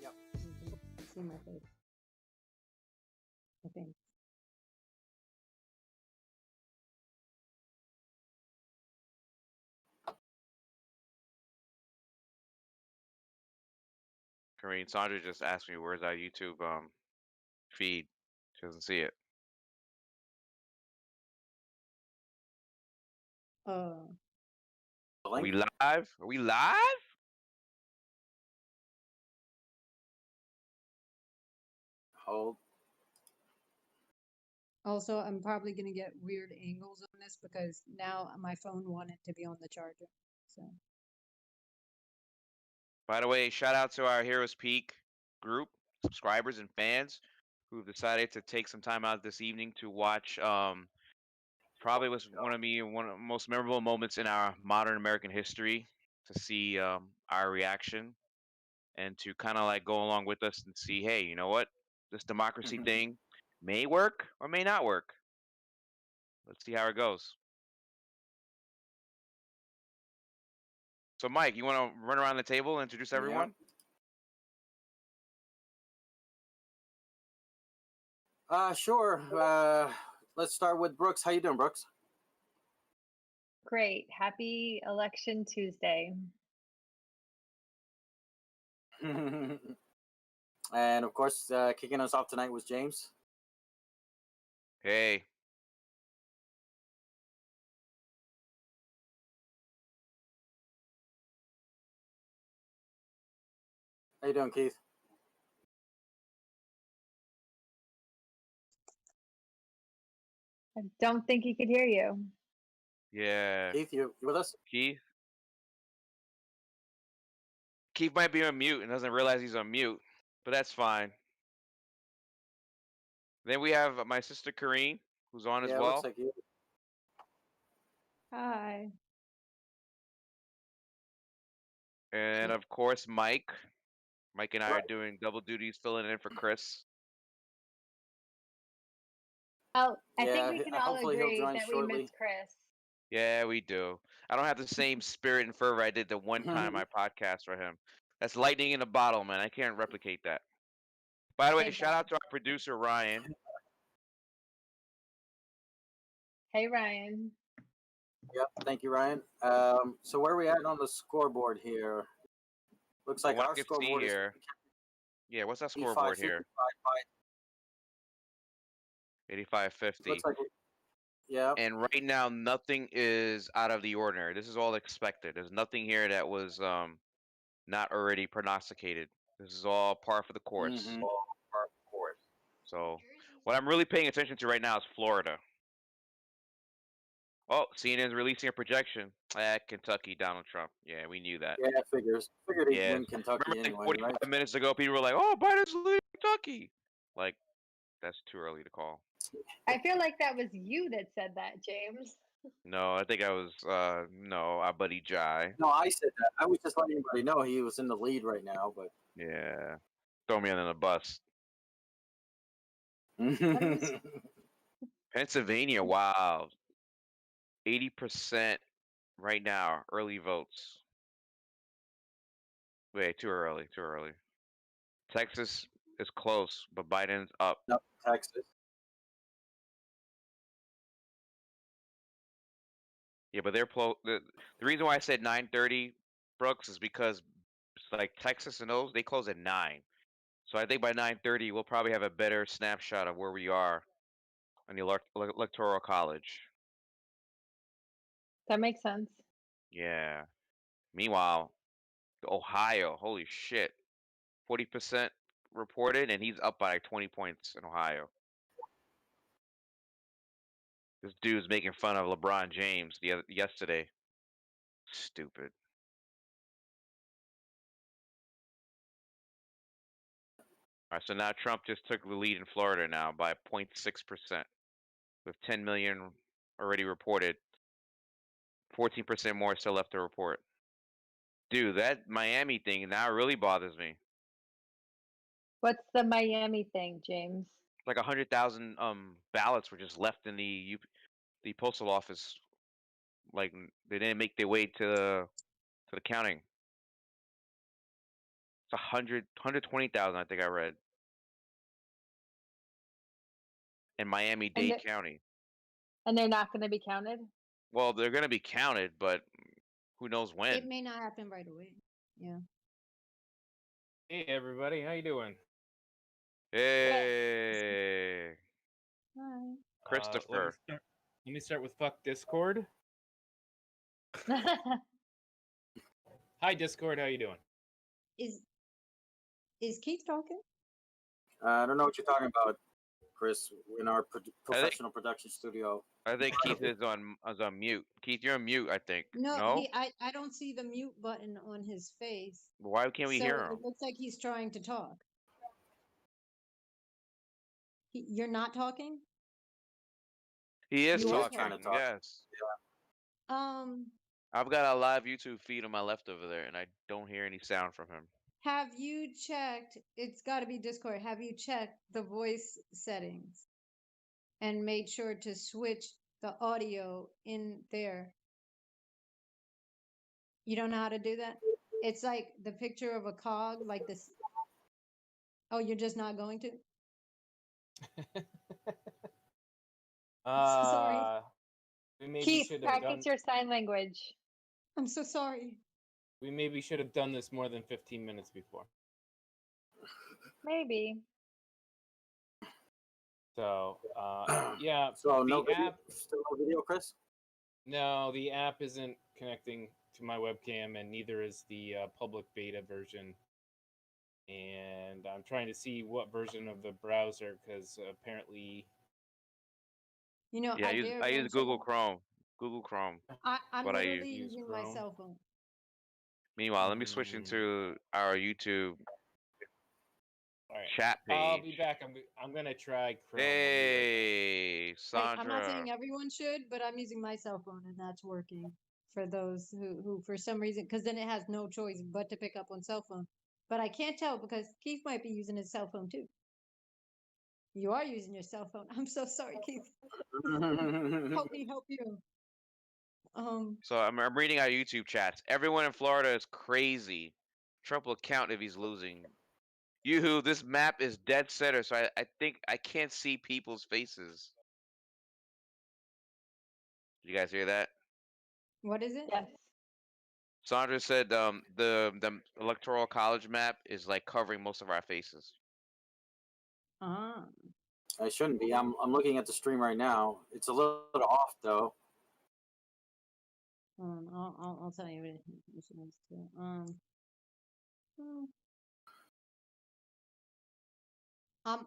Yep. You can see my face, I think. Karine, Sandra just asked me where's our YouTube feed. She doesn't see it. The Are we link? live? Are we live? Hold. Also, I'm probably going to get weird angles on this because now my phone wanted to be on the charger. So, By the way, shout out to our Heroes Peak group, subscribers and fans who've decided to take some time out this evening to watch probably was one of the most memorable moments in our modern American history to see our reaction and to kind of like go along with us and see, hey, you know what? This democracy thing may work or may not work. Let's see how it goes. So, Mike, you want to run around the table and introduce everyone? Sure. Let's start with Brooks. How you doing, Brooks? Great. Happy Election Tuesday. And of course, kicking us off tonight was James. Hey. How you doing, Keith? I don't think he could hear you. Yeah. Keith, you with us? Keith? Keith might be on mute and doesn't realize he's on mute, but that's fine. Then we have my sister Karine, who's on as well. Looks like you. hi. And of course, Mike. Mike and I are doing double duties, filling in for Chris. Oh, I think we can all hopefully he'll agree join that we shortly. miss Chris. Yeah, we do. I don't have the same spirit and fervor I did the one time I podcast for him. That's lightning in a bottle, man. I can't replicate that. By the way, shout out to our producer, Ryan. Hey, Ryan. Yep, thank you, Ryan. So where are we at on the scoreboard here? Looks like our scoreboard is here. Yeah, what's that scoreboard here? 85-50. Looks like yeah. And right now, nothing is out of the ordinary. This is all expected. There's nothing here that was not already prognosticated. This is all par for the course. Mm-hmm. So, What I'm really paying attention to right now is Florida. Oh, CNN's releasing a projection. Kentucky, Donald Trump. Yeah, we knew that. Yeah, figured he'd Yeah. win Kentucky Remember, like anyway, 45 right? minutes ago, people were like, "Oh, Biden's leading Kentucky." Like, that's too early to call. I feel like that was you that said that, James. No, I think I was no, our buddy Jai. No, I said that. I was just letting everybody know he was in the lead right now, but Yeah. Throw me under the bus. Pennsylvania, wow. 80% right now, early votes. Wait, too early, too early. Texas is close, but Biden's up. no, Texas. Yeah, but they're the reason why I said 9:30, Brooks, is because it's like Texas and those, they close at 9. So I think by 9:30 we'll probably have a better snapshot of where we are in the electoral college. That makes sense. Yeah. Meanwhile, Ohio, holy shit. 40% reported, and he's up by like 20 points in Ohio. This dude's making fun of LeBron James yesterday. Stupid. All right, so now Trump just took the lead in Florida now by 0.6%, with 10 million already reported. 14% more still left to report. Dude, that Miami thing now really bothers me. What's the Miami thing, James? Like 100,000 ballots were just left in the postal office. Like they didn't make their way to the counting. It's 120,000, I think I read, in Miami-Dade County. And they're not going to be counted? Well, they're going to be counted, but who knows when? It may not happen right away. Yeah. Hey everybody, how you doing? Hey, Hi. Christopher. Let me start with fuck Discord. Hi Discord, how you doing? Is Keith talking? I don't know what you're talking about, Chris. In our professional production studio. I think Keith is on mute. Keith, you're on mute, I think. No, I don't see the mute button on his face. Why can't we hear him? It looks like he's trying to talk. You're not talking? He is You are talking. trying to talk. Yes. I've got a live YouTube feed on my left over there, and I don't hear any sound from him. Have you checked? It's got to be Discord. Have you checked the voice settings and made sure to switch the audio in there? You don't know how to do that? It's like the picture of a cog, like this. Oh, you're just not going to? Sorry. We maybe Keith, should have done. practice your sign language. I'm so sorry. We maybe should have done this more than 15 minutes before. Maybe. So, yeah. So the no video, app. still no video, Chris? No, the app isn't connecting to my webcam, and neither is the public beta version. And I'm trying to see what version of the browser, because apparently. You know, Yeah, I use Google Chrome. Google Chrome. I'm what I literally use using my Chrome. cell phone. Meanwhile, let me switch into our YouTube All right. chat page. I'll be back. I'm gonna try Chrome. Hey, Like, Sandra. I'm not saying everyone should, but I'm using my cell phone and that's working for those who for some reason, because then it has no choice but to pick up on cell phone. But I can't tell because Keith might be using his cell phone too. You are using your cell phone. I'm so sorry, Keith. Help me help you. So I'm reading our YouTube chats. Everyone in Florida is crazy. Trump will count if he's losing. Yoo-hoo, this map is dead center, so I think I can't see people's faces. Did you guys hear that? What is it? Yes. Sandra said the electoral college map is like covering most of our faces. Ah. I shouldn't be. I'm looking at the stream right now. It's a little off though. I'll tell you what it is too.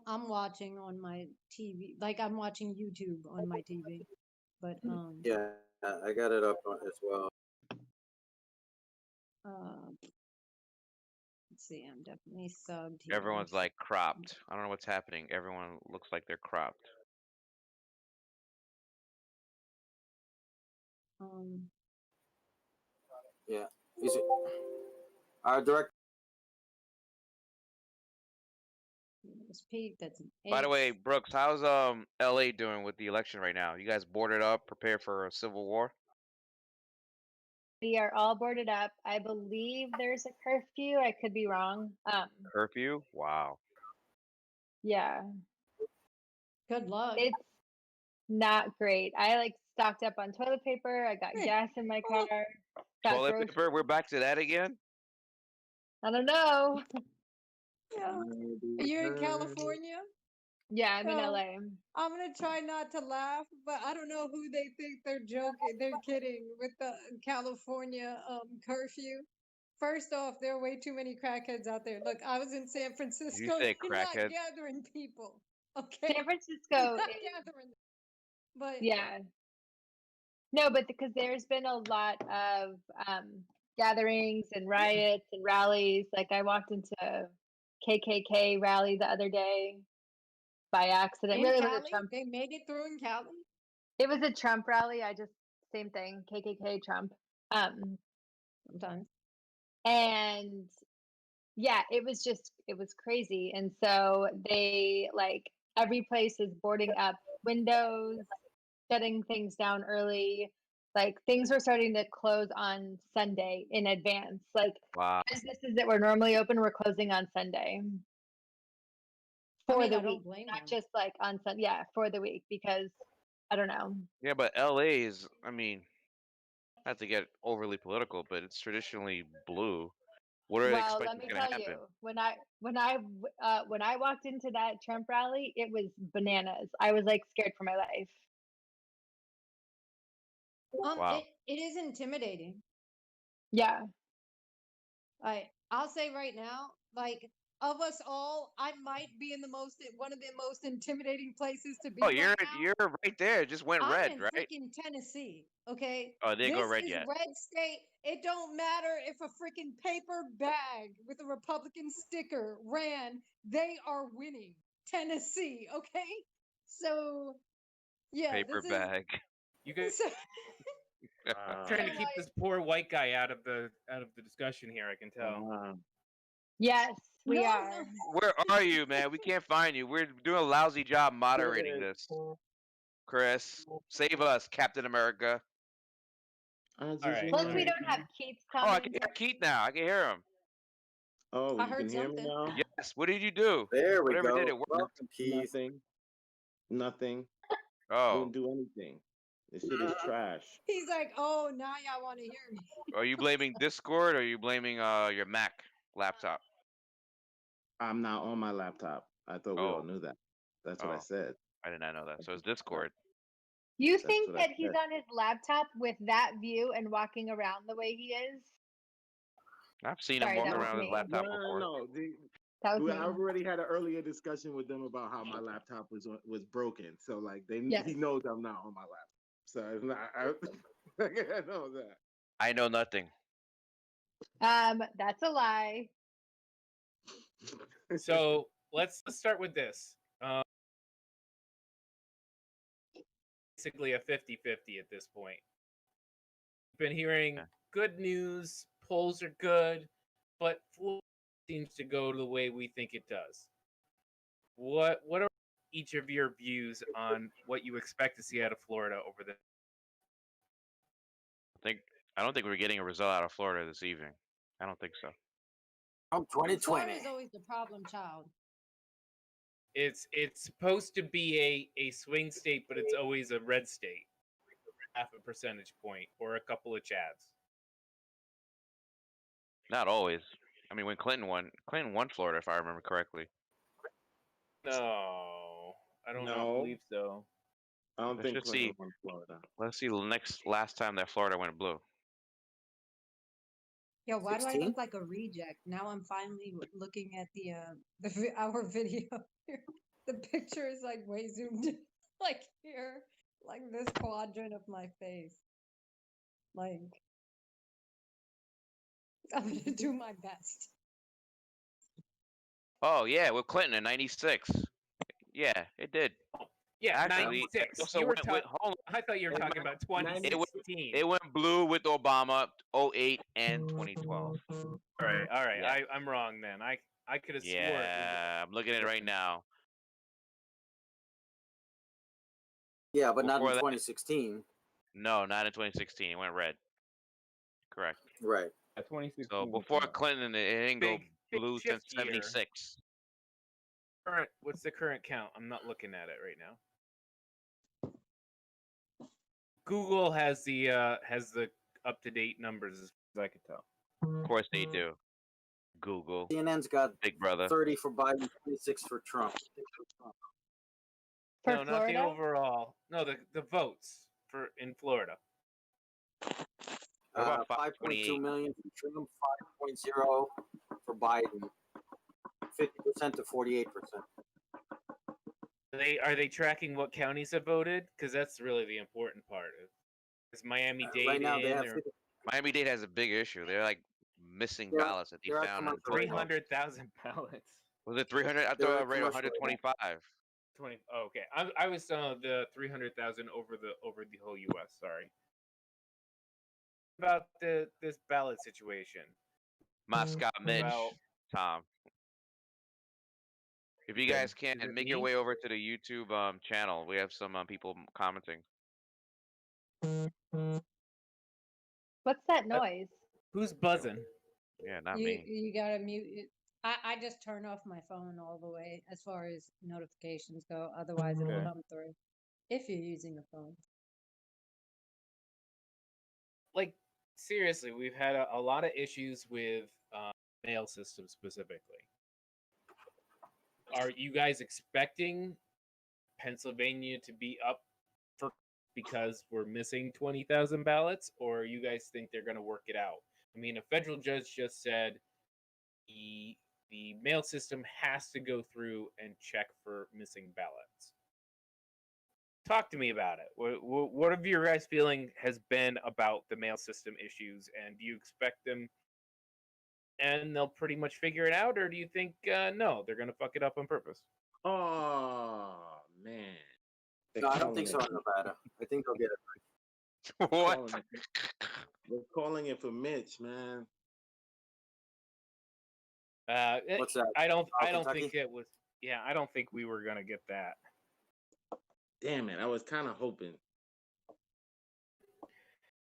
I'm watching on my TV, like I'm watching YouTube on my TV. But Yeah, I got it up as well. let's see, I'm definitely subbed here. Everyone's like cropped. I don't know what's happening. Everyone looks like they're cropped. Yeah. Is it our direct? It's Pete. That's an By the way, H. Brooks, how's LA doing with the election right now? You guys boarded up, prepare for a civil war? We are all boarded up. I believe there's a curfew. I could be wrong. Curfew? Wow. Yeah, Good luck. it's not great. I like stocked up on toilet paper. I got gas in my car. Got Toilet groceries. paper? We're back to that again? I don't know. Yeah. Are you in California? Yeah, I'm in Oh. LA. I'm gonna try not to laugh, but I don't know who they think they're joking. They're kidding with the California curfew. First off, there are way too many crackheads out there. Look, I was in San Francisco. say They're not crackheads? gathering people. Okay, San They're Francisco not is, gathering. But yeah. No, but because there's been a lot of gatherings and riots and rallies. Like I walked into a KKK rally the other day by accident. in Really, it was a Cali, Trump. they made it through in Cali. It was a Trump rally. I just same thing. KKK Trump. Sometimes. And yeah, it was crazy. And so they like every place is boarding up windows, shutting things down early. Like things were starting to close on Sunday in advance. Like Wow. businesses that were normally open were closing on Sunday I for mean, the I don't week, blame not them. just like on Sunday. Yeah, for the week because I don't know. Yeah, but LA is, I mean, not to get overly political, but it's traditionally blue. What are they Well, let expecting me is going to tell happen? you, when I walked into that Trump rally, it was bananas. I was like scared for my life. Wow. It is intimidating. Yeah. I'll say right now, like of us all, I might be in one of the most intimidating places to be Oh, right now. you're right there. It just went I'm red, in right? freaking Tennessee. Okay. Oh, it didn't go This red is yet. red state. It don't matter if a freaking paper bag with a Republican sticker ran. They are winning. Tennessee. Okay. So yeah, Paper this bag. You guys is. So, trying to so, keep like, this poor white guy out of the discussion here. I can tell. Yes, we no, are. no. Where are you, man? We can't find you. We're doing a lousy job moderating this. Chris, save us, Captain America. All right. Plus, we don't have Keith's Oh, I comments. can hear Keith now. I can hear him. Oh, I you heard can hear me something. now? Yes. What did you do? There we Whatever go. did it work? Welcome, Keith. Nothing. Oh, Didn't do anything. This shit is trash. He's like, oh, now y'all want to hear me. are you blaming Discord or are you blaming your Mac laptop? I'm not on my laptop. I thought we all Oh. knew that. That's what I Oh. said. I did not know that. So it's Discord. You That's think what I that he's said. on his laptop with that view and walking around the way he is? I've seen Sorry, him walking that was around with his me. laptop before. No. That was I me. already had an earlier discussion with them about how my laptop was broken. So like Yes. he knows I'm not on my laptop. So it's not, I know that. I know nothing. That's a lie. So let's start with this. Basically a 50-50 at this point. We've been hearing Okay. good news, polls are good, but Florida seems to go the way we think it does. What are each of your views on what you expect to see out of Florida over the I don't think we're getting a result out of Florida this evening. I don't think so. From Florida 2020. is always the problem child. It's supposed to be a swing state, but it's always a red state. Half a percentage point or a couple of chads. Not always. I mean, when Clinton won Florida, if I remember correctly. No, I don't No. believe so. I don't Let's think just Clinton see. won Florida. Let's see the last time that Florida went blue. Yo, why do I 16? look like a reject? Now I'm finally looking at our video here. The picture is like way zoomed in, like here, like this quadrant of my face. Like, I'm gonna do my best. Oh yeah, with Clinton in '96. Yeah, it did. Yeah, Actually, it 96. also You were went with, hold on, I thought you were talking about 2016. it went blue with Obama 08 and 2012. All right. Yeah. I'm wrong then. I could have swore. Yeah, I'm looking at it right now. Yeah, but not in Before that- 2016. No, not in 2016. It went red. Correct. Right. 2016. So before Clinton, it didn't go Big blue since shift year. '76. What's the current count? I'm not looking at it right now. Google has the up to date numbers as far as I can tell. Of course they do. Google, CNN's got Big Brother. 30 for Biden, 26 for Trump. For no, not the Florida? overall. No, the votes for in Florida. What about 5.2 528? million for Trump, 5.0 for Biden, 50% to 48%. Are they tracking what counties have voted? Because that's really the important part. Is Miami-Dade Right now, they in? have Or 50, Miami-Dade has a big issue. They're like missing They're- ballots that they they're at found. In commercial right now. 300,000 ballots. Was it 300? I They're thought I at read commercial right now. 125. 20. Oh, okay. I was the 300,000 over the whole U.S. Sorry. About this ballot situation. Mascot Mitch, Well- Tom. If you Okay. guys can, Is it make your me? way over to the YouTube channel. We have some people commenting. What's that noise? Who's buzzing? Yeah, not you me. you gotta mute it. I just turn off my phone all the way as far as notifications go. Otherwise, it'll Okay. come through if you're using a phone. Like seriously, we've had a lot of issues with mail systems specifically. Are you guys expecting Pennsylvania to be up for because we're missing 20,000 ballots, or you guys think they're going to work it out? I mean, a federal judge just said the mail system has to go through and check for missing ballots. Talk to me about it. What have your guys' feeling has been about the mail system issues, and do you expect them and they'll pretty much figure it out, or do you think no, they're gonna fuck it up on purpose? Oh man. They're No, I don't think so calling in Nevada. I think they'll get it. What? calling it- They're calling it for Mitch, man. What's that? I don't Kentucky? think it was. Yeah, I don't think we were gonna get that. Damn it. I was kind of hoping.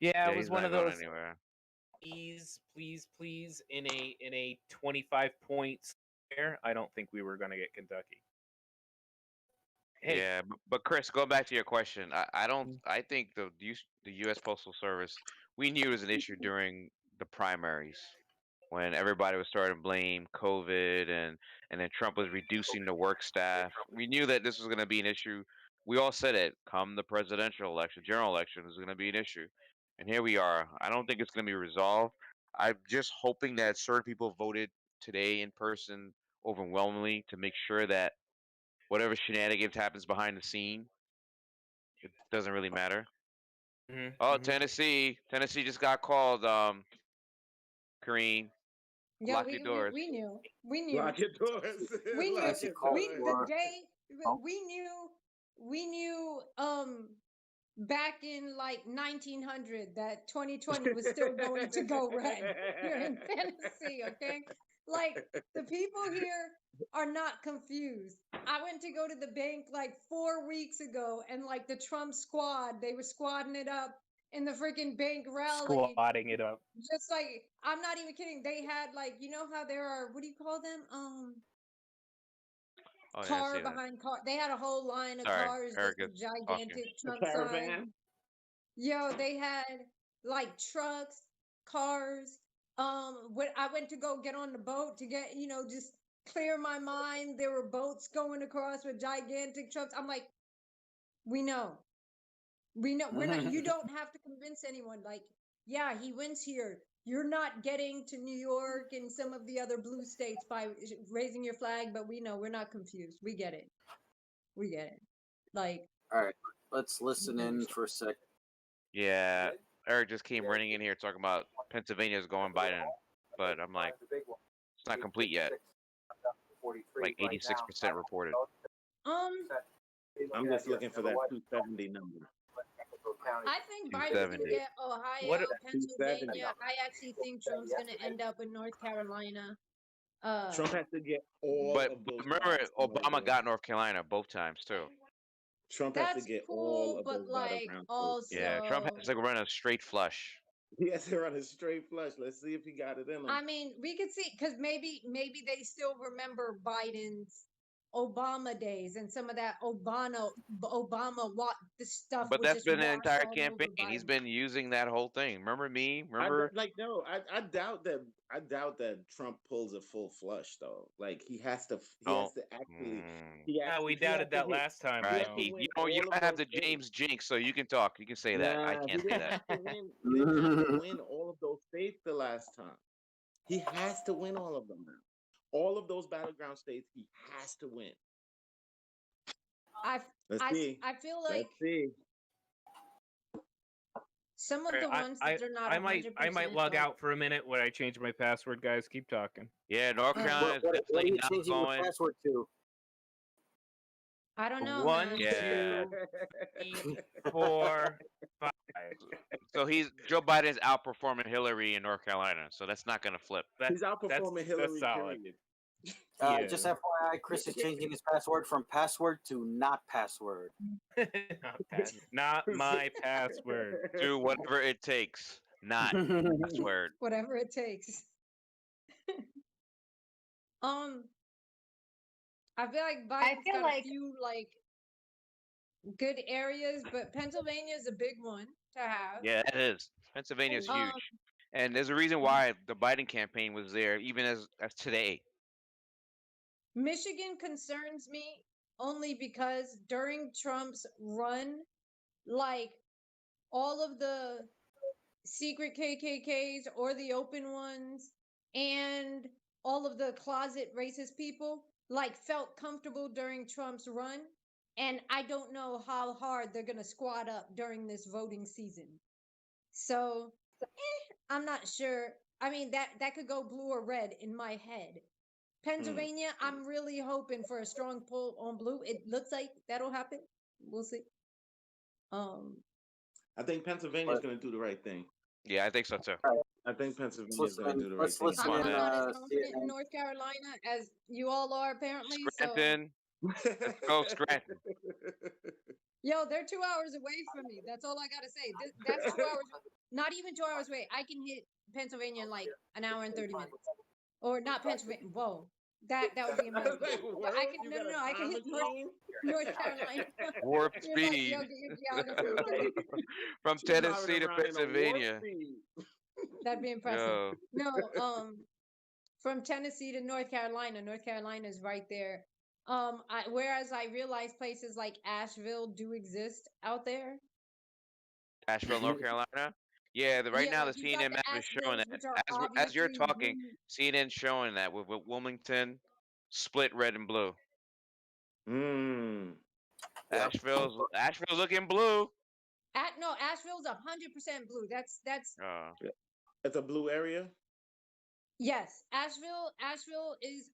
Yeah, it he's was one not of going those. anywhere. Please, in a 25 points there. I don't think we were gonna get Kentucky. Hey, Yeah, but Chris, going back to your question, I don't. I think the U.S. Postal Service, we knew it was an issue during the primaries when everybody was starting to blame COVID and then Trump was reducing the work staff. We knew that this was going to be an issue. We all said it. Come the presidential election, general election, is going to be an issue, and here we are. I don't think it's going to be resolved. I'm just hoping that certain people voted today in person overwhelmingly to make sure that whatever shenanigans happens behind the scene, it doesn't really matter. Oh, Tennessee just got called. Kareem, Yeah, lock your doors. we knew. We knew. Lock your doors. We knew. Lock your We doors. the day Oh. we knew back in like 1900 that 2020 was still going to go red here in Tennessee, okay? Like the people here are not confused. I went to go to the bank like 4 weeks ago and like the Trump squad, they were squadding it up in the freaking bank rally. squatting it up. Just like, I'm not even kidding. They had like, you know how there are, what do you call them? Oh, yeah, I Car see that. behind car. They had a whole line of Sorry, cars, Eric just is a talking. gigantic The Trump sign. caravan. Yo, they had like trucks, cars. When I went to go get on the boat to get, just clear my mind. There were boats going across with gigantic trucks. I'm like, we know. We know. We're not. You don't have to convince anyone. Like, yeah, he wins here. you're not getting to New York and some of the other blue states by raising your flag, but we know we're not confused. We get it. We get it. Like, All right, let's listen in for a sec. Yeah, Eric just came running in here talking about Pennsylvania's going Biden, but I'm like, it's not complete yet. Like 86% reported. I'm just looking for that 270 number. I think Biden's gonna 270. get Ohio, What- Pennsylvania. I actually think Trump's gonna end up in North Carolina. Trump has to get all But of those. remember, spots in Obama order. got North Carolina both times too. Trump has That's to get all cool, of but those like battleground also, Yeah, Trump has to run a straight flush. He has to run a straight flush. Let's see if he got it in him. I mean, we could see because maybe they still remember Biden's Obama days and some of that Obama what the stuff. But was that's just been the washed entire all over campaign. He's Biden. been using that whole thing. Remember me? I Remember? doubt that. I doubt that Trump pulls a full flush though. Like he has to. He No. has to actually. Mm. Yeah, we doubted that last time. All right, have to Keith, win you all don't of have the those states. James jinx, so you can talk. You can say that. I Nah, can't he say didn't that. have to win. He didn't have to win all of those states the last time. He has to win all of them now. All of those battleground states, he has to win. Let's see. I feel like Let's see. some of the ones that are not. I might log out for a minute when I change my password, guys. Keep talking. Yeah, North Carolina is What are definitely you not changing your going. password to? I don't know. One, man. Yeah. 2, 4, 5. So Joe Biden's outperforming Hillary in North Carolina, so that's not going to flip. He's outperforming Hillary. solid. Period. Yeah. Just FYI, Chris is changing his password from password to not password. Not my password. Do whatever it takes, not password. Whatever it takes. I feel like Biden's feel got like- a few like good areas, but Pennsylvania is a big one to have. Yeah, it is. Pennsylvania's Um, huge, and there's a reason why the Biden campaign was there, even as today. Michigan concerns me only because during Trump's run, like all of the secret KKKs or the open ones and all of the closet racist people like felt comfortable during Trump's run. And I don't know how hard they're going to squat up during this voting season. So I'm not sure. I mean, that could go blue or red in my head. Pennsylvania, I'm really hoping for a strong pull on blue. It looks like that'll happen. We'll see. I think Pennsylvania's going to do the right thing. Yeah, I think so too. I think Pennsylvania's going to do the right let's thing. listen Come on, I'm man. not as CNN. confident in North Carolina as you all are apparently. So, Scranton, let's go Scranton. yo, they're 2 hours away from me. That's all I gotta say. That's 2 hours. Not even 2 hours away. I can hit Pennsylvania in like an hour and 30 minutes, or not Pennsylvania. Whoa, that would be amazing. But I can no, I can hit North Carolina. Warp You're like, speed yo, get your geography. from She's driving Tennessee to around in a warp Pennsylvania. speed. That'd be impressive. Yo, No, from Tennessee to North Carolina. North Carolina is right there. Whereas I realize places like Asheville do exist out there. Asheville, North Carolina. Yeah, right now the you got CNN map is showing Asheville's, that. which are As you're obviously talking, blue. CNN showing that with Wilmington split red and blue. Mm. Asheville's looking blue. No, Asheville's 100% blue. That's It's a blue area. yes. Asheville is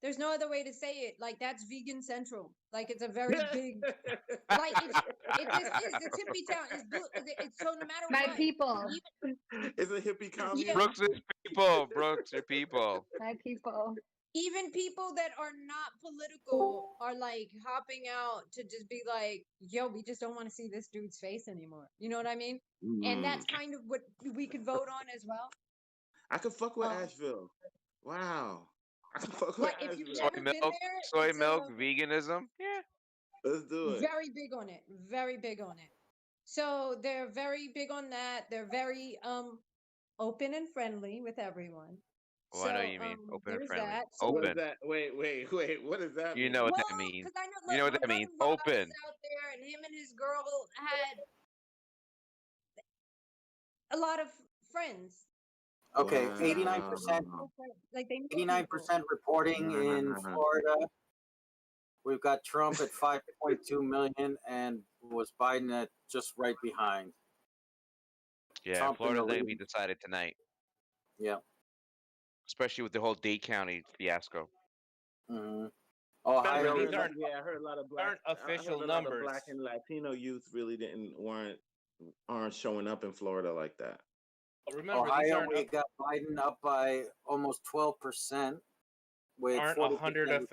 there's no other way to say it. Like that's vegan central. Like it's a very big like it just is. It's hippie town. It's blue. It's so no matter My what. people. It's a hippie commune. Yeah. Brooks is people. Brooks are people. My people. Even people that are not political are like hopping out to just be like, yo, we just don't want to see this dude's face anymore. You know what I mean? And that's kind of what we could vote on as well. I could fuck with Um, Asheville. Wow. I can fuck with Like if you've Asheville. never been there, Soy it's, milk, veganism. Yeah. Let's do it. very big on it. Very big on it. So they're very big on that. They're very open and friendly with everyone. Oh, I know you mean open and there's friendly. that. What Open. is that? Wait. What does that You mean? know what Well, that means. 'cause I know, You know look, what that my means. brother Rob Open. was out there, and him and his girl had a lot of friends. Okay, Wow. 89%, Like they know people. 89% reporting in Florida. We've got Trump at 5.2 million, and was Biden at just right behind. Yeah, Trump in Florida's the going to be lead. decided tonight, Yeah. especially with the whole Dade County fiasco. hmm I Ohio. Remember, these heard, aren't yeah, I heard a lot of black. aren't I heard official a lot of numbers. black and Latino youth really aren't showing up in Florida like that. Remember, these Ohio, aren't we got Biden up by almost 12%, with aren't 40%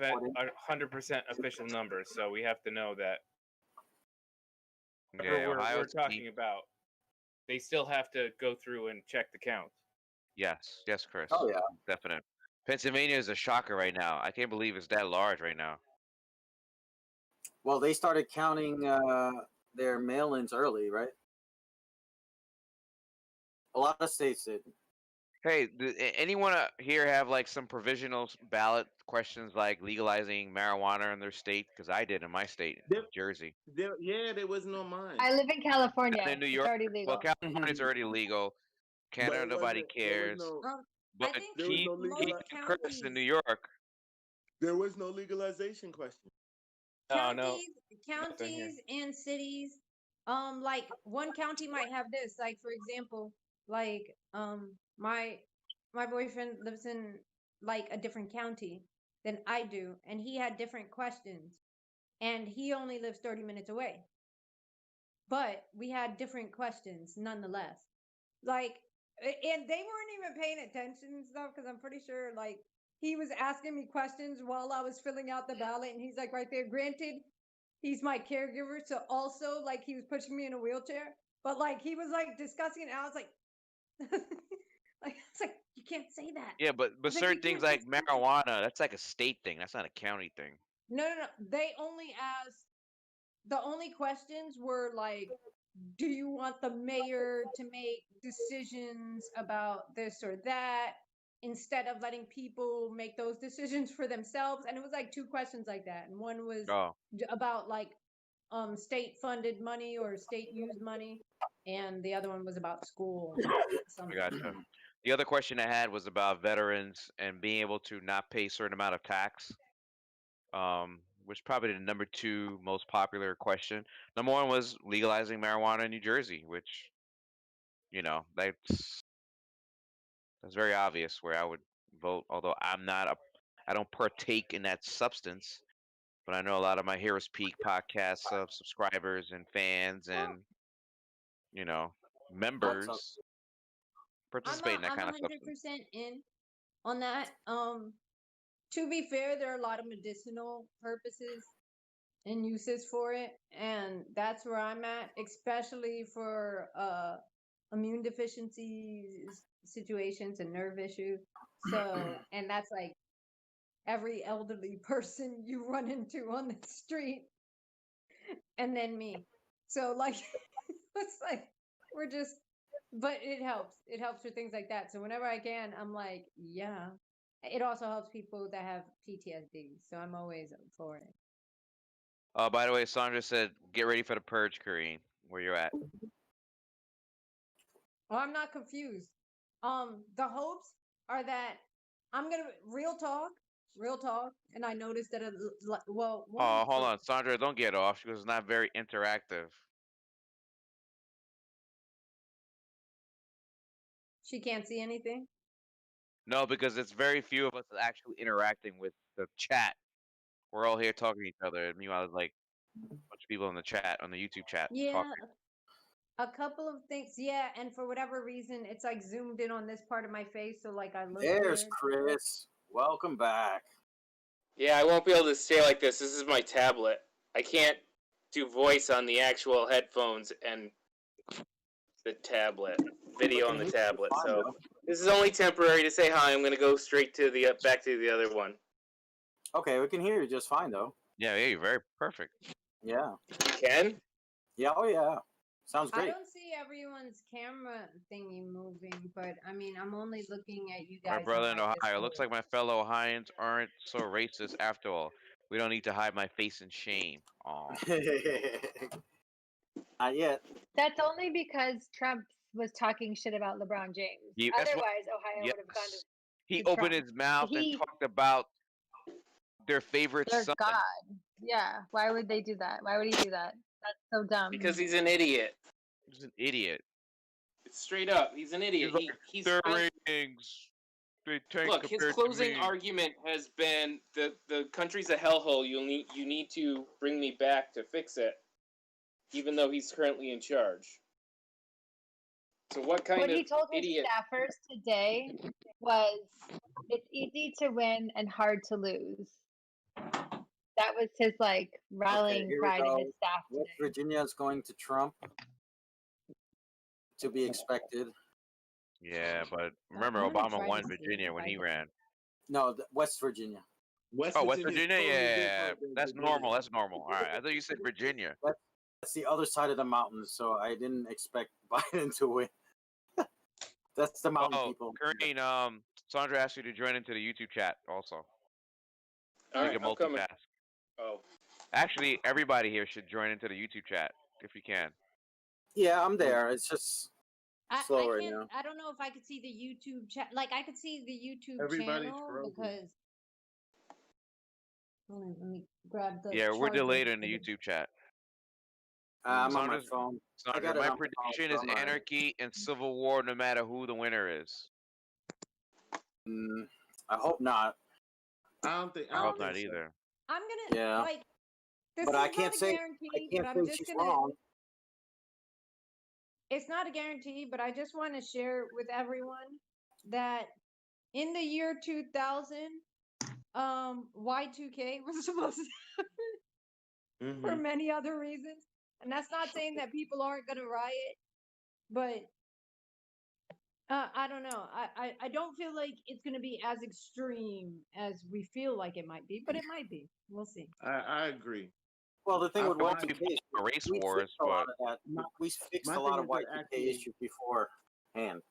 100% official numbers, so we have to know that Yeah, whatever Ohio we're talking about, they still have to go through and check the counts. Yes, Chris. Oh yeah. Definite. Pennsylvania is a shocker right now. I can't believe it's that large right now. Well, they started counting their mail-ins early, right? A lot of states did. Hey, anyone here have like some provisional ballot questions like legalizing marijuana in their state? Because I did in my state, There- Jersey. There wasn't on mine. I live in California. And in New It's York, already legal. well, California's already legal. Canada, it nobody wasn't- there was cares. no- I But think there was Keith, no most legal- and Chris in New counties- York. There was no legalization question. Oh, no. counties and cities, like one county might have this, like for example, like my boyfriend lives in like a different county than I do, and he had different questions, and he only lives 30 minutes away, but we had different questions nonetheless. Like, and they weren't even paying attention and stuff, because I'm pretty sure like he was asking me questions while I was filling out the ballot, and he's like right there. Granted, he's my caregiver, so also like he was pushing me in a wheelchair, but like he was like discussing it. And I was like, like it's like you can't say that. Yeah, but It's like, certain you things can't like just say that. marijuana, that's like a state thing. That's not a county thing. No. They only asked. The only questions were like, do you want the mayor to make decisions about this or that instead of letting people make those decisions for themselves? And it was like two questions like that, and one was Oh, about like state funded money or state used money, and the other one was about school. I Something. gotcha. The other question I had was about veterans and being able to not pay a certain amount of tax. Which is probably the number 2 most popular question. Number 1 was legalizing marijuana in New Jersey, which, that's very obvious where I would vote. Although I don't partake in that substance, but I know a lot of my Heroes Peak podcast subscribers and fans and members participate in that kind of I'm substance. 100% in on that. To be fair, there are a lot of medicinal purposes and uses for it, and that's where I'm at, especially for immune deficiencies situations and nerve issues. So, and that's like every elderly person you run into on the street, and then me. So, like, it's like we're just, but it helps. It helps for things like that. So whenever I can, I'm like, yeah. It also helps people that have PTSD. So I'm always up for it. By the way, Sandra said, "Get ready for the purge, Kareem." Where you're at? Oh, I'm not confused. The hopes are that I'm gonna real talk, and I noticed that well. Oh, hold on, Sandra, don't get off. She was not very interactive. She can't see anything. No, because it's very few of us actually interacting with the chat. We're all here talking to each other. And meanwhile, there's like a bunch of people in the chat, on the YouTube chat. Yeah, talking. a couple of things. Yeah, and for whatever reason, it's like zoomed in on this part of my face, so like I look. There's weird. Chris. Welcome back. Yeah, I won't be able to stay like this. This is my tablet. I can't do voice on the actual headphones and the tablet, video on the tablet. So this is only temporary to say hi. I'm going to go straight to the back to the other one. Okay, we can hear you just fine though. Yeah, you're very perfect. Yeah. Ken? Yeah. Oh yeah. Sounds I great. don't see everyone's camera thingy moving, but I mean, I'm only looking at you guys. My brother in on my Ohio. Looks Discord. like my fellow Ohioans aren't so racist after all. We don't need to hide my face in shame. Aw. Not yet. That's only because Trump's was talking shit about LeBron James. That's what. Otherwise, Ohio would have gone Yes. to He to opened Trump. his mouth and He, talked about their favorite their son. God. Yeah. Why would they do that? Why would he do that? That's so dumb. Because he's an idiot. He's an idiot. It's straight up. He's an idiot. He's like, He's their spent- ratings. They tank Look, his compared closing to me. argument has been the country's a hellhole. You need to bring me back to fix it, even though he's currently in charge. So what kind What of he told his idiot? staffers today was, "It's easy to win and hard to lose." That was his like rallying here we cry to go. his staff West today. Virginia is going to Trump. To be expected. Yeah, but remember, I'm gonna Obama try won to see Virginia if when I he can- ran. No, West Virginia. West Virginia, yeah, that's normal. That's normal. All right, I thought you said Virginia. That's the other side of the mountain, so I didn't expect Biden to win. That's the mountain people. Corinne, Sandra asked you to join into the YouTube chat also. All You right, can I'm coming. multitask. Oh, Actually, everybody here should join into the YouTube chat if you can. Yeah, I'm there. It's just slow right now. I don't know if I could see the YouTube chat. Like I could see the YouTube Everybody's channel frozen. because. Let me grab the. Yeah, we're charger delayed in for the YouTube chat. I'm on my Sandra's- phone. Sandra, got it my on my phone, prediction so is I'm all right. anarchy and civil war, no matter who the winner is. I hope not. I don't think. I hope not think so. either. I'm gonna Yeah. like. This But is I can't not a say- guarantee, I can't but I'm think just she's gonna. wrong. It's not a guarantee, but I just want to share with everyone that in the year 2000, Y2K was supposed to happen for Mhm. many other reasons. And that's not saying that people aren't going to riot, but I don't know. I don't feel like it's going to be as extreme as we feel like it might be, but it might be. We'll see. I agree. Well, the thing I with feel Y2K is Race we wars, fixed a lot but of that. We fixed my a lot thing of is that Y2K actually- issues beforehand.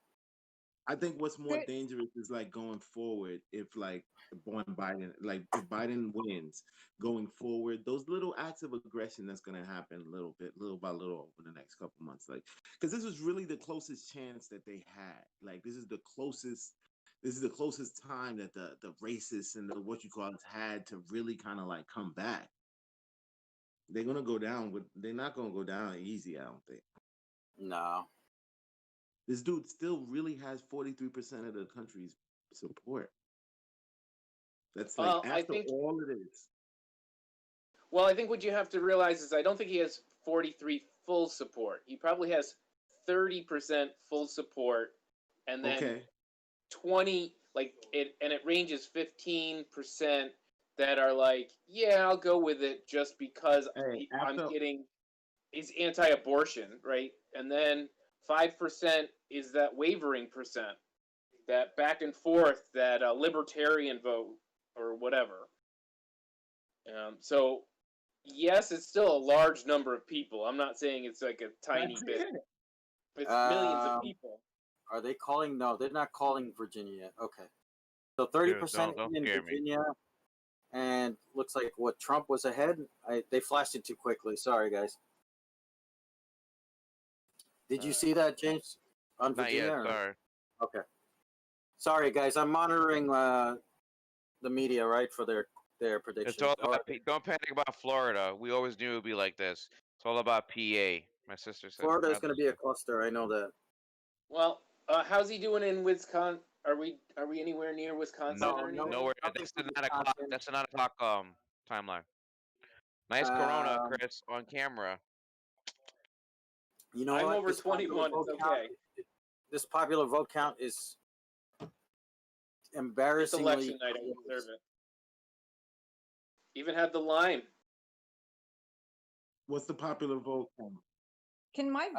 I think what's more There- dangerous is like going forward. If like on Biden, like if Biden wins, going forward, those little acts of aggression that's going to happen little by little over the next couple months. Like, because this was really the closest chance that they had. Like, this is the closest time that the racists and the what you call it had to really kind of like come back. They're gonna go down with. They're not gonna go down easy. I don't think. No. This dude still really has 43% of the country's support. That's like Well, I after think- all it is. well, I think what you have to realize is I don't think he has 43 full support. He probably has 30% full support, and then Okay. 20 like it, and it ranges 15% that are like, yeah, I'll go with it just because Hey, I'm after- getting is anti-abortion, right? And then 5% is that wavering percent, that back and forth, that libertarian vote or whatever. So yes, it's still a large number of people. I'm not saying it's like a tiny That's bit. it. It's millions of Um, people. Are they calling? No, they're not calling Virginia yet. Okay. So 30% don't in scare me. Virginia, and looks like what Trump was ahead. They flashed it too quickly. Sorry, guys. Did you see that, James? On Not Virginia? yet. or- Sorry. Okay. Sorry, guys. I'm monitoring the media, right, for their predictions. It's all All about, right. don't panic about Florida. We always knew it would be like this. It's all about PA. My sister said. Florida is my going to be a cluster. I know that. Well, how's he doing in Wisconsin? Are we anywhere near Wisconsin? No, or anything? Nowhere. nothing That's from the 9 o'clock. Wisconsin. That's the 9 o'clock timeline. Nice Corona, Um, Chris, on camera. You know I'm what? over This popular 21, vote it's count- okay. This popular vote count is It's embarrassingly election night. I close. deserve it. Even had the lime. What's the popular vote count? Can my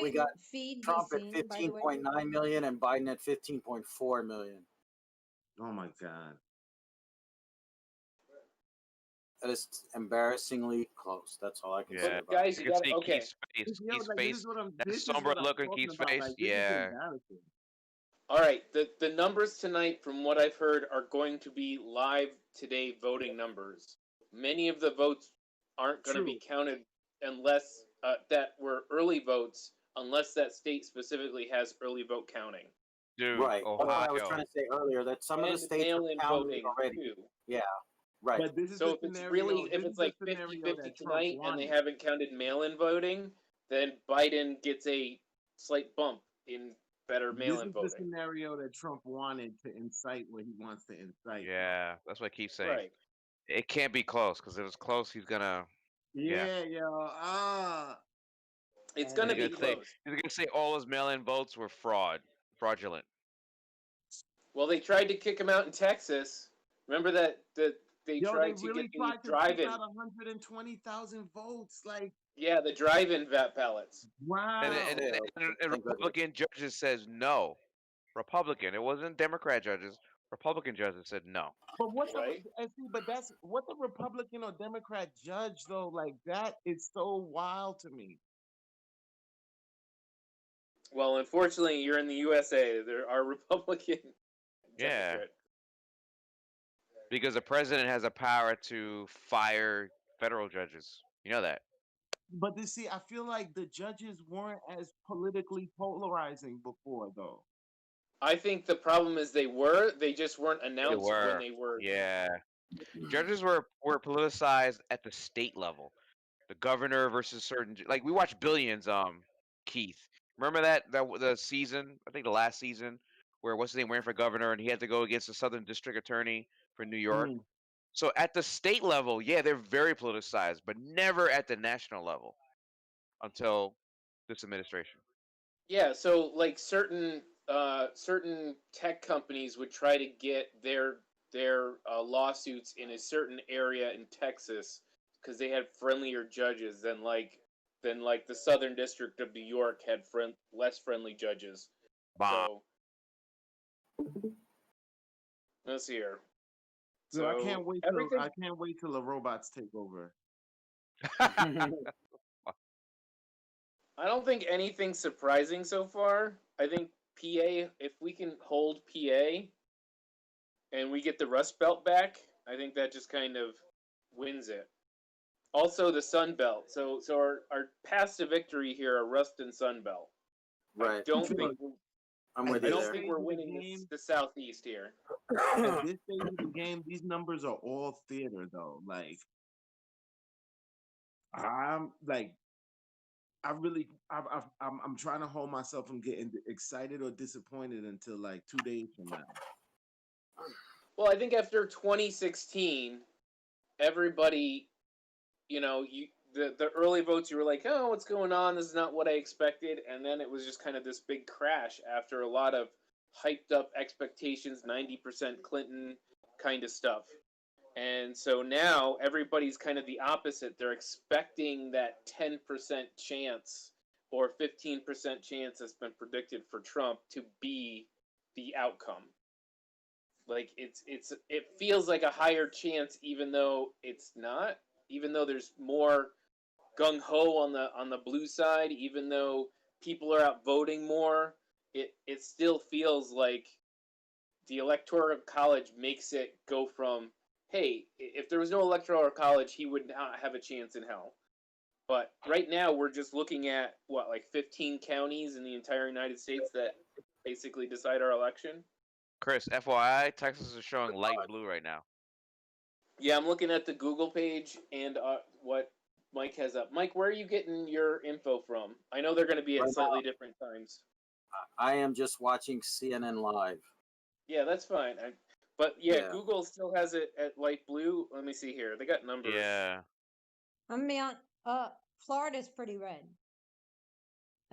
we got feed Trump be at seen, by the way? 15.9 million and Biden at 15.4 million. Oh my God. That is embarrassingly close. That's all I can say Yeah. about Guys, it. you You can gotta see okay. Keith's face. Yo, Keith's like, face. this is somber what I'm look on talking Keith's about. face, Like, this is yeah. embarrassing. All right, the numbers tonight, from what I've heard, are going to be live today voting numbers. Many of the votes aren't going to be True. counted unless that were early votes unless that state specifically has early vote counting. Dude, Right. That's what I was Ohio. trying to say earlier. That some of the And states are mail-in counting voting already. too. Yeah. Right. But this is So the if it's scenario. really, if this it's is the like scenario 50-50 that Trump tonight and they wanted. haven't counted mail-in voting, then Biden gets a slight bump in better This mail-in is the voting. scenario that Trump wanted to incite what he wants to incite. Yeah, that's what I keep saying. Right. It can't be close because if it's close, he's gonna. Yeah, yo. It's And going to He's be gonna say close. he's gonna say all his mail-in votes were fraudulent. Well, they tried to kick him out in Texas. Remember that they Yo, tried they to really get the tried to kick drive-in. out 120,000 votes. Like, Yeah, the drive-in ballots. wow. And Yeah, and thank goodness. Republican judges says no. Republican. It wasn't Democrat judges. Republican judges said no. But what the Right. and see, but that's what the Republican or Democrat judge though, like that is so wild to me. Well, unfortunately, you're in the USA. There are Republican. Yeah. Democrat. Because the president has a power to fire federal judges. You know that. But you see, I feel like the judges weren't as politically polarizing before though. I think the problem is they just weren't announced when they were. Yeah. Judges were politicized at the state level. The governor versus certain like we watched Billions, Keith. Remember the season, I think the last season, where what's his name ran for governor and he had to go against the Southern District Attorney for New York. Mhm. So at the state level, yeah, they're very politicized, but never at the national level until this administration. Yeah, so like certain tech companies would try to get their lawsuits in a certain area in Texas because they had friendlier judges than the Southern District of New York had less friendly judges. Bomb. So let's see here. So I So can't wait till the robots take over. I don't think anything surprising so far. I think PA, if we can hold PA and we get the Rust Belt back, I think that just kind of wins it. Also, the Sun Belt. So our paths to victory here are Rust and Sun Belt. Right. I don't think I'm with I you don't there. think we're winning the Southeast here. At this stage of the game, these numbers are all theater though. Like I'm trying to hold myself from getting excited or disappointed until like 2 days from now. Well, I think after 2016, everybody, the early votes, you were like, oh, what's going on? This is not what I expected. And then it was just kind of this big crash after a lot of hyped up expectations, 90% Clinton kind of stuff. And so now everybody's kind of the opposite. They're expecting that 10% chance or 15% chance that's been predicted for Trump to be the outcome. Like it feels like a higher chance, even though it's not. Even though there's more gung ho on the blue side, even though people are out voting more, it still feels like the Electoral College makes it go from, hey, if there was no Electoral College, he would not have a chance in hell. But right now, we're just looking at, like 15 counties in the entire United States that basically decide our election? Chris, FYI, Texas is showing light blue right now. Yeah, I'm looking at the Google page and what Mike has up. Mike, where are you getting your info from? I know they're going to be at slightly different times. I am just watching CNN Live. Yeah, that's fine. But yeah, Google still has it at light blue. Let me see here. They got numbers. Yeah. I mean, Florida's pretty red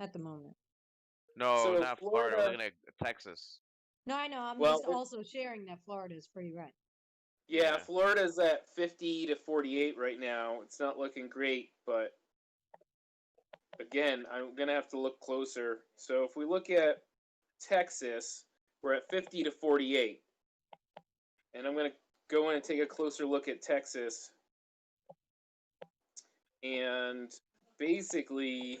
at the moment. No, So not Florida. We're looking at Texas. No, I know. I'm just also sharing that Florida's pretty red. Yeah, Florida's at 50 to 48 right now. It's not looking great, but again, I'm going to have to look closer. So if we look at Texas, we're at 50 to 48. And I'm going to go in and take a closer look at Texas. And basically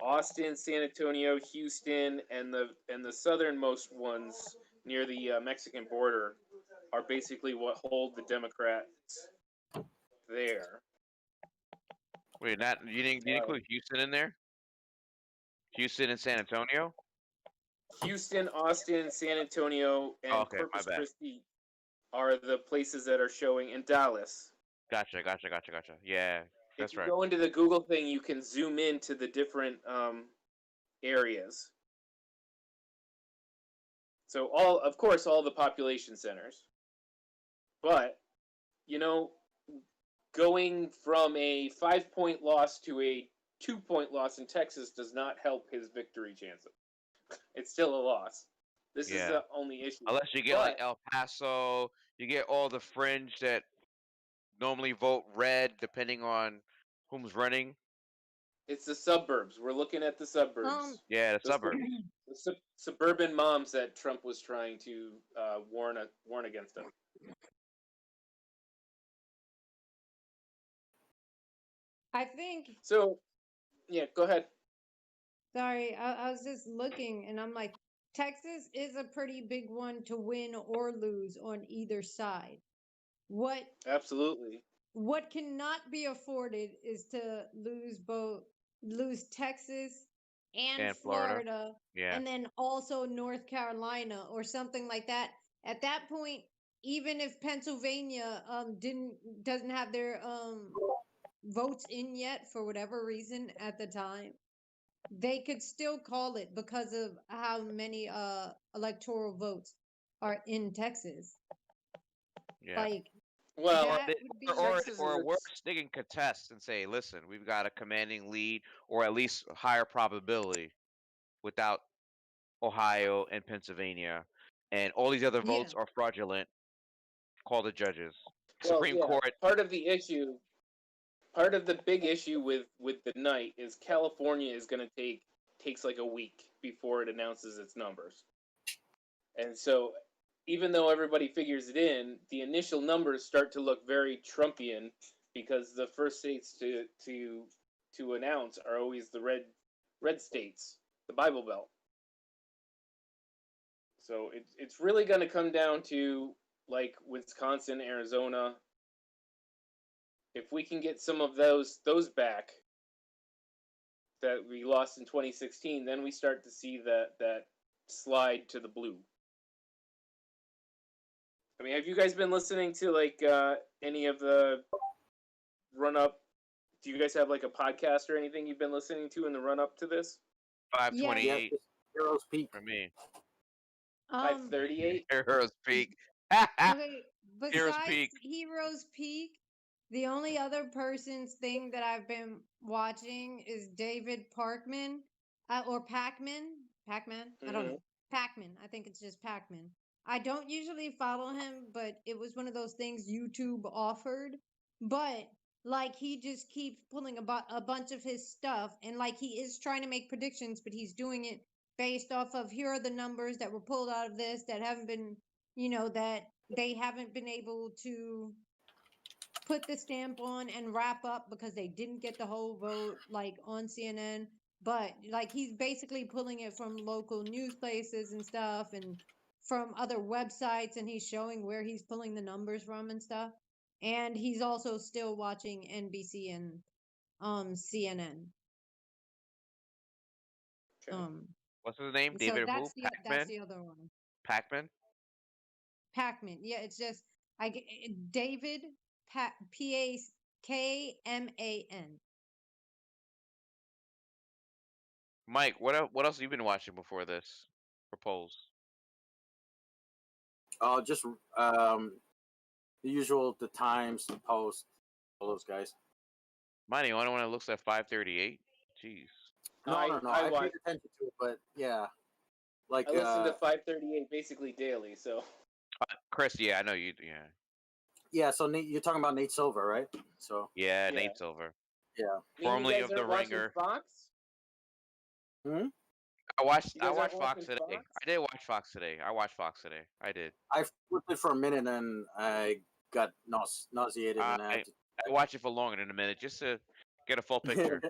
Austin, San Antonio, Houston, and the southernmost ones near the Mexican border are basically what hold the Democrats there. Wait, you didn't include Houston in there? Houston and San Antonio. Houston, Austin, San Antonio, and Oh, okay, my Corpus bad. Christi are the places that are showing, in Dallas. Gotcha. Yeah, If that's you right. go into the Google thing, you can zoom into the different areas. So of course, all the population centers. But, going from a 5-point loss to a 2-point loss in Texas does not help his victory chances. It's still a loss. This is Yeah. the only issue. Unless you get like El Paso, you get all the fringe that normally vote red, depending on whom's running. It's the suburbs. We're looking at the suburbs. Yeah, the The suburbs. Suburban moms that Trump was trying to warn against them. I think. So, yeah, go ahead. Sorry, I was just looking, and I'm like, Texas is a pretty big one to win or lose on either side. Absolutely. What cannot be afforded is to lose Texas and Florida, Yeah. and then also North Carolina or something like that. At that point, even if Pennsylvania doesn't have their votes in yet for whatever reason at the time, they could still call it because of how many electoral votes are in Texas. Yeah. Like, well, that would be or worse, they can contest and say, "Listen, we've got a commanding lead, or at least a higher probability, without Ohio and Pennsylvania, and all these other votes are fraudulent. Call the judges." Supreme Court. Part of the big issue with the night is California is going to takes like a week before it announces its numbers, and so even though everybody figures it in, the initial numbers start to look very Trumpian because the first states to announce are always the red states, the Bible Belt. So it's really going to come down to like Wisconsin, Arizona. If we can get some of those back that we lost in 2016, then we start to see that slide to the blue. I mean, have you guys been listening to like any of the run up? Do you guys have like a podcast or anything you've been listening to in the run up to this? 528 Heroes Peak for me. 538. Heroes Peak. Okay, Heroes besides Peak. Heroes Peak, the only other person's thing that I've been watching is David Parkman, or Pacman. Pacman? I don't know. Pacman. I think it's just Pacman. I don't usually follow him, but it was one of those things YouTube offered. But like, he just keeps pulling a bunch of his stuff, and like, he is trying to make predictions, but he's doing it based off of, here are the numbers that were pulled out of this that haven't been, that they haven't been able to put the stamp on and wrap up because they didn't get the whole vote, like on CNN. But like, he's basically pulling it from local news places and stuff, and from other websites, and he's showing where he's pulling the numbers from and stuff. And he's also still watching NBC and CNN. Okay. What's his name? So David that's who? that's the other one. Pacman? Pacman. Yeah, it's just David Pakman. Mike, what else have you been watching before this? Propose. just the usual, the Times, the Post, all those guys. Am I the only one that looks at 538? Jeez. No, I paid attention to it, but yeah, like I listen to 538 basically daily. So Chris, yeah, I know you. Yeah. Yeah, so Nate, you're talking about Nate Silver, right? So Yeah, Nate Silver. yeah, Formerly of The Ringer. Fox? I watched You guys aren't Fox watching today. Fox? I did watch Fox today. I did. I flipped it for a minute and I got nauseated, and I had to. I watched it for longer than a minute just to get a full picture.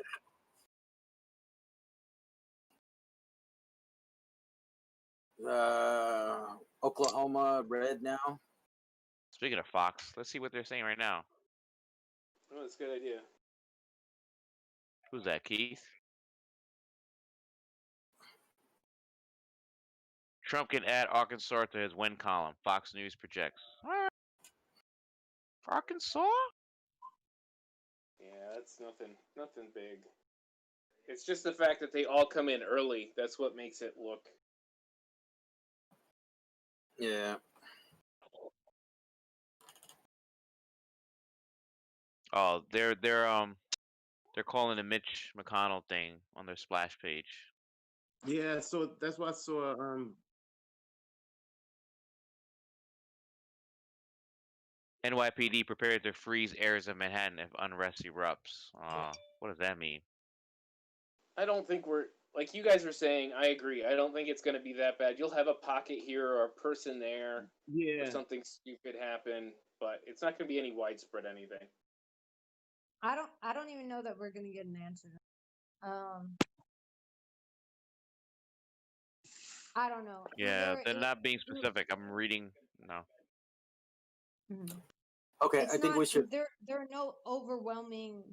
Oklahoma red now. Speaking of Fox, let's see what they're saying right now. Oh, that's a good idea. Who's that, Keith? Trump can add Arkansas to his win column. Fox News projects. Arkansas? Yeah, that's nothing big. It's just the fact that they all come in early. That's what makes it look. Yeah. Oh, they're calling the Mitch McConnell thing on their splash page. Yeah, so that's why I saw NYPD prepared to freeze areas of Manhattan if unrest erupts. What does that mean? I don't think we're like you guys were saying. I agree. I don't think it's going to be that bad. You'll have a pocket here or a person there, or yeah. something stupid happen, but it's not going to be any widespread anything. I don't even know that we're gonna get an answer. I don't know. Yeah, Either they're it- not being specific. I'm reading. No. Mhm. Okay, It's I think we not should. there are no overwhelming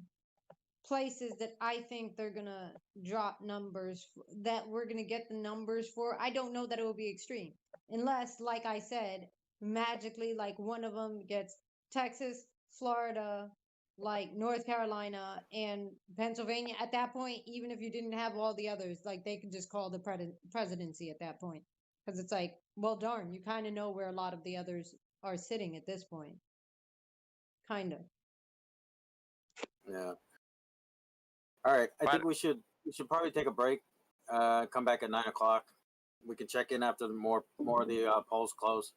places that I think they're gonna drop numbers that we're gonna get the numbers for. I don't know that it will be extreme unless, like I said, magically like one of them gets Texas, Florida, like North Carolina and Pennsylvania. At that point, even if you didn't have all the others, like they could just call the presidency at that point, because it's like, well, darn, you kind of know where a lot of the others are sitting at this point, kind of. Yeah. All right. I But- think we should probably take a break. Come back at 9 o'clock. We can check in after the more of the polls close.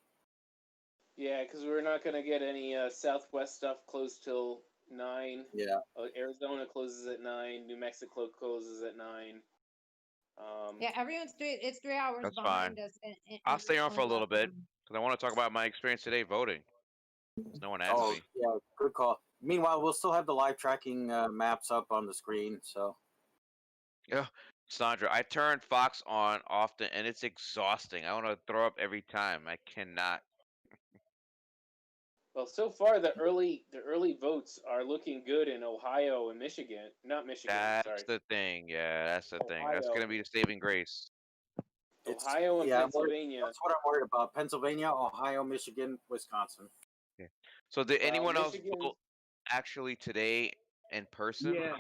Yeah, because we're not going to get any Southwest stuff closed till 9. Yeah. Arizona closes at 9. New Mexico closes at 9. Yeah, everyone's it's 3 hours That's behind fine. us. I'll stay on for a little bit um, because I want to talk about my experience today voting. 'Cause no one asked Oh, me. yeah. Good call. Meanwhile, we'll still have the live tracking maps up on the screen. So Yeah, Sandra, I turn Fox on often, and it's exhausting. I want to throw up every time. I cannot. Well, so far the early votes are looking good in Ohio and Michigan. Not Michigan, That's sorry. the thing. Yeah, that's the thing. That's Ohio. gonna be the saving grace. it's Ohio and yeah. Pennsylvania. That's what I'm worried about. Pennsylvania, Ohio, Michigan, Wisconsin. So, did anyone else Michigan- vote actually today in person? Yeah,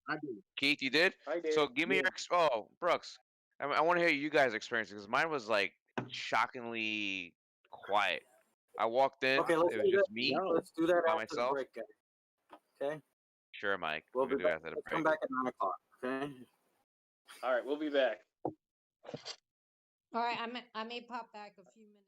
I do. Keith, you did? I did. So give me Yeah. your oh, Brooks. I want to hear you guys' experience because mine was like shockingly quiet. I walked in, Okay, let's it was do just that. me No. Let's do that by after the myself. break, guys. Okay. Sure, Mike. We'll We be can do it back. after the Let's break. come back at 9 o'clock. Okay. All right, we'll be back. All right, I may pop back a few minutes.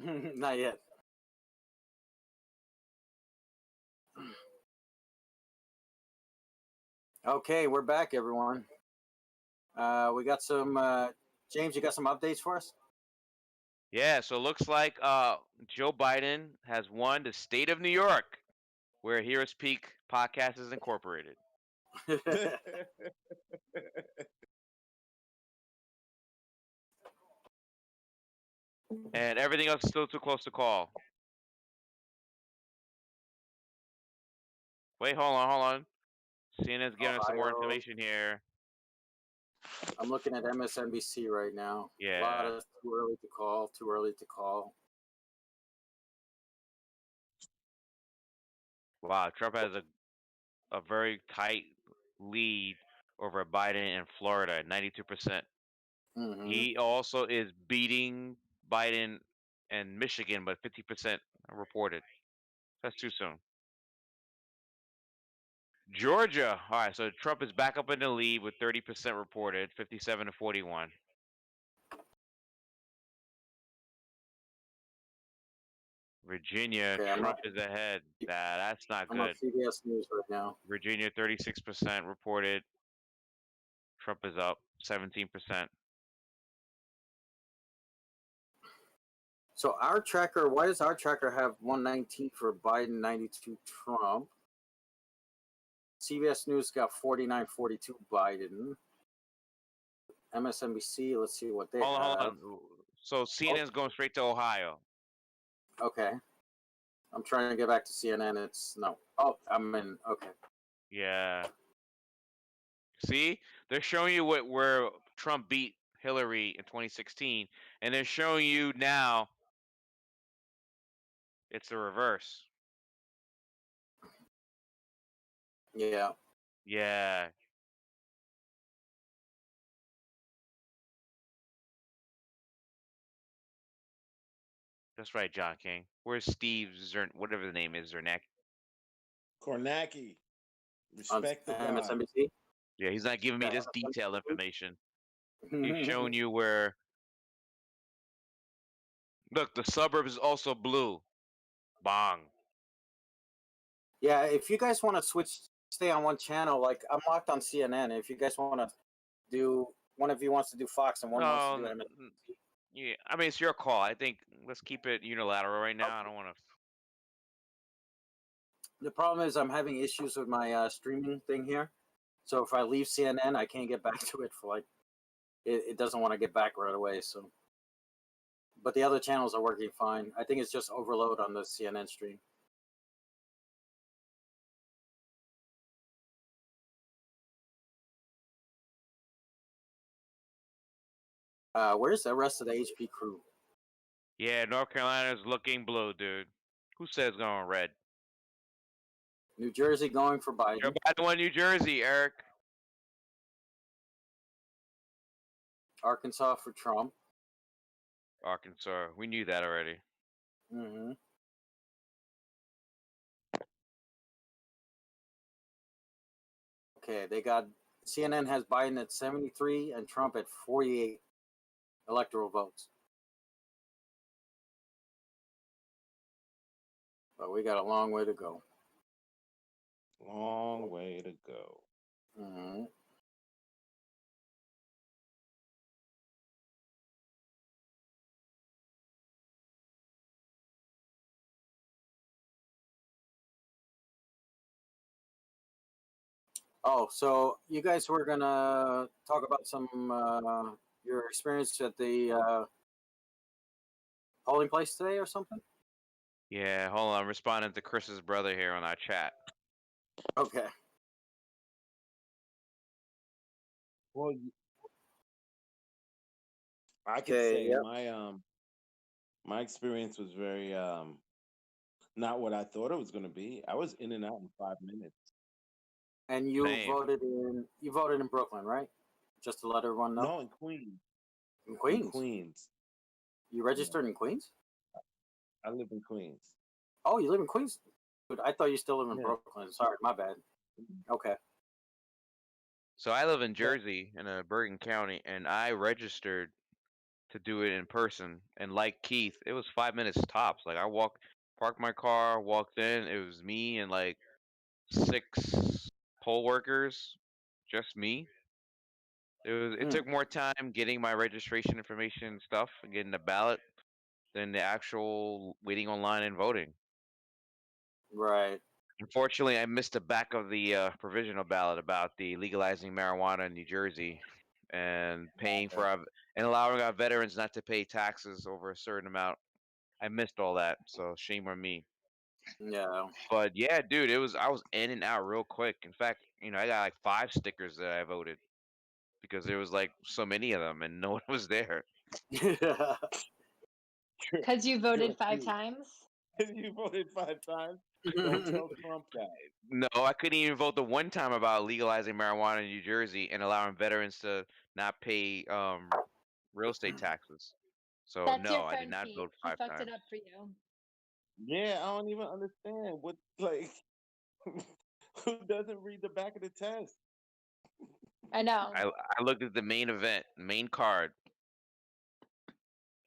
Not yet. Okay, we're back, everyone. We got some. James, you got some updates for us? Yeah, so it looks like Joe Biden has won the state of New York, where Heroes Peak podcast is incorporated. And everything else is still too close to call. Wait, hold on. CNN's giving us some more Ohio. information here. I'm looking at MSNBC right now. A lot Yeah. of too early to call. Too early to call. Wow, Trump has a very tight lead over Biden in Florida, 92%. Hmm He also is beating Biden in Michigan, but 50% reported. That's too soon. Georgia. All right, so Trump is back up in the lead with 30% reported, 57 to 41. Virginia, Okay, Trump is ahead. That's not I'm on good. CBS News right now. Virginia, 36% reported. Trump is up 17%. So our tracker, why does our tracker have 119 for Biden, 92 Trump? CBS News got 49-42 Biden. MSNBC, let's see what they Hold have. on. So CNN's going straight to Ohio. Okay. I'm trying to get back to CNN. It's no. Oh, I'm in. Okay. Yeah. See, they're showing you where Trump beat Hillary in 2016, and they're showing you now it's the reverse. Yeah. Yeah. That's right, John King. Where's Steve whatever the name is, Zernak? Kornacki. On Respect the guy. MSNBC. Yeah, he's not giving me Yeah, this detailed MSNBC. information. He's showing you where. Look, the suburbs is also blue. Bong. Yeah, if you guys want to stay on one channel, like I'm locked on CNN. If you guys want to do, one of you wants to do Fox and one wants to do No, MSNBC. yeah, I mean it's your call. I think let's keep it unilateral right now. I don't want to. The problem is I'm having issues with my streaming thing here. So if I leave CNN, I can't get back to it for like, it doesn't want to get back right away. So, but the other channels are working fine. I think it's just overload on the CNN stream. Where's the rest of the HP crew? Yeah, North Carolina's looking blue, dude. Who says going red? New Jersey going for Biden. Joe Biden won New Jersey, Eric. Arkansas for Trump. Arkansas. We knew that already. Mm-hmm. Okay, they got CNN has Biden at 73 and Trump at 48 electoral votes. But we got a long way to go. Long way to go. Mm-hmm. Oh, so you guys were gonna talk about some your experience at the polling place today or something? Yeah, hold on. I'm responding to Chris's brother here on our chat. Okay. Well, I can Okay, say yep. my experience was very not what I thought it was going to be. I was in and out in 5 minutes. And you Same. voted in Brooklyn, right? Just to let everyone know. No, in Queens. In Queens. In Queens. You registered in Queens? I live in Queens. Oh, you live in Queens? Dude, I thought you still live in Yeah. Brooklyn. Sorry, my bad. Okay. So I live in Jersey in Bergen County, and I registered to do it in person. And like Keith, it was 5 minutes tops. Like I parked my car, walked in. It was me and like 6 poll workers, just me. It took more time getting my registration information and stuff and getting the ballot than the actual waiting online and voting. Right. Unfortunately, I missed the back of the provisional ballot about the legalizing marijuana in New Jersey and paying for and allowing our veterans not to pay taxes over a certain amount. I missed all that, so shame on me. Yeah. But yeah, dude, I was in and out real quick. In fact, I got like 5 stickers that I voted because there was like so many of them and no one was there. Because you voted 5 you. times. You voted 5 times. Don't tell Trump that. No, I couldn't even vote the one time about legalizing marijuana in New Jersey and allowing veterans to not pay real estate taxes. So That's no, your I did friend not Pete. vote He 5 fucked times. it up for you. Yeah, I don't even understand what like who doesn't read the back of the test. I know. I looked at the main event, main card,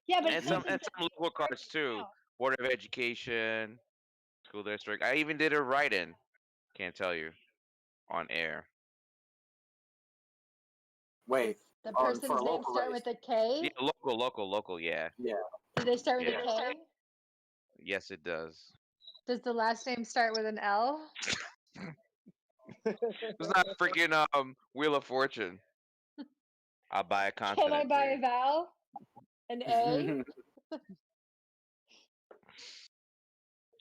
Yeah, but and it's some something local cards too. Board of Education, school district. I even did a write-in. Can't tell you on air. Wait. The for person's a name local start race. with a K. Yeah, local. Yeah. Yeah. Do they start with Yeah. a K? Yes, it does. Does the last name start with an L? It's not freaking Wheel of Fortune. I'll buy a consonant. Can I buy a dude. vowel? An A?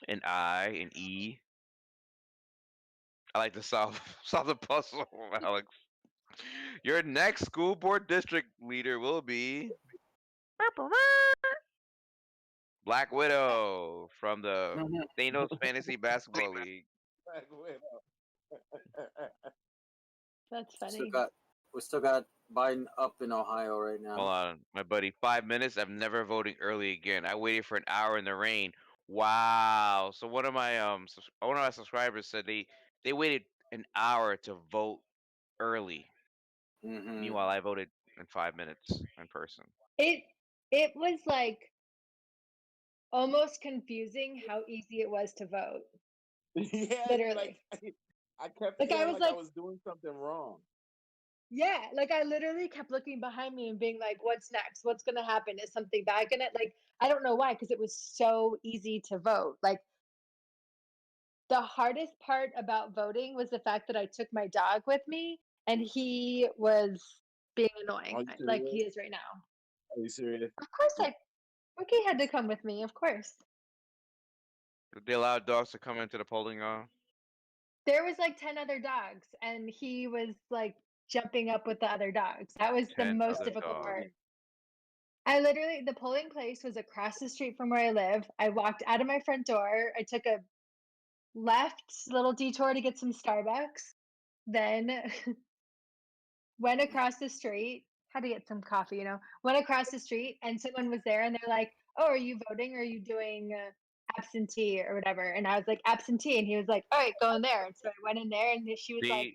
An I, an E. I like to solve the puzzle, Alex. Your next school board district leader will be Black Widow from the Thanos Fantasy Basketball League. That's funny. We still got Biden up in Ohio right now. Hold on, my buddy. 5 minutes. I'm never voting early again. I waited for an hour in the rain. Wow. So one of my subscribers said they waited an hour to vote early. Mhm. Meanwhile, I voted in 5 minutes in person. It was like almost confusing how easy it was to vote. Yeah, Literally. like I kept Like, I feeling was like I like- was doing something wrong. Yeah, like I literally kept looking behind me and being like, what's next? What's going to happen? Is something bad going to, like, I don't know why, because it was so easy to vote. Like, the hardest part about voting was the fact that I took my dog with me and he was being annoying, Are you like he serious? is right now. Are you serious? Of course, Rookie had to come with me, of course. Did they allow dogs to come into the polling? There was like 10 other dogs and he was like jumping up with the other dogs. That was the 10 most other difficult dogs. part. The polling place was across the street from where I live. I walked out of my front door. I took a left little detour to get some Starbucks, then went across the street, had to get some coffee, went across the street and someone was there and they're like, oh, are you voting? Or are you doing absentee or whatever? And I was like, absentee. And he was like, all right, go in there. And so I went in there and she was like,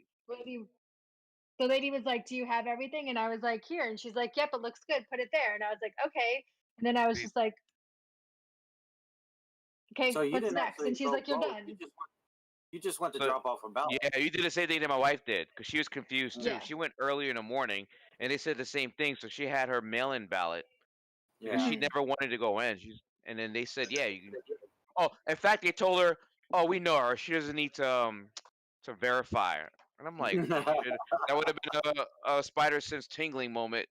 the lady was like, do you have everything? And I was like, here. And she's like, yep, it looks good. Put it there. And I was like, okay. And then I was just like, okay, So you what's didn't next? actually And she's vote like, you're both. done. You just went to So- drop off a ballot. Yeah, you did the same thing that my wife did because she was confused too. Yeah. She went earlier in the morning and they said the same thing. So she had her mail-in ballot because Yeah. she never wanted to go in. And then they said, yeah, you can. Oh, in fact, they told her, oh, we know her. She doesn't need to verify. And I'm like, shit, that would have been a spider sense tingling moment.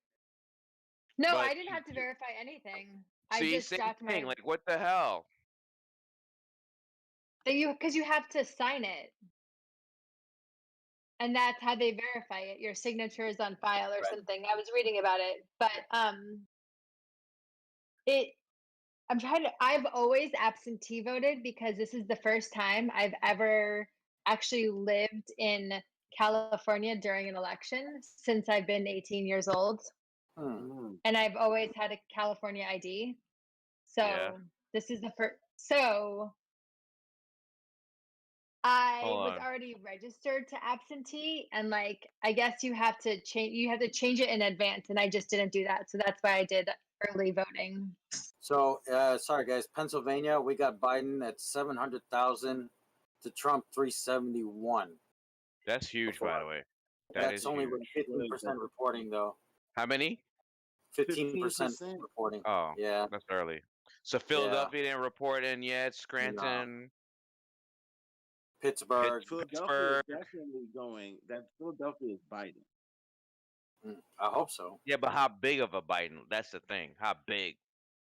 No, But I didn't have to verify anything. I See, just same got thing. my Like, what the hell? because you have to sign it. And that's how they verify it. Your signature is on file or Right. something. I was reading about it, but I've always absentee voted because this is the first time I've ever actually lived in California during an election since I've been 18 years old. And I've always had a California ID. So Yeah. this is the first. So I Hold was on. already registered to absentee, and like I guess you have to change. You have to change it in advance, and I just didn't do that, so that's why I did early voting. So, sorry guys, Pennsylvania, we got Biden at 700,000 to Trump 371. That's huge, by the way. That's only huge. with 15% reporting, though. How many? 15% 15%. reporting. Oh, Yeah. that's early. So Philadelphia didn't report in yet. Scranton, Pittsburgh. Philadelphia is definitely going. That Philadelphia is Biden. I hope so. Yeah, but how big of a Biden? That's the thing. How big?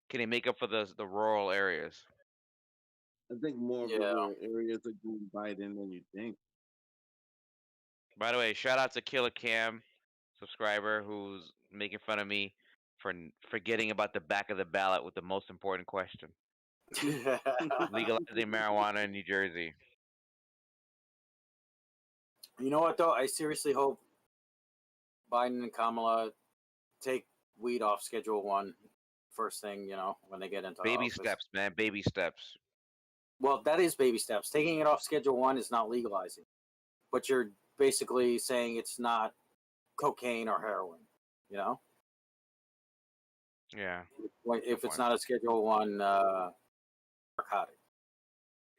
Can he make up for the rural areas? I think more of the Yeah. rural areas are doing Biden than you think. By the way, shout out to Killer Cam, subscriber, who's making fun of me for forgetting about the back of the ballot with the most important question: legalizing marijuana in New Jersey. You know what, though? I seriously hope Biden and Kamala take weed off Schedule 1 first thing, when they get into Baby office. steps, man. Baby steps. Well, that is baby steps. Taking it off Schedule 1 is not legalizing. But you're basically saying it's not cocaine or heroin, Yeah. If it's point. not a Schedule 1 narcotic.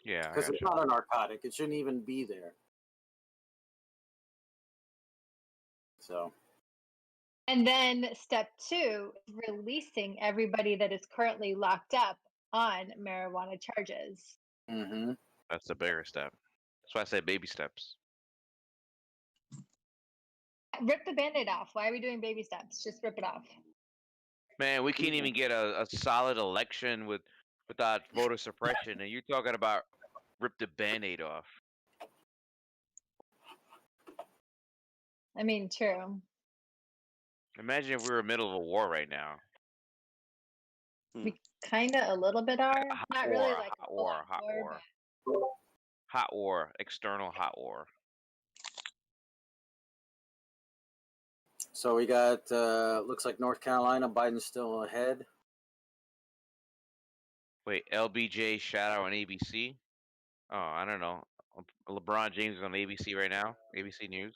Yeah. Because it's not a narcotic. It shouldn't even be there. So. And then step 2 is releasing everybody that is currently locked up on marijuana charges. Mm-hmm. That's the bigger step. That's why I say baby steps. Rip the Band-Aid off. Why are we doing baby steps? Just rip it off. Man, we can't even get a solid election without voter suppression, and you're talking about rip the Band-Aid off. I mean, true. Imagine if we were in the middle of a war right now. We kind of a little bit are. Not really like hot a war, full-on hot war, war. but- Hot war, external hot war. So we got, looks like North Carolina, Biden's still ahead. Wait, LBJ shout out on ABC? Oh, I don't know. LeBron James is on ABC right now. ABC News.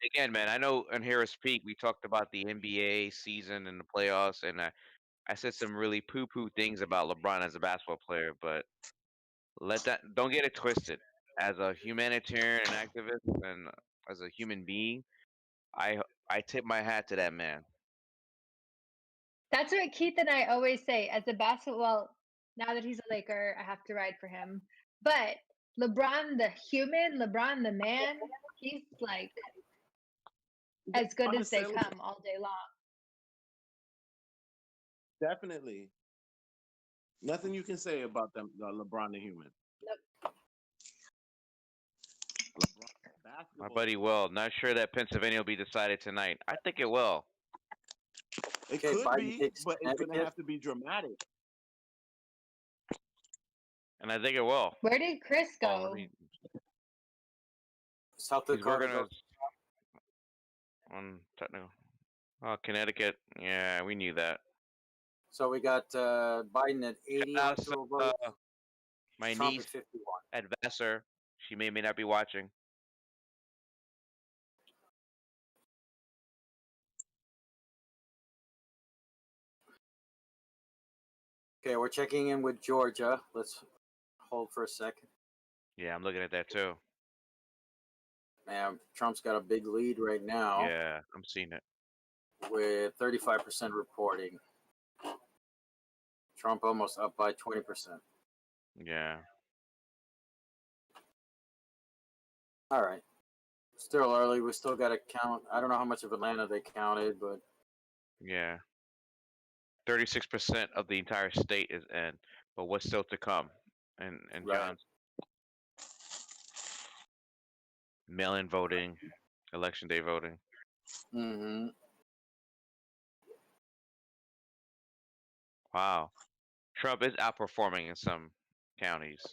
Again, man, I know on Harris Peak we talked about the NBA season and the playoffs, and I said some really poo-poo things about LeBron as a basketball player, but don't get it twisted. As a humanitarian and activist, and as a human being, I tip my hat to that man. That's what Keith and I always say. As a basketball, now that he's a Laker, I have to ride for him. But LeBron, the human, LeBron, the man, he's like as good as they come all day long. Definitely. Nothing you can say about them, LeBron the human. Nope. My buddy Will. Not sure that Pennsylvania will be decided tonight. I think it will. It could be, but it's going to have to be dramatic. And I think it will. Where did Chris go? South He's Dakota. working on technical. Oh, Connecticut. Yeah, we knew that. So we got Biden at 80 electoral votes. My Trump niece at 51. at Vassar. She may not be watching. Okay, we're checking in with Georgia. Let's hold for a second. Yeah, I'm looking at that too. Man, Trump's got a big lead right now. Yeah, I'm seeing it. With 35% reporting. Trump almost up by 20%. Yeah. All right. Still early. We still got to count. I don't know how much of Atlanta they counted, but. Yeah. 36% of the entire state is in, but what's still to come? And Right. John's mail-in voting, election day voting. Mm-hmm. Wow. Trump is outperforming in some counties.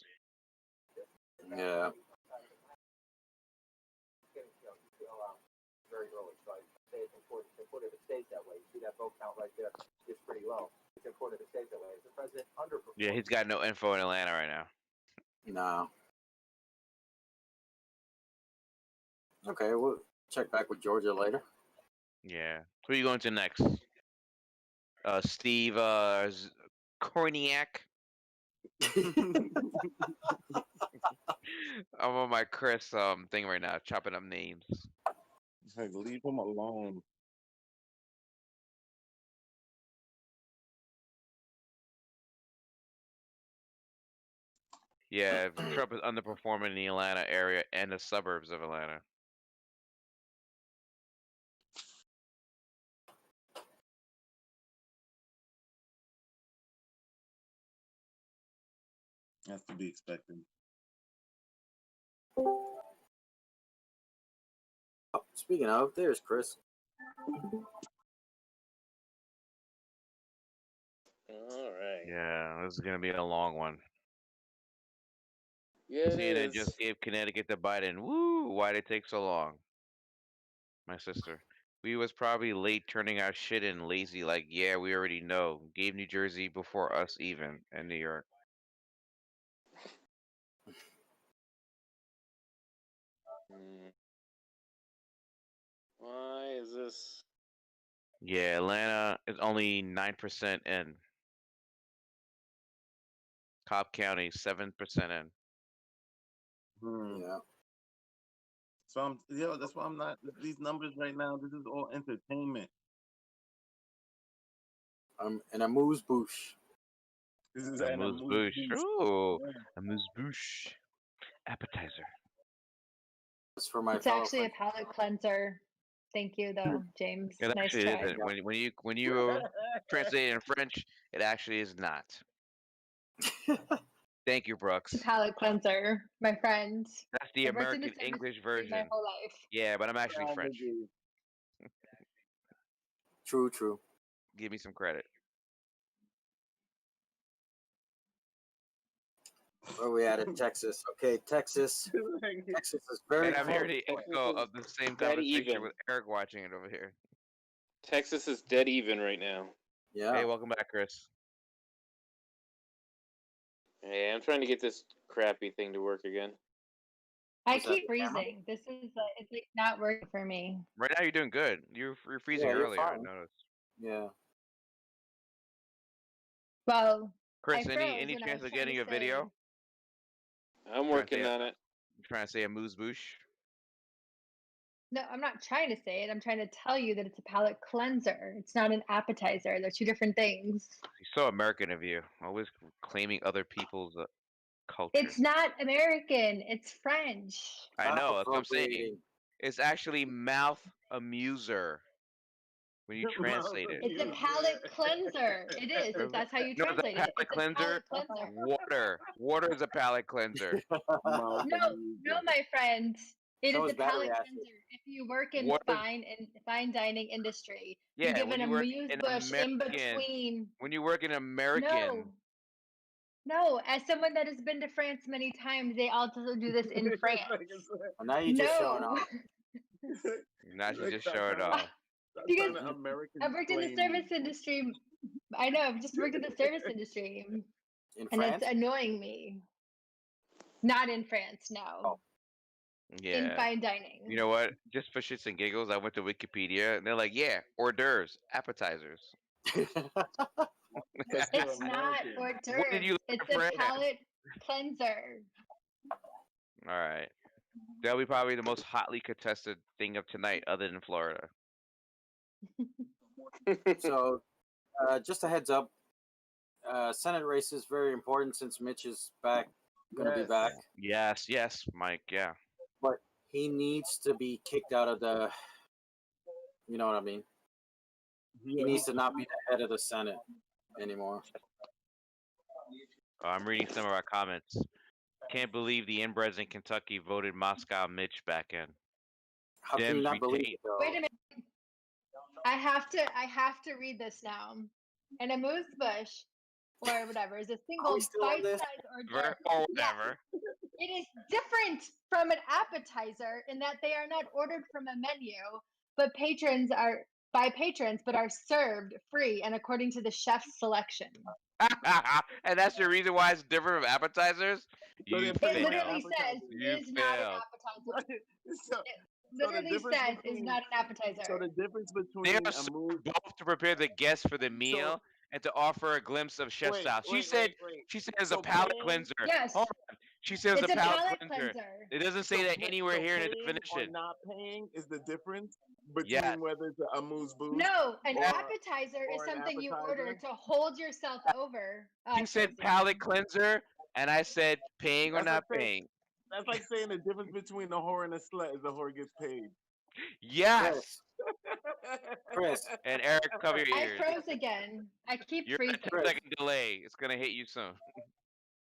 Yeah. Very early, so I say it's important to put it a state that way. You see that vote count right there is pretty low. It's important to state that way. Is the president underperforming? Yeah, he's got no info in Atlanta right now. No. Okay, we'll check back with Georgia later. Yeah. Who are you going to next? Steve Korniak. I'm on my Chris thing right now, chopping up names. Like, leave him alone. Yeah, Trump is underperforming in the Atlanta area and the suburbs of Atlanta. That's to be expected. Oh, speaking of, there's Chris. All right. Yeah, this is gonna be a long one. Yeah, it CNN is. just gave Connecticut to Biden. Woo! Why'd it take so long? My sister. We was probably late turning our shit in, lazy. Like, yeah, we already know. Gave New Jersey before us even, and New York. Why is this? Yeah, Atlanta is only 9% in. Cobb County 7% in. Yeah. So that's why I'm not these numbers right now. This is all entertainment. And a moose boosh. This is A an moose bouche. Ooh, a moose bouche. Appetizer. It's for my It's fellow actually a French- palate cleanser. Thank you, though, James. It Nice actually try. isn't. When you translate it in French, it actually is not. Thank you, Brooks. It's a palate cleanser, my friend. That's the I've worked in the American service English industry version. my whole life. Yeah, but I'm actually French. True. Give me some credit. Where we at in Texas? Okay, Texas. Texas is very And I'm close. hearing the echo of the same Dead conversation even. with Eric watching it over here. Texas is dead even right now. Yeah. Hey, welcome back, Chris. Hey, I'm trying to get this crappy thing to work again. I Was that keep the camera? freezing. This is it's like not working for me. Right now, you're doing good. You're freezing Yeah, you're earlier. I fine. noticed. Yeah. Well, Chris, I any froze when I chance was of trying getting to a video? I'm working on it. You trying to say a moose bouche? No, I'm not trying to say it. I'm trying to tell you that it's a palate cleanser. It's not an appetizer. They're two different things. You're so American of you. Always claiming other people's culture. It's not American. It's French. I know. Stop That's what I'm saying. appropriating. It's actually mouth amuser when you translate it. It's a palate cleanser. It is. If that's how you No, it's a translate it. palate It's a cleanser. palate cleanser. Water is a palate cleanser. No, my friend. It So is is a battery palate acid. cleanser. If you work in Water- fine dining industry, Yeah, you give when an you work amuse in bush in American- between. When you work in American, No. As someone that has been to France many times, they also do this in France. Well, now you're just showing off. now she's just showing off. Because American I've worked in the service industry. I know. I've just worked in the service industry, In and France? it's annoying me. Not in France, no. Oh. In Yeah. fine dining. You know what? Just for shits and giggles, I went to Wikipedia and they're like, yeah, hors d'oeuvres, appetizers. It's not hors What did you d'oeuvres. It's learn, a Fran? palate cleanser. All right. That'll be probably the most hotly contested thing of tonight, other than Florida. So, just a heads up. Senate race is very important since Mitch is back, going to be Yes. back. Yes, Mike. Yeah. But he needs to be kicked out of the. You know what I mean? He needs to not be the head of the Senate anymore. I'm reading some of our comments. Can't believe the inbreds in Kentucky voted Moscow Mitch back in. How can you Dems not believe retain- it, though? Wait a minute. I have to read this now. An amuse bush, or whatever, is a single still on this? bite-sized hors d'oeuvre. Or Yes. whatever. It is different from an appetizer in that they are not ordered from a menu, but by patrons, but are served free and according to the chef's selection. And that's the reason why it's different from appetizers. So You they're It pretty much fail. literally says appetizers. You is not an fail. appetizer. so, It so the literally difference says is between not an appetizer. so the difference They between are a served move. both to prepare the guest for the So meal and to offer a glimpse of chef wait, style. wait. She said it's a So palate paying, cleanser. Yes, Hold on. She says it's a a palate palate cleanser. cleanser. It doesn't say that anywhere so here in the paying or definition. not paying is the difference Yes. between whether it's a amuse bouche No, an or appetizer is or an something you order appetizer. to hold yourself over. She said Tracy. palate cleanser, and I said paying or That's like not saying paying. that's like saying the difference between a whore and a slut is the whore gets paid. Yes. Chris, And Eric, cover your I ears. froze again. I keep You're at a freezing. 10-second delay. It's gonna hit you soon.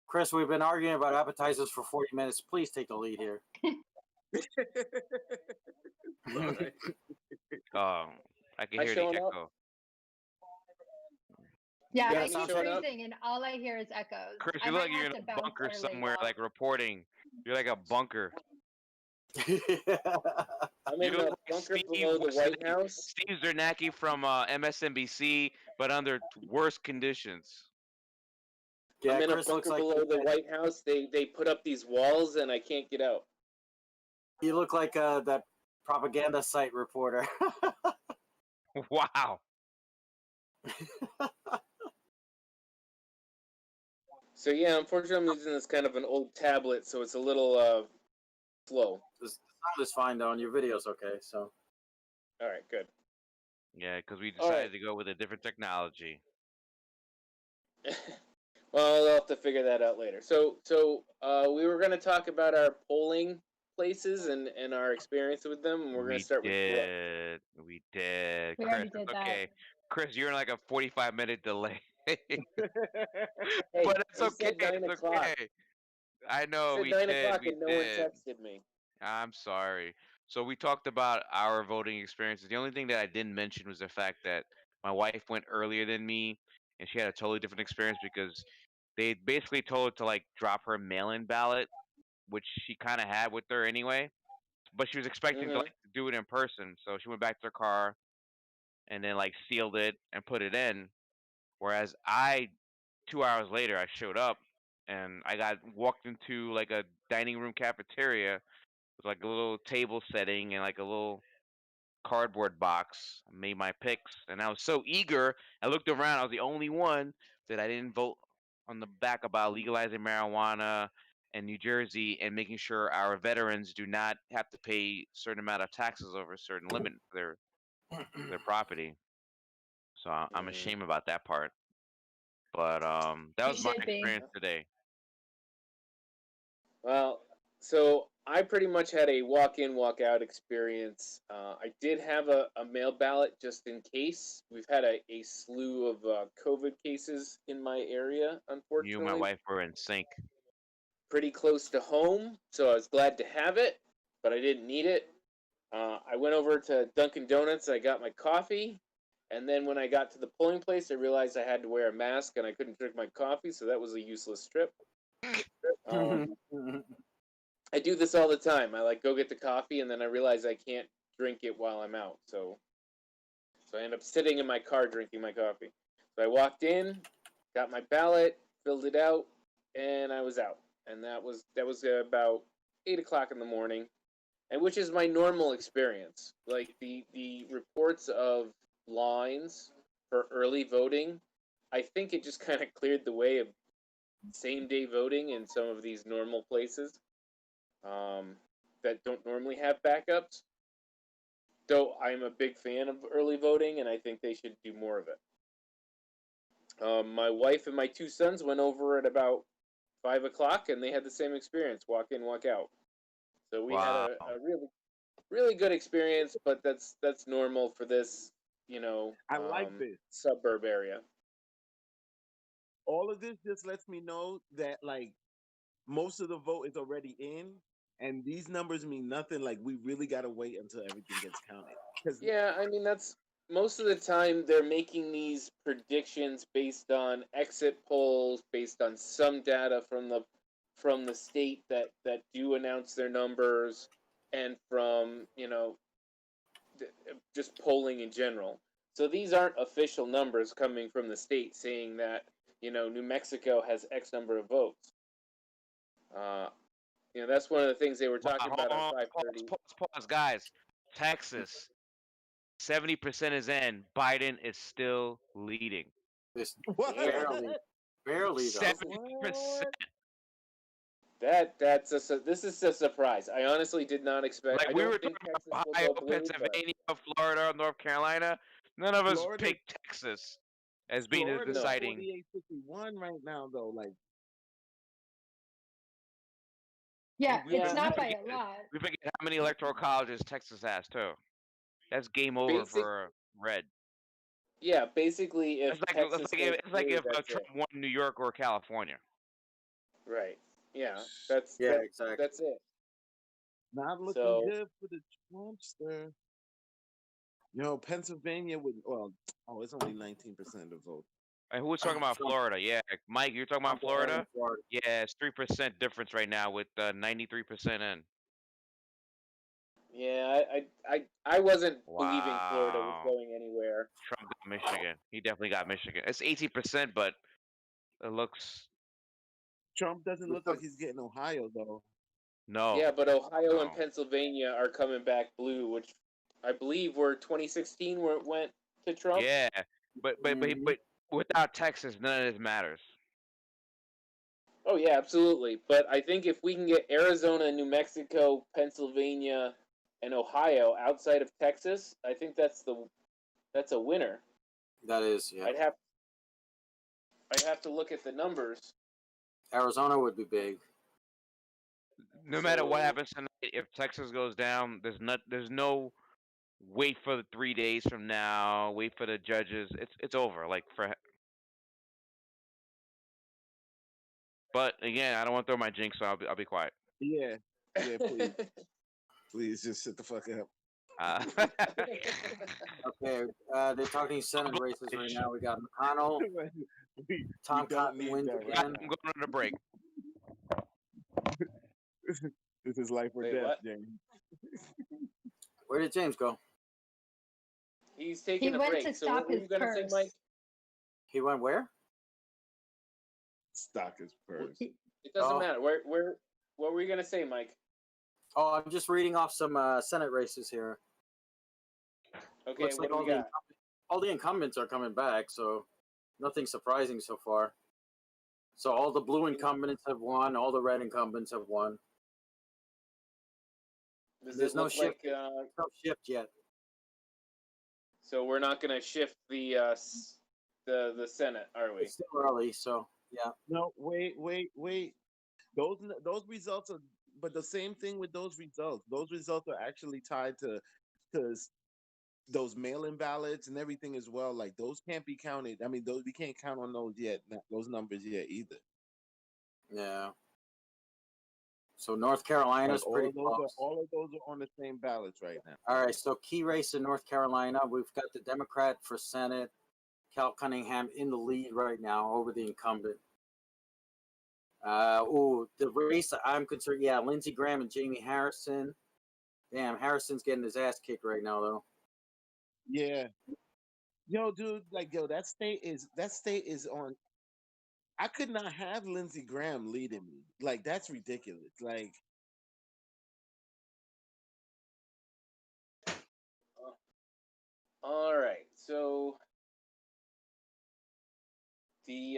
Chris, we've been arguing about appetizers for 40 minutes. Please take the lead here. Sorry. I can I hear the showing up? echo. Yeah, I Yes, keep showing up? freezing, and all I hear is echoes. Chris, I you might look like you're have in to a bounce bunker early, somewhere, though. like reporting. You're like a bunker. I'm You in look the like bunker Steve, below the what's his White name? House. Steve Zernacki from MSNBC, but under worse conditions. Yeah, I'm in Chris a looks bunker like below the White House. They put up these walls and I can't get out. you look like that propaganda site reporter. Wow. So yeah, unfortunately I'm using this kind of an old tablet, so it's a little slow. The sound is fine though, and your video's okay. So All right, good. Yeah, because we All right. decided to go with a different technology. Well, I'll have to figure that out later. So we were going to talk about our polling places and our experience with them, and we're going to start with Brooke. We did. We Chris, already did it's that. okay. Chris, you're in like a 45-minute delay. Hey, But it's we okay. said 9 It's o'clock. okay. I know We we said 9 did. o'clock We and no one did. texted me. I'm sorry. So we talked about our voting experiences. The only thing that I didn't mention was the fact that my wife went earlier than me, and she had a totally different experience because they basically told her to like drop her mail-in ballot, which she kind of had with her anyway, but she was expecting to Mhm. like do it in person. So she went back to her car and then like sealed it and put it in. Whereas 2 hours later, I showed up and I got walked into like a dining room cafeteria with like a little table setting and like a little cardboard box. I made my picks, and I was so eager. I looked around. I was the only one that I didn't vote on the back about legalizing marijuana in New Jersey and making sure our veterans do not have to pay a certain amount of taxes over a certain limit for their property. So I'm Mm. ashamed about that part. But that You was my should be. experience today. Well, so I pretty much had a walk-in, walk-out experience. I did have a mail ballot just in case. We've had a slew of COVID cases in my area, You and my unfortunately. wife were in sync. Pretty close to home, so I was glad to have it, but I didn't need it. I went over to Dunkin' Donuts, I got my coffee, and then when I got to the polling place, I realized I had to wear a mask and I couldn't drink my coffee, so that was a useless trip. I do this all the time. I like go get the coffee and then I realize I can't drink it while I'm out. So I end up sitting in my car drinking my coffee. So I walked in, got my ballot, filled it out, and I was out. And that was about 8 o'clock in the morning, and which is my normal experience. Like the reports of lines for early voting, I think it just kind of cleared the way of same day voting in some of these normal places that don't normally have backups. Though I'm a big fan of early voting, and I think they should do more of it. My wife and my 2 sons went over at about 5 o'clock, and they had the same experience: walk in, walk out. So we had a really, really good experience. But that's normal for this, I like this. suburb area. All of this just lets me know that like most of the vote is already in, and these numbers mean nothing. Like we really gotta wait until everything gets counted. Because Yeah, I mean that's most of the time they're making these predictions based on exit polls, based on some data from the state that do announce their numbers, and from just polling in general. So these aren't official numbers coming from the state saying that New Mexico has X number of votes. That's one of the things they were talking Wow, about on hold on, 530. pause, guys. Texas, 70% is in. Biden is still leading. It's What? barely though. 70%. This is a surprise. I honestly did not expect. Like I we don't were think talking Texas about will Ohio, go blue, but Pennsylvania, Florida, North Carolina. None of us Florida- picked Texas as being the Florida's deciding. 48-51 right now, though. Like, Yeah, we it's not by forget- a lot. We forget how many electoral colleges Texas has too. That's game over Basic- for red. yeah, basically, if It's like Texas goes it's like blue, if that's Trump it. won New York or California. Right. Yeah, Exactly. that's it. not looking So- good for the Trumpster. Pennsylvania would. It's only 19% of the vote. And who was talking about Trump. Florida? Yeah, Mike, you're talking about Trump ahead Florida? in Florida. Yeah, it's 3% difference right now with 93% in. Yeah, I wasn't believing Florida was Wow. going anywhere. Trump got Michigan. He definitely got Michigan. It's 18%, but it looks Trump doesn't look like he's getting Ohio, though. no. Yeah, but Ohio and No. Pennsylvania are coming back blue, which I believe were 2016 where it went to Trump. Yeah, but Mhm. without Texas, none of this matters. Oh yeah, absolutely. But I think if we can get Arizona, New Mexico, Pennsylvania, and Ohio outside of Texas, I think that's a winner. That is, yeah. I'd have to look at the numbers. Arizona would be big. No matter what So- happens tonight, if Texas goes down, there's no wait for the 3 days from now, wait for the judges. It's over. But again, I don't want to throw my jinx, so I'll be quiet. Yeah, please. Please just sit the fuck up. Okay, they're talking Senate races right now. We got McConnell, Tom don't Cotton need wins that, right? again. I'm going on a break. This is life or Wait, death, what? James. Where did James go? He's taking a went break. to So stop what were you his gonna say, purse. Mike? He went where? Stock is purse. It doesn't Oh. matter. Where? What were you gonna say, Mike? Oh, I'm just reading off some Senate races here. Okay, Looks what like do we got? all the incumbents are coming back, so nothing surprising so far. So all the blue incumbents have won, all the red incumbents have won. Does There's it no look shift. like? No shift yet. So we're not gonna shift the Senate, are we? It's still early, so yeah. No, wait. Those results are, but the same thing with those results. Those results are actually tied to those mail-in ballots and everything as well. Like those can't be counted. I mean, we can't count on those yet. Those numbers yet either. Yeah. So North Carolina's Like, pretty close. all of those are on the same ballots right now. All right, so key race in North Carolina, we've got the Democrat for Senate, Cal Cunningham, in the lead right now over the incumbent. The race I'm concerned, yeah, Lindsey Graham and Jamie Harrison. Damn, Harrison's getting his ass kicked right now, though. Yeah. Yo, dude, that state is on. I could not have Lindsey Graham leading me. Like, that's ridiculous. Like, All right. So the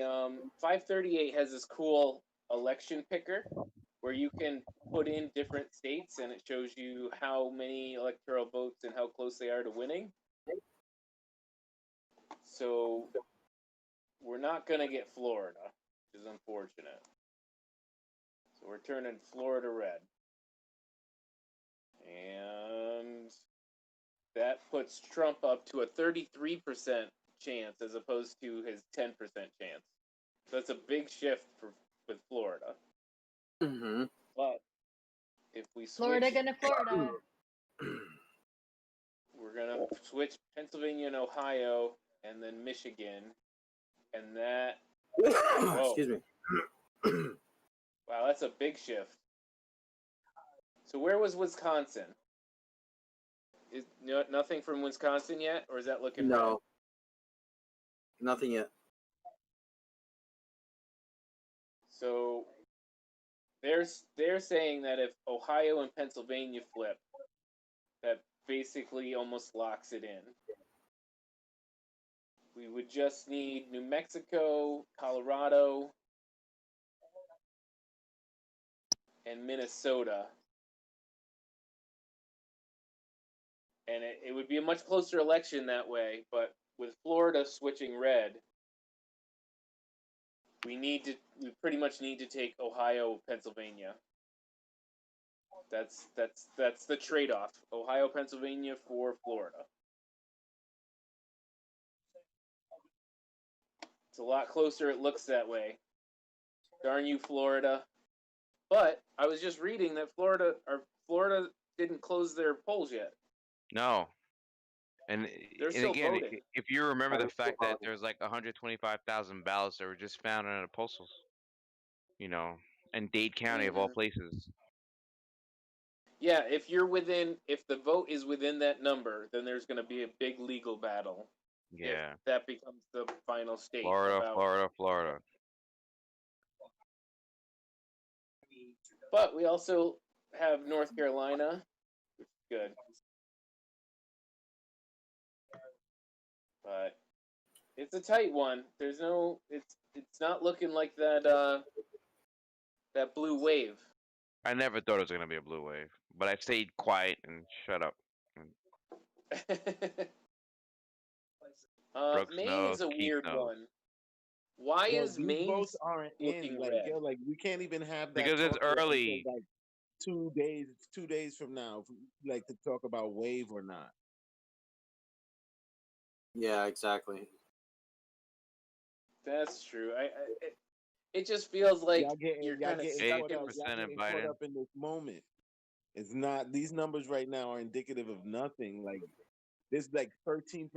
538 has this cool election picker where you can put in different states and it shows you how many electoral votes and how close they are to winning. So we're not going to get Florida, which is unfortunate. So we're turning Florida red. And that puts Trump up to a 33% chance as opposed to his 10% chance. So that's a big shift with Florida. Mm-hmm. But if we switch, Florida gonna Florida. we're gonna switch Pennsylvania and Ohio, and then Michigan, and that. Excuse me. Wow, that's a big shift. So where was Wisconsin? Is nothing from Wisconsin yet, or is that looking red? No. Nothing yet. So they're saying that if Ohio and Pennsylvania flip, that basically almost locks it in. We would just need New Mexico, Colorado, and Minnesota. And it would be a much closer election that way, but with Florida switching red, we pretty much need to take Ohio, Pennsylvania. That's the trade-off. Ohio, Pennsylvania for Florida. It's a lot closer, it looks that way. Darn you, Florida. But I was just reading that Florida didn't close their polls yet. No. And still again, voting. if you remember the They're still fact that voting. there's like 125,000 ballots that were just found in a postal, in Dade County of all places. Yeah, if the vote is within that number, then there's going to be a big legal battle. Yeah. If that becomes the final state. Florida. But we also have North Carolina, which is good. But it's a tight one. It's not looking like that blue wave. I never thought it was gonna be a blue wave, but I stayed quiet and shut up. Brooks Maine knows, is a Keith weird knows. one. Why Yo, is these Maine votes aren't looking in. Like, red? yo, like we can't even have that Because it's talk yet until, early. like 2 days from now, like to talk about wave or not. Yeah, exactly. That's true. It just feels like Y'all you're getting kind of caught stuck up. in. Y'all 80% in getting caught Biden. up in this moment. It's not. These numbers right now are indicative of nothing. Like this, like 13%,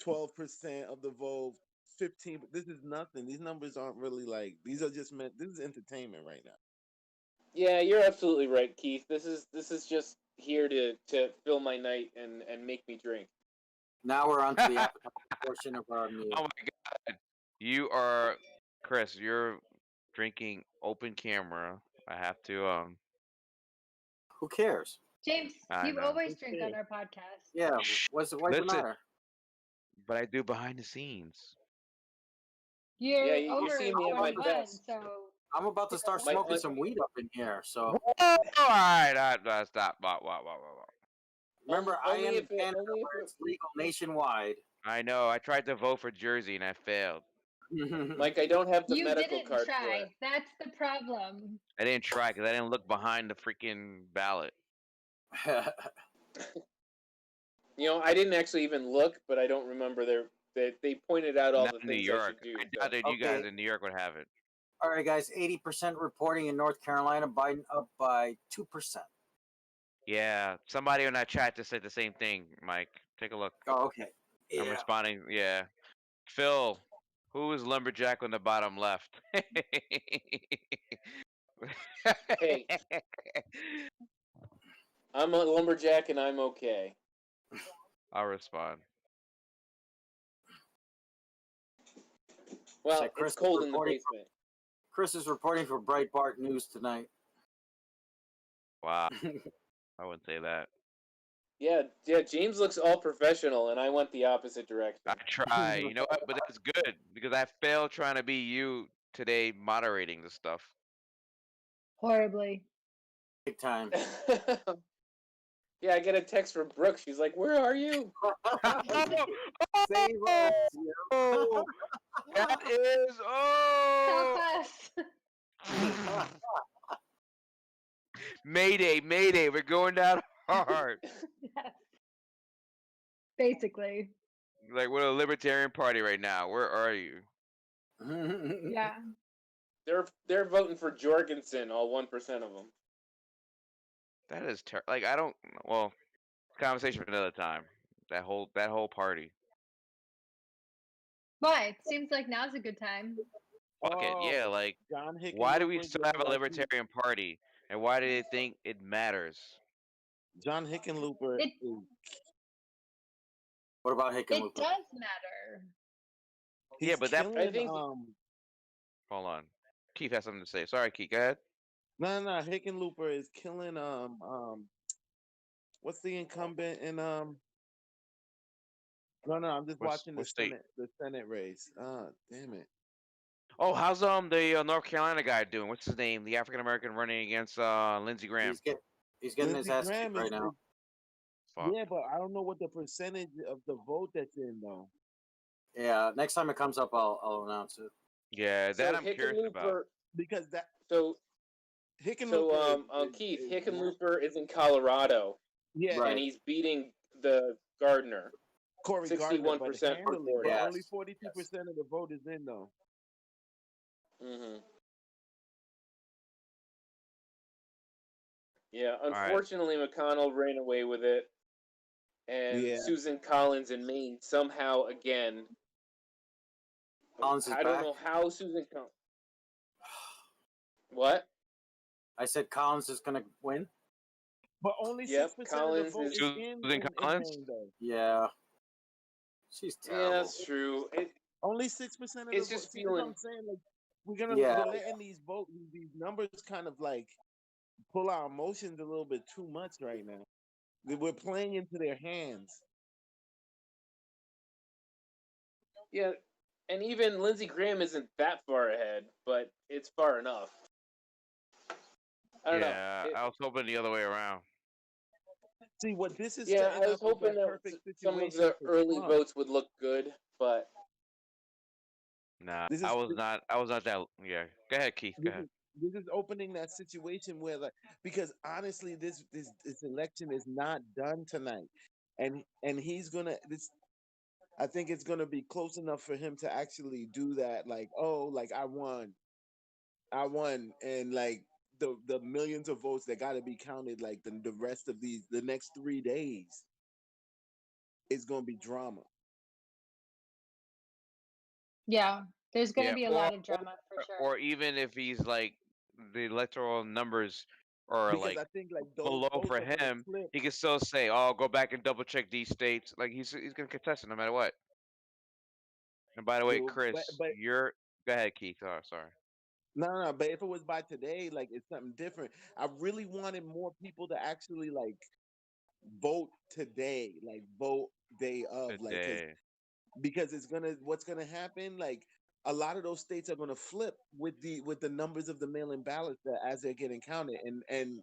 12% of the vote, 15. This is nothing. These numbers aren't really like. These are just meant. This is entertainment right now. Yeah, you're absolutely right, Keith. This is just here to fill my night and make me drink. Now we're on to the appetizer portion of our meal. Oh my God, you are, Chris. You're drinking open camera. I have to. Who cares? James, I you know. always drink on our podcast. Yeah, what's the Listen. matter? But I do behind the scenes. You're you over see me at my 21, best. so I'm about to start My- smoking my- some weed up in here. So All right, stop. Wow. remember, Only I am in if it- Canada only if where it- it's legal nationwide. I know. I tried to vote for Jersey and I failed. Mike, I don't have the you medical didn't card for try. it. That's the problem. I didn't try because I didn't look behind the freaking ballot. I didn't actually even look, but I don't remember they pointed out all Not the in New things I York. should do. I so- doubt that you guys Okay. in New York would have it. All right, guys. 80% reporting in North Carolina. Biden up by 2%. Yeah, somebody in that chat just said the same thing, Mike. Take a look. Oh, okay. I'm Yeah. responding. Yeah. Phil, who is Lumberjack on the bottom left? Hey. I'm a lumberjack and I'm okay. I'll respond. Well, So Chris it's cold is in the reporting- basement. Chris is reporting for Breitbart News tonight. Wow. I wouldn't say that. Yeah, James looks all professional, and I went the opposite direction. I try. You know what? But that's good because I failed trying to be you today moderating the stuff. Horribly. Big time. Yeah, I get a text from Brooke. She's like, "Where are you?" Save us. Oh, that is Help oh. us. Mayday, we're going down hard. Basically. Like we're a libertarian party right now. Where are you? Yeah. They're voting for Jorgensen, all 1% of them. That is like I don't. Well, conversation for another time. That whole party. Why? It seems like now's a good time. Fuck it, yeah. Like John Hickenlooper why do we still have a just like libertarian party, and why do they think it matters? John Hickenlooper It- is What about It Hickenlooper? does matter. Yeah, he's but that- killing, I think- Hold on. Keith has something to say. Sorry, Keith. Go ahead. No, Hickenlooper is killing what's the incumbent in no, I'm just watching What state? The Senate race. Damn it. Oh, how's the North Carolina guy doing? What's his name? The African American running against Lindsey Graham. He's getting his Lindsey ass Graham kicked right now. Fuck. Yeah, but I don't know what the percentage of the vote that's in though. Yeah, next time it comes up, I'll announce it. Yeah, that I'm curious about. Hickenlooper. Because that So Hickenlooper Keith, is Hickenlooper is in Colorado, yeah, Right. and he's beating the Gardner. Corey Gardner, but 61% handily, report. but Yes. only 42% of the vote is in though. hmm Yeah, right. unfortunately, McConnell ran away with it, and Yeah. Susan Collins in Maine somehow again. Collins is I don't back. know how Susan Collins. What? I said Collins is gonna win. But only Yep, 6% of Collins the vote is- is Susan in Collins? Maine though. Yeah, she's terrible. Yeah, that's true. Only 6% of It's the vote. just See, that's what feeling- I'm saying. Like we're Yeah. letting these these numbers kind of like pull our emotions a little bit too much right now. We're playing into their hands. Yeah, and even Lindsey Graham isn't that far ahead, but it's far enough. I don't Yeah, know. I was hoping the other way around. See what this is. Yeah, setting I was up is hoping that perfect some of situation the for early Trump. votes would look good, but Nah, This I is- was this- not. I was not that. Yeah. Go ahead, Keith. Go ahead. This is opening that situation where, like, because honestly, this election is not done tonight, and he's gonna this. I think it's gonna be close enough for him to actually do that. Like, oh, like I won, and like the millions of votes that got to be counted. Like the rest of the next 3 days is gonna be drama. Yeah, there's going to Yeah, be a lot of drama for sure. Or even if he's like the electoral numbers are Because like I think like those below votes for are gonna him, flip. he can still say, "Oh, go back and double check these states." Like he's gonna contest it no matter what. And by the way, True, Chris, but you're go ahead, Keith. Oh, sorry. no. But if it was by today, like it's something different. I really wanted more people to actually like vote today, like vote day of, like 'cause- Today. because what's gonna happen, like a lot of those states are gonna flip with the numbers of the mail-in ballots as they're getting counted, and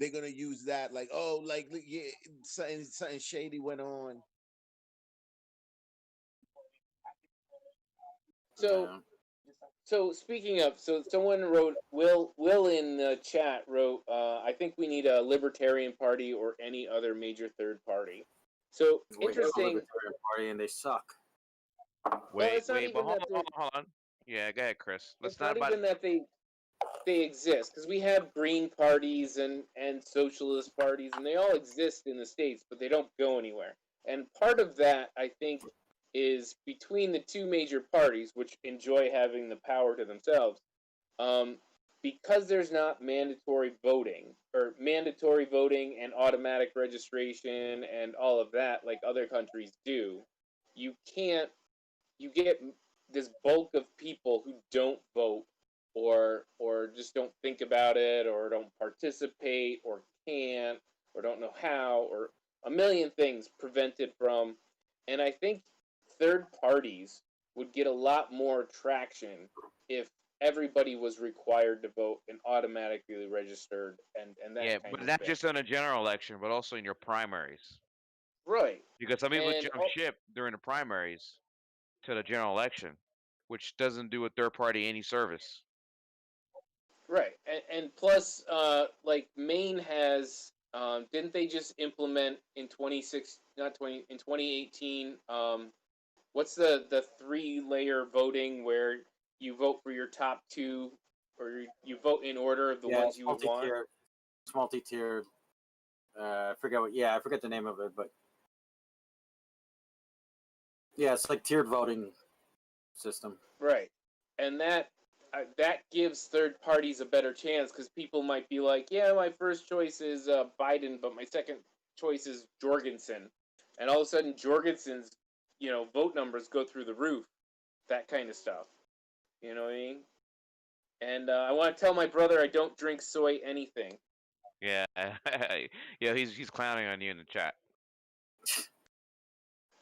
they're gonna use that like, oh, like yeah, something shady went on. so Yeah. so speaking of, so someone wrote, Will in the chat wrote, I think we need a Libertarian Party or any other major third party. So We have a interesting. Libertarian Party and they suck. Wait, it's not wait, but even hold that on, hold on. Yeah, go ahead, Chris. Let's It's not about even that they exist, because we have green parties and socialist parties, and they all exist in the states, but they don't go anywhere. And part of that, I think, is between the two major parties, which enjoy having the power to themselves. Because there's not mandatory voting and automatic registration and all of that like other countries do, you get this bulk of people who don't vote or just don't think about it or don't participate or can't or don't know how or a million things prevented from. And I think third parties would get a lot more traction if everybody was required to vote and automatically registered and that yeah, kind but of not thing. just in a general election, but also in your primaries. Right. Because some people And jump al- ship during the primaries to the general election, which doesn't do a third party any service. Right, and plus, like Maine has, didn't they just implement in 2018? What's the 3-layer voting where you vote for your top two, or you vote in order of the Yeah, ones it's you would want? multi-tiered. It's multi-tiered. I forget what. Yeah, I forget the name of it, but yeah, it's like tiered voting system. Right, and that gives third parties a better chance because people might be like, yeah, my first choice is Biden, but my second choice is Jorgensen, and all of a sudden Jorgensen's vote numbers go through the roof, that kind of stuff. You know what I mean? And I want to tell my brother I don't drink soy anything. Yeah, yeah, he's clowning on you in the chat.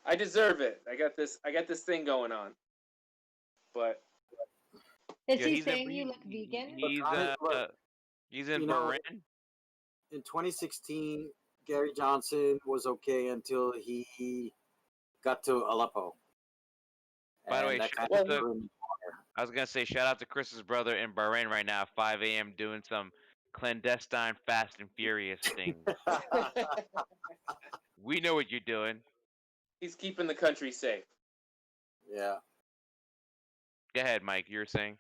I deserve it. I got this thing going on. But Is Yeah, he he's saying in, you look vegan? he's in You know, Bahrain. in 2016, Gary Johnson was okay until he got to Aleppo. By the way, that shout kind out of to, threw him. I was gonna say shout out to Chris's brother in Bahrain right now, 5 a.m. doing some clandestine Fast and Furious things. We know what you're doing. he's keeping the country safe. Yeah. Go ahead, Mike. You were saying.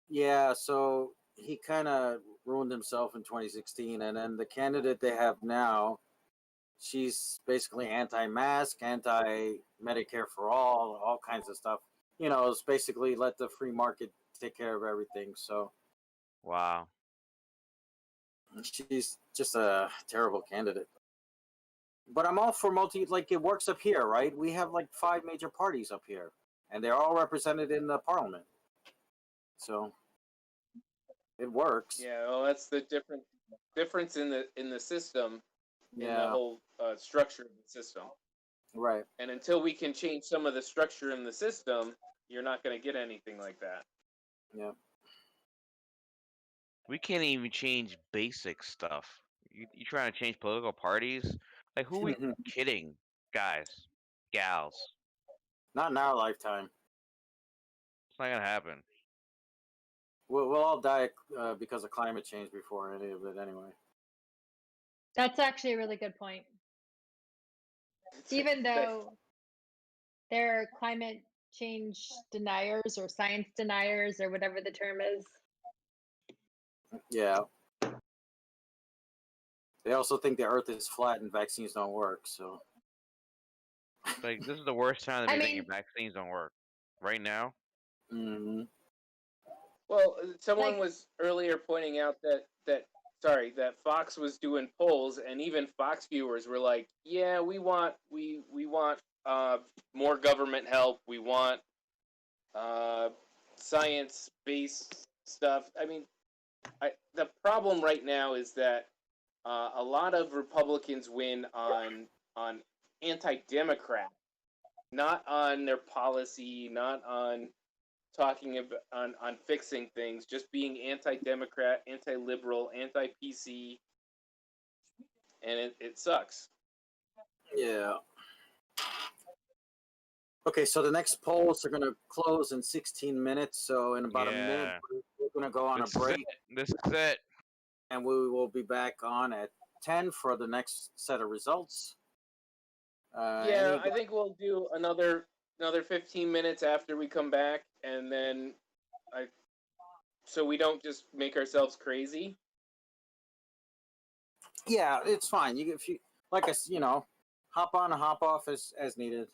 Yeah, so he kind of ruined himself in 2016, and then the candidate they have now, she's basically anti-mask, anti-Medicare for all kinds of stuff. You know, it's basically let the free market take care of everything. So Wow. she's just a terrible candidate. But I'm all for like it works up here, right? We have like 5 major parties up here, and they're all represented in the parliament. So it works. Yeah, well, that's the difference in the system, in the Yeah, whole structure of the system. right. And until we can change some of the structure in the system, you're not going to get anything like that. Yeah. We can't even change basic stuff. You trying to change political parties? Like, who are we kidding, guys, gals? Not in our lifetime. It's not gonna happen. We'll all die because of climate change before any of it, anyway. That's actually a really good point. Even though there are climate change deniers or science deniers or whatever the term is. Yeah. They also think the Earth is flat and vaccines don't work. So. Like, this is the worst time to I be thinking mean- vaccines don't work. Right now. Mm-hmm. Well, someone Like- was earlier pointing out that Fox was doing polls, and even Fox viewers were like, "Yeah, we want more government help. We want science-based stuff." I mean, the problem right now is that a lot of Republicans win on anti-Democrat, not on their policy, not on talking about on fixing things, just being anti-Democrat, anti-liberal, anti-PC, and it sucks. Yeah. Okay, so the next polls are going to close in 16 minutes. So in about a minute, Yeah. we're going to go on This a is break, it. This is it. and we will be back on at 10 for the next set of results. Yeah, I think we'll do another 15 minutes after we come back, and then so we don't just make ourselves crazy. Yeah, it's fine. If you like us, hop on and hop off as needed.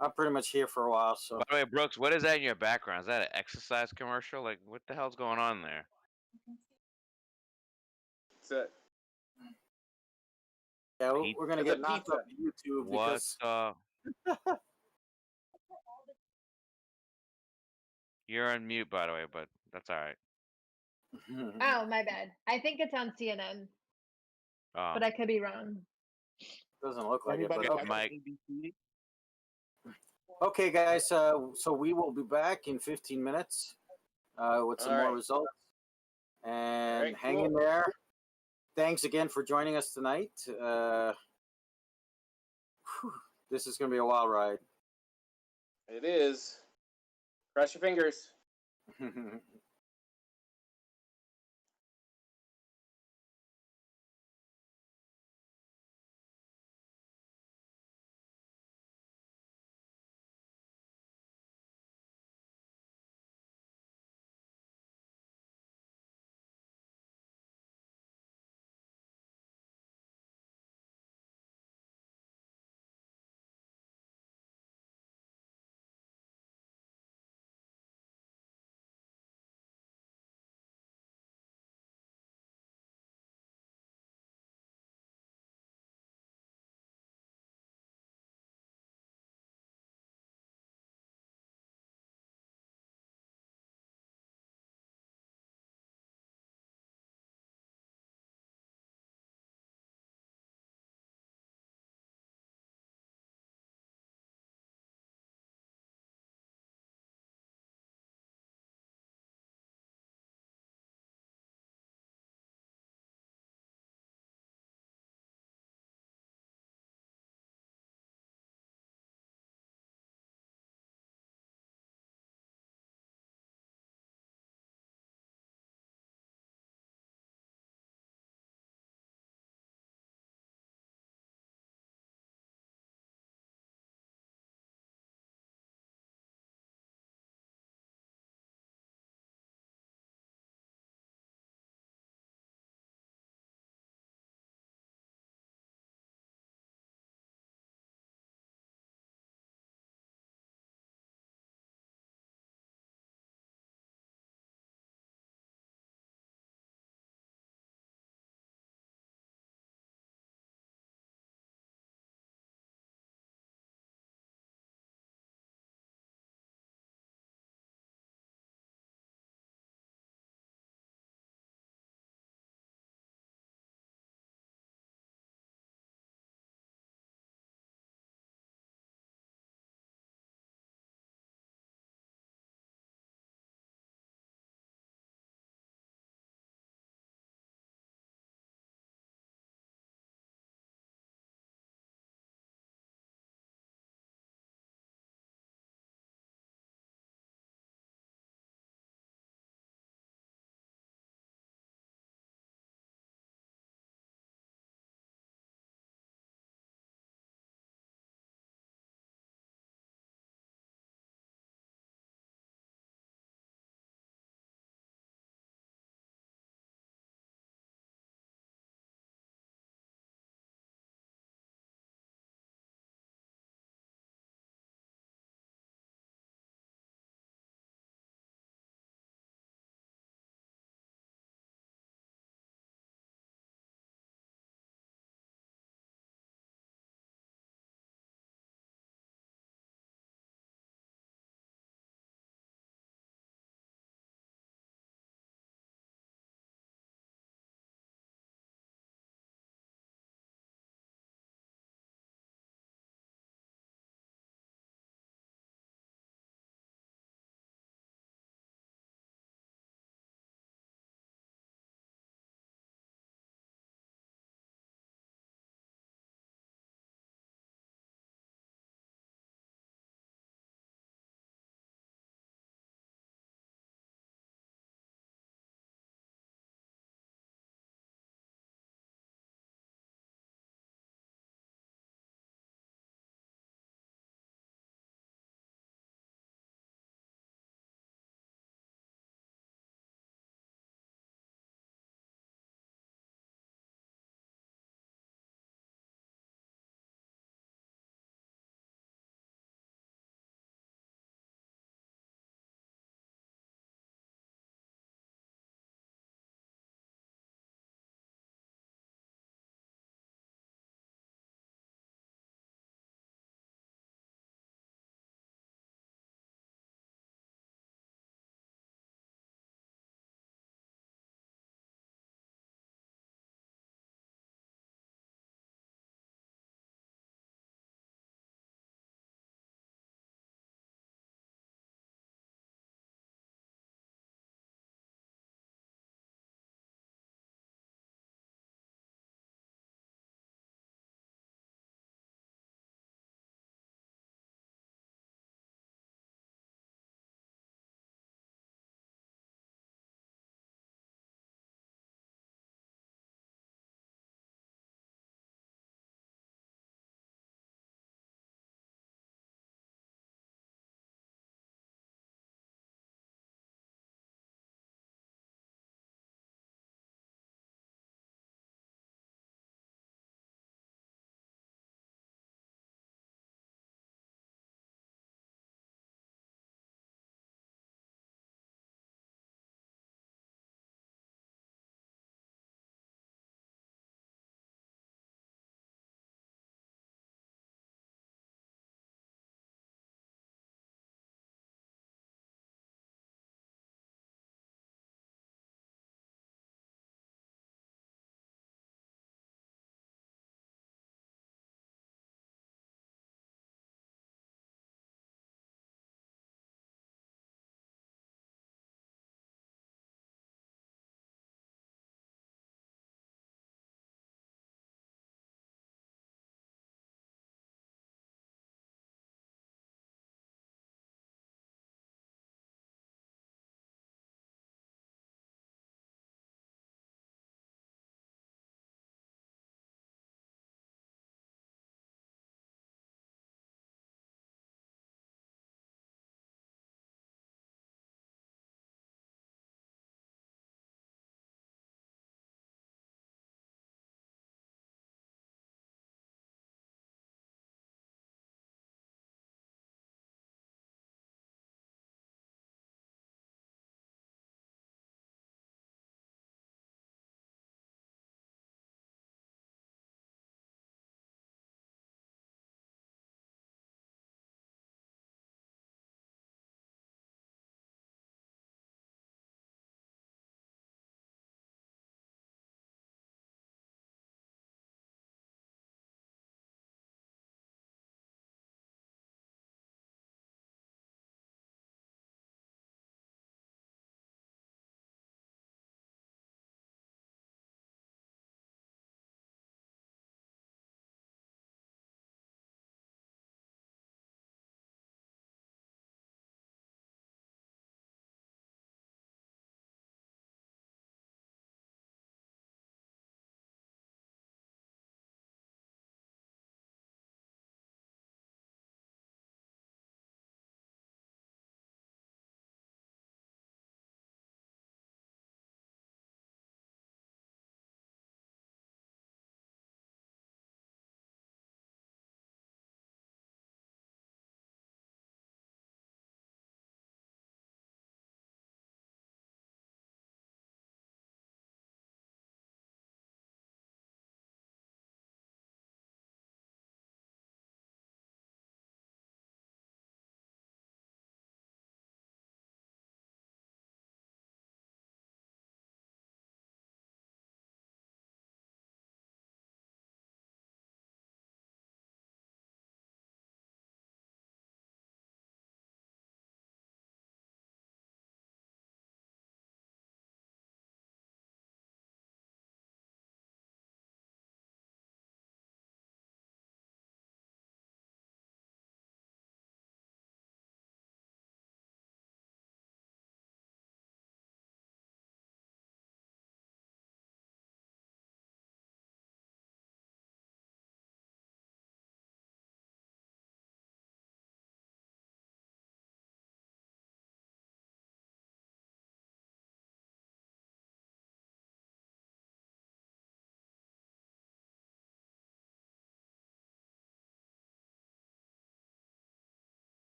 I'm pretty much here for a while, so By the way, Brooks, what is that in your background? Is that an exercise commercial? Like, what the hell's going on there? So, yeah, Pizza. we're gonna It's a get knocked pizza. off YouTube What? because You're on mute, by the way, but that's all right. Oh, my bad. I think it's on CNN, Oh. but I could be wrong. doesn't look like Everybody it. Go, But got okay. Mike. ABC? Okay, guys. So we will be back in 15 minutes with some All more right. results. And right, hang in cool. there. Thanks again for joining us tonight. This is going to be a wild ride. it is. Cross your fingers.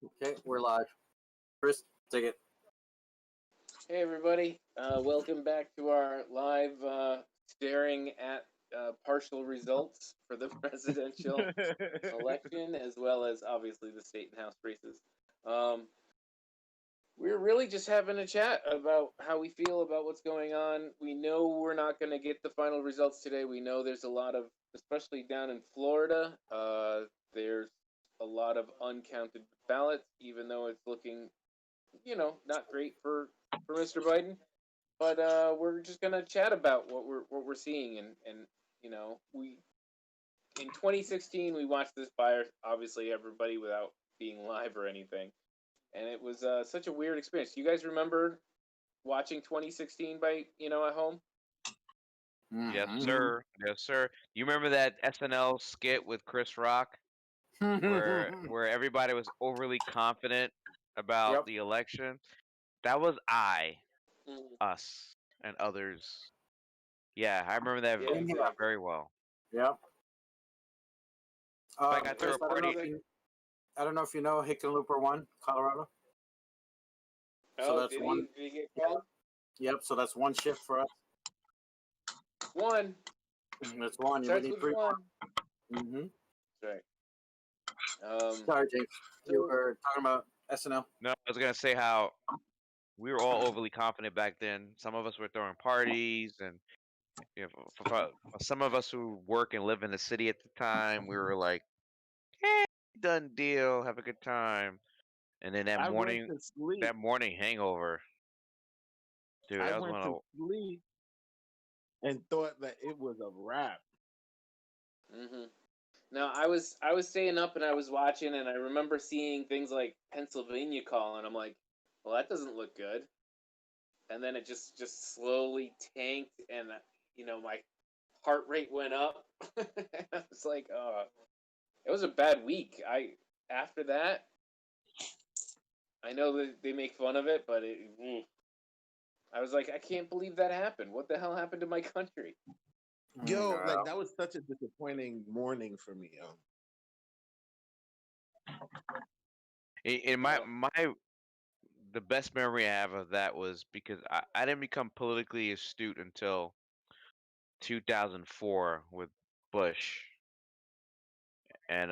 Okay, we're live. Chris, take it. Hey everybody, welcome back to our live staring at partial results for the presidential election, as well as obviously the state and house races. We're really just having a chat about how we feel about what's going on. We know we're not going to get the final results today. We know there's a lot of, especially down in Florida, there's a lot of uncounted ballots, even though it's looking, not great for Mr. Biden. But we're just gonna chat about what we're seeing, and we in 2016 we watched this by obviously everybody without being live or anything, and it was such a weird experience. You guys remember watching 2016 by at home? Yes, Mhm. sir. Yes, sir. You remember that SNL skit with Chris Rock where everybody was overly confident about Yep. the election? That was Mm, us, and others. Yeah, I remember that yeah, Same here. exactly. very well. Yep. In fact, I threw Chris, a party. I don't know if you know Hickenlooper 1, Colorado. So Oh, that's did one. he get called? Yep. So that's one shift for us. One. That's one. We Starts need with 3 one. more. Mm-hmm. That's right. Sorry, James. You So were talking about SNL. No, I was gonna say how we were all overly confident back then. Some of us were throwing parties, and for some of us who work and live in the city at the time, we were like, done deal, have a good time. And then I went to sleep. that morning hangover, dude, I that was went one to of sleep and thought that it was a wrap. No, I was staying up and I was watching, and I remember seeing things like Pennsylvania call, and I'm like, well, that doesn't look good. And then it just slowly tanked, and my heart rate went up. I was like, oh, it was a bad week. After that, I know that they make fun of it, but I was like, I can't believe that happened. What the hell happened to my country? Yo, like that was such a disappointing morning for me. in the best memory I have of that was because I didn't become politically astute until 2004 with Bush and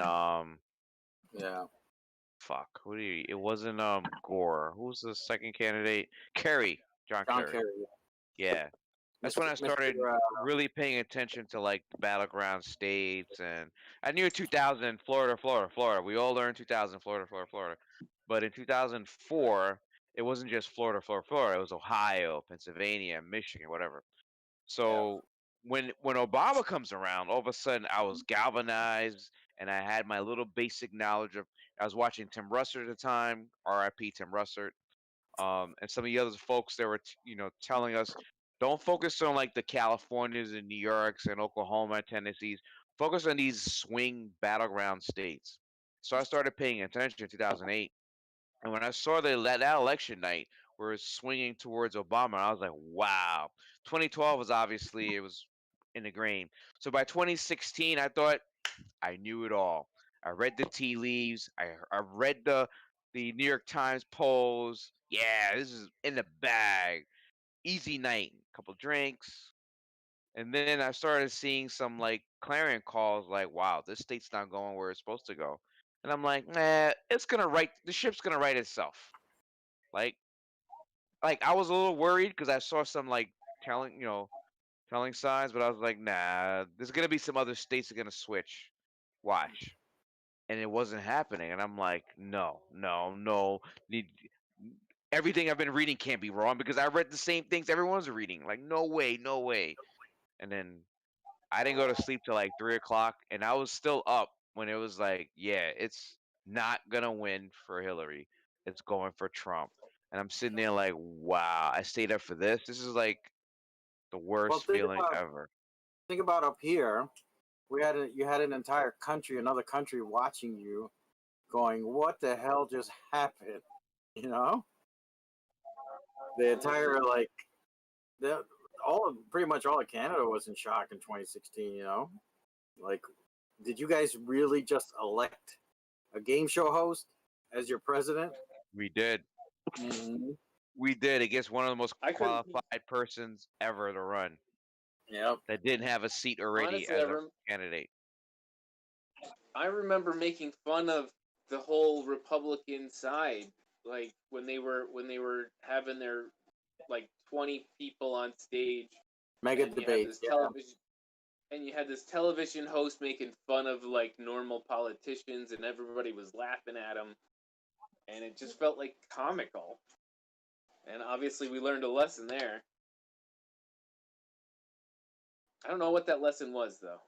Yeah. fuck, it wasn't Gore. Who was the second candidate? John John Kerry. Kerry. Yeah. That's when I started Mr. really paying attention to like the battleground states, and I knew 2000 Florida. We all learned 2000 Florida. But in 2004, it wasn't just Florida. It was Ohio, Pennsylvania, Michigan, whatever. So when Obama comes around, all of a sudden I was galvanized, and I had my little basic knowledge of. I was watching Tim Russert at the time, R.I.P. Tim Russert, and some of the other folks that were telling us, don't focus on like the Californias and New Yorks and Oklahoma and Tennessees. Focus on these swing battleground states. So I started paying attention in 2008, and when I saw that election night where it's swinging towards Obama, I was like, wow. 2012 was obviously it was in the grain. So by 2016, I thought I knew it all. I read the tea leaves. I read the New York Times polls. Yeah, this is in the bag. Easy night, couple drinks, and then I started seeing some like clarion calls, like, "Wow, this state's not going where it's supposed to go," and I'm like, "Nah, it's gonna right. The ship's gonna right itself." Like, I was a little worried because I saw some like telling, telling signs, but I was like, "Nah, there's gonna be some other states that are gonna switch. Watch." And it wasn't happening, and I'm like, no, everything I've been reading can't be wrong because I read the same things everyone's reading. Like, no way. And then I didn't go to sleep till like 3 o'clock, and I was still up when it was like, yeah, it's not gonna win for Hillary. It's going for Trump. And I'm sitting there like, wow, I stayed up for this. This is like the Well, worst feeling ever. think about up here. You had an entire country, another country watching you, going, "What the hell just happened?" You know, the entire like pretty much all of Canada was in shock in 2016. You know, like, did you guys really just elect a game show host as your president. We did. Mhm. We did against one of the most I couldn't- qualified persons ever to run Yep. that didn't have a seat already Honestly, as a candidate. I remember making fun of the whole Republican side, like when they were having their like 20 people on stage. Mega and you had debate. this Yeah. television and you had this television host making fun of like normal politicians, and everybody was laughing at him, and it just felt like comical. And obviously, we learned a lesson there. I don't know what that lesson was, though.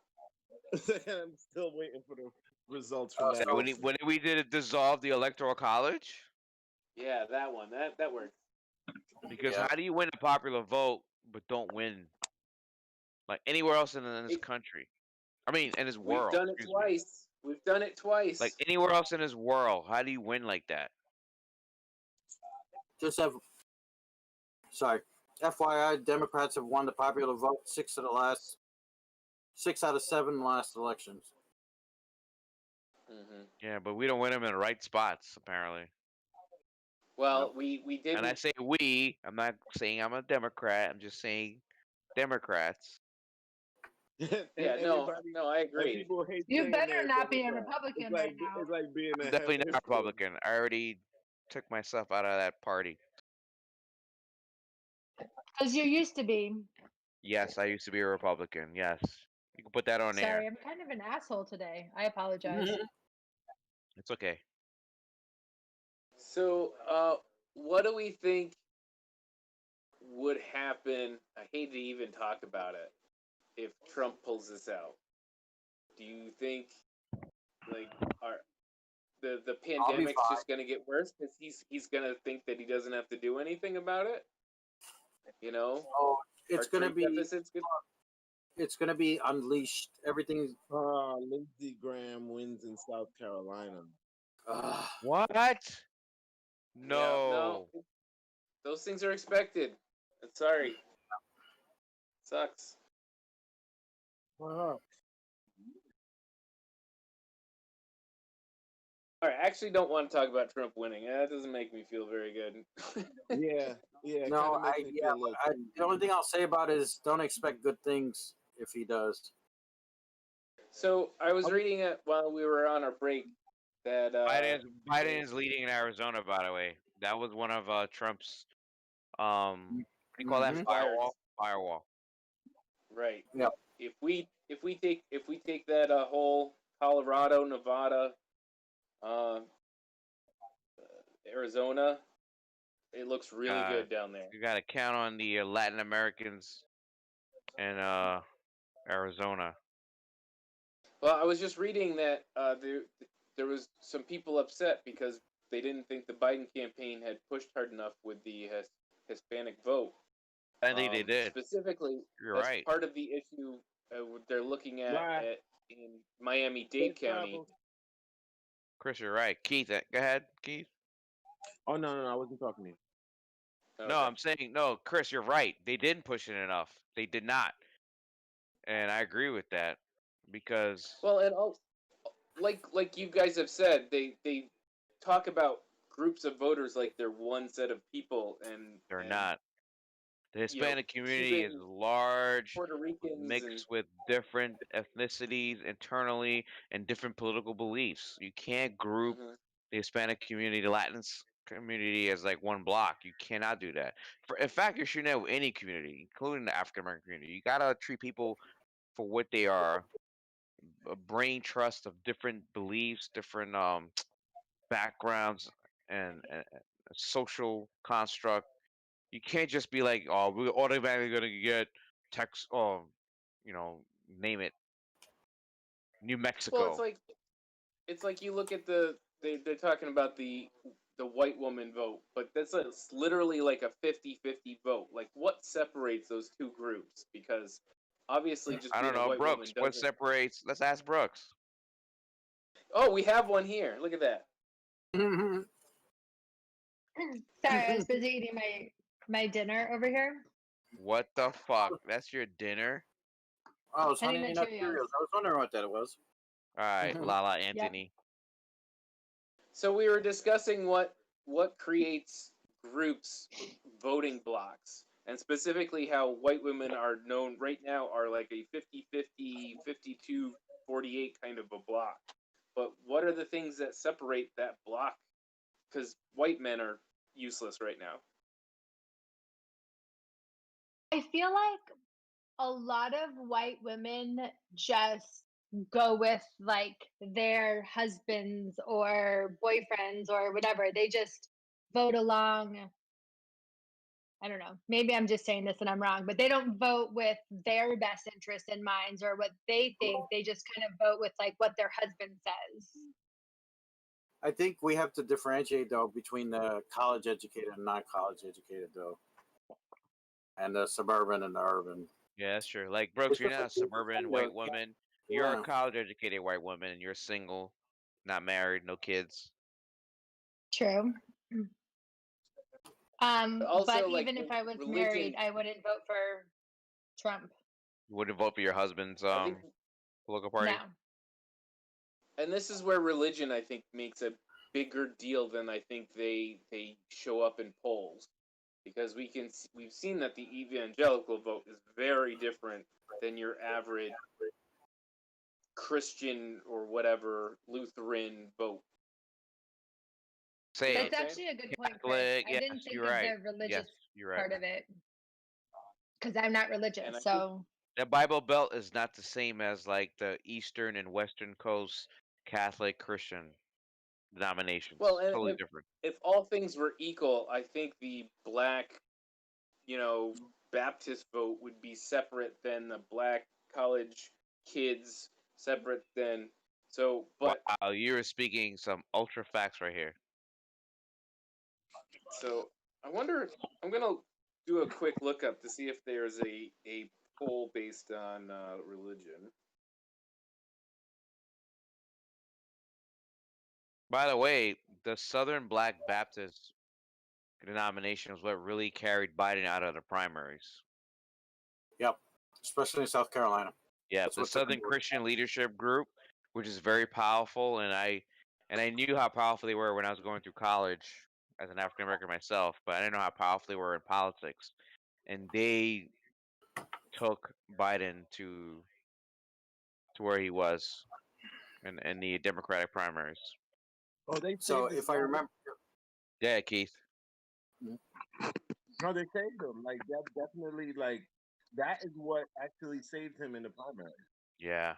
I'm still waiting for the results from that. So when we did it dissolve the electoral college, Yeah, that one. That worked. because Yeah. how do you win a popular vote but don't win like anywhere else in this It- country? I mean, in this We've world. done it excuse me. twice. We've done it twice. Like anywhere else in this world, how do you win like that? Just have. Sorry. FYI, Democrats have won the popular vote 6 out of 7 last elections. hmm Yeah, but we don't win them in the right spots apparently. Well, we did. And I say we. I'm not saying I'm a Democrat. I'm just saying Democrats. Yeah, no, I agree. You better not be a Republican right now. It's like being a Definitely not hipster. Republican. I already took myself out of that party. Because you used to be. Yes, I used to be a Republican. Yes, you can put that on Sorry, air. I'm kind of an asshole today. I apologize. It's okay. So, what do we think would happen? I hate to even talk about it. If Trump pulls this out, do you think like the pandemic's fine. just gonna get worse because he's gonna think that he doesn't have to do anything about it? You know, Oh, it's Our gonna trade be. deficit's good. It's gonna be unleashed. Everything's. Lindsey Graham wins in South Carolina. What? Yeah, No. those things are expected. I'm sorry, sucks. Wow. All right, I actually don't want to talk about Trump winning. That doesn't make me feel very good. Yeah. it No, kinda makes me feel a little the only thing I'll say about it is don't expect good things if he does. So I was reading it while we were on our break that Biden is leading in Arizona, by the way. That was one of Trump's what do you call that Mhm. firewall. right. Yep. If we take that whole Colorado, Nevada, Arizona, it looks really good down there. You got to count on the Latin Americans in Arizona. Well, I was just reading that there was some people upset because they didn't think the Biden campaign had pushed hard enough with the Hispanic vote. I think they did. Specifically, You're that's right. part of the issue they're looking at, Right. in Miami-Dade County. Chris, you're right. Keith, go ahead, Keith. Oh no, I wasn't talking to you. No, I'm saying no, Chris, you're right. They didn't push it enough. They did not, and I agree with that because Well, and also, like you guys have said, they talk about groups of voters like they're one set of people, and they're and, not. The you know, Hispanic community is Cuban, large, Puerto Ricans, mixed and with different ethnicities internally and different political beliefs. You can't group Mhm. the Hispanic community, the Latin community as like one block. You cannot do that. In fact, you're shooting at with any community, including the African American community. You gotta treat people for what they are. A brain trust of different beliefs, different backgrounds, and social construct. You can't just be like, oh, we're automatically gonna get Tex, oh, name it, New Mexico. well, it's like you look at they're talking about the white woman vote, but it's literally like a 50-50 vote. Like, what separates those two groups? Because obviously, just I being don't a know, white Brooks. woman What doesn't. separates? Let's ask Brooks. Oh, we have one here. Look at that. Sorry, I was busy eating my dinner over here. What the fuck? That's your dinner? Oh, it's Honey Honey Nut Nut Cheerios. Cheerios. I was wondering what that was. All right, Lala Anthony. So we were discussing what creates groups voting blocks, and specifically how white women are known right now are like a 50-50, 52-48 kind of a block. But what are the things that separate that block? Because white men are useless right now. I feel like a lot of white women just go with like their husbands or boyfriends or whatever. They just vote along. I don't know. Maybe I'm just saying this and I'm wrong, but they don't vote with their best interest in minds or what they think. They just kind of vote with like what their husband says. I think we have to differentiate though between the college educated and non-college educated though, and the suburban and the urban. Yeah, that's true. Like Brooks, you're not a It's just suburban kind white of- woman. You're a Yeah. college-educated white woman, and you're single, not married, no kids. True. Also, But like, even if I was religion- married, I wouldn't vote for Trump. You wouldn't vote for your husband's I think, political party. No. and this is where religion, I think, makes a bigger deal than I think they show up in polls, because we've seen that the evangelical vote is very different than your average Christian or whatever Lutheran vote. Say That's it. actually a good point, Chris. Catholic, I yes, didn't think you're of right. the religious Yes, you're right. part of it because I'm not religious. And I think- So The Bible Belt is not the same as like the Eastern and Western Coast Catholic Christian denominations. Well, and Totally different. if all things were equal, I think the black, Baptist vote would be separate than the black college kids, separate than so. But Wow, you're speaking some ultra facts right here. so I wonder. I'm gonna do a quick lookup to see if there's a poll based on religion. By the way, the Southern Black Baptist denomination was what really carried Biden out of the primaries. Yep. Especially in South Carolina. Yeah, That's the what took Southern him to it. Christian Leadership Group, which is very powerful, and I knew how powerful they were when I was going through college as an African American myself, but I didn't know how powerful they were in politics. And they took Biden to where he was in the Democratic primaries. Oh, they So saved his if I life. remember, Yeah, Keith. No, they saved him. Like that definitely that is what actually saved him in the primary. Yeah.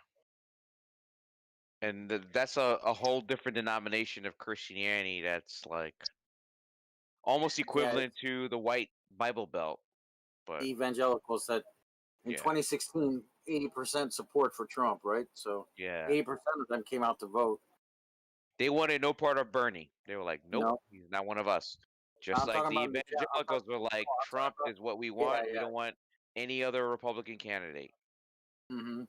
And that's a whole different denomination of Christianity that's like almost equivalent to the white Bible Belt. But evangelicals said in Yeah. 2016, 80% support for Trump, right? So yeah, 80% of them came out to vote. they wanted no part of Bernie. They were like, nope, No. he's not one of us. Just I'm like talking the about the- I'm evangelicals were like, Trump is what we want. We yeah. don't want any other Republican candidate. Mm-hmm.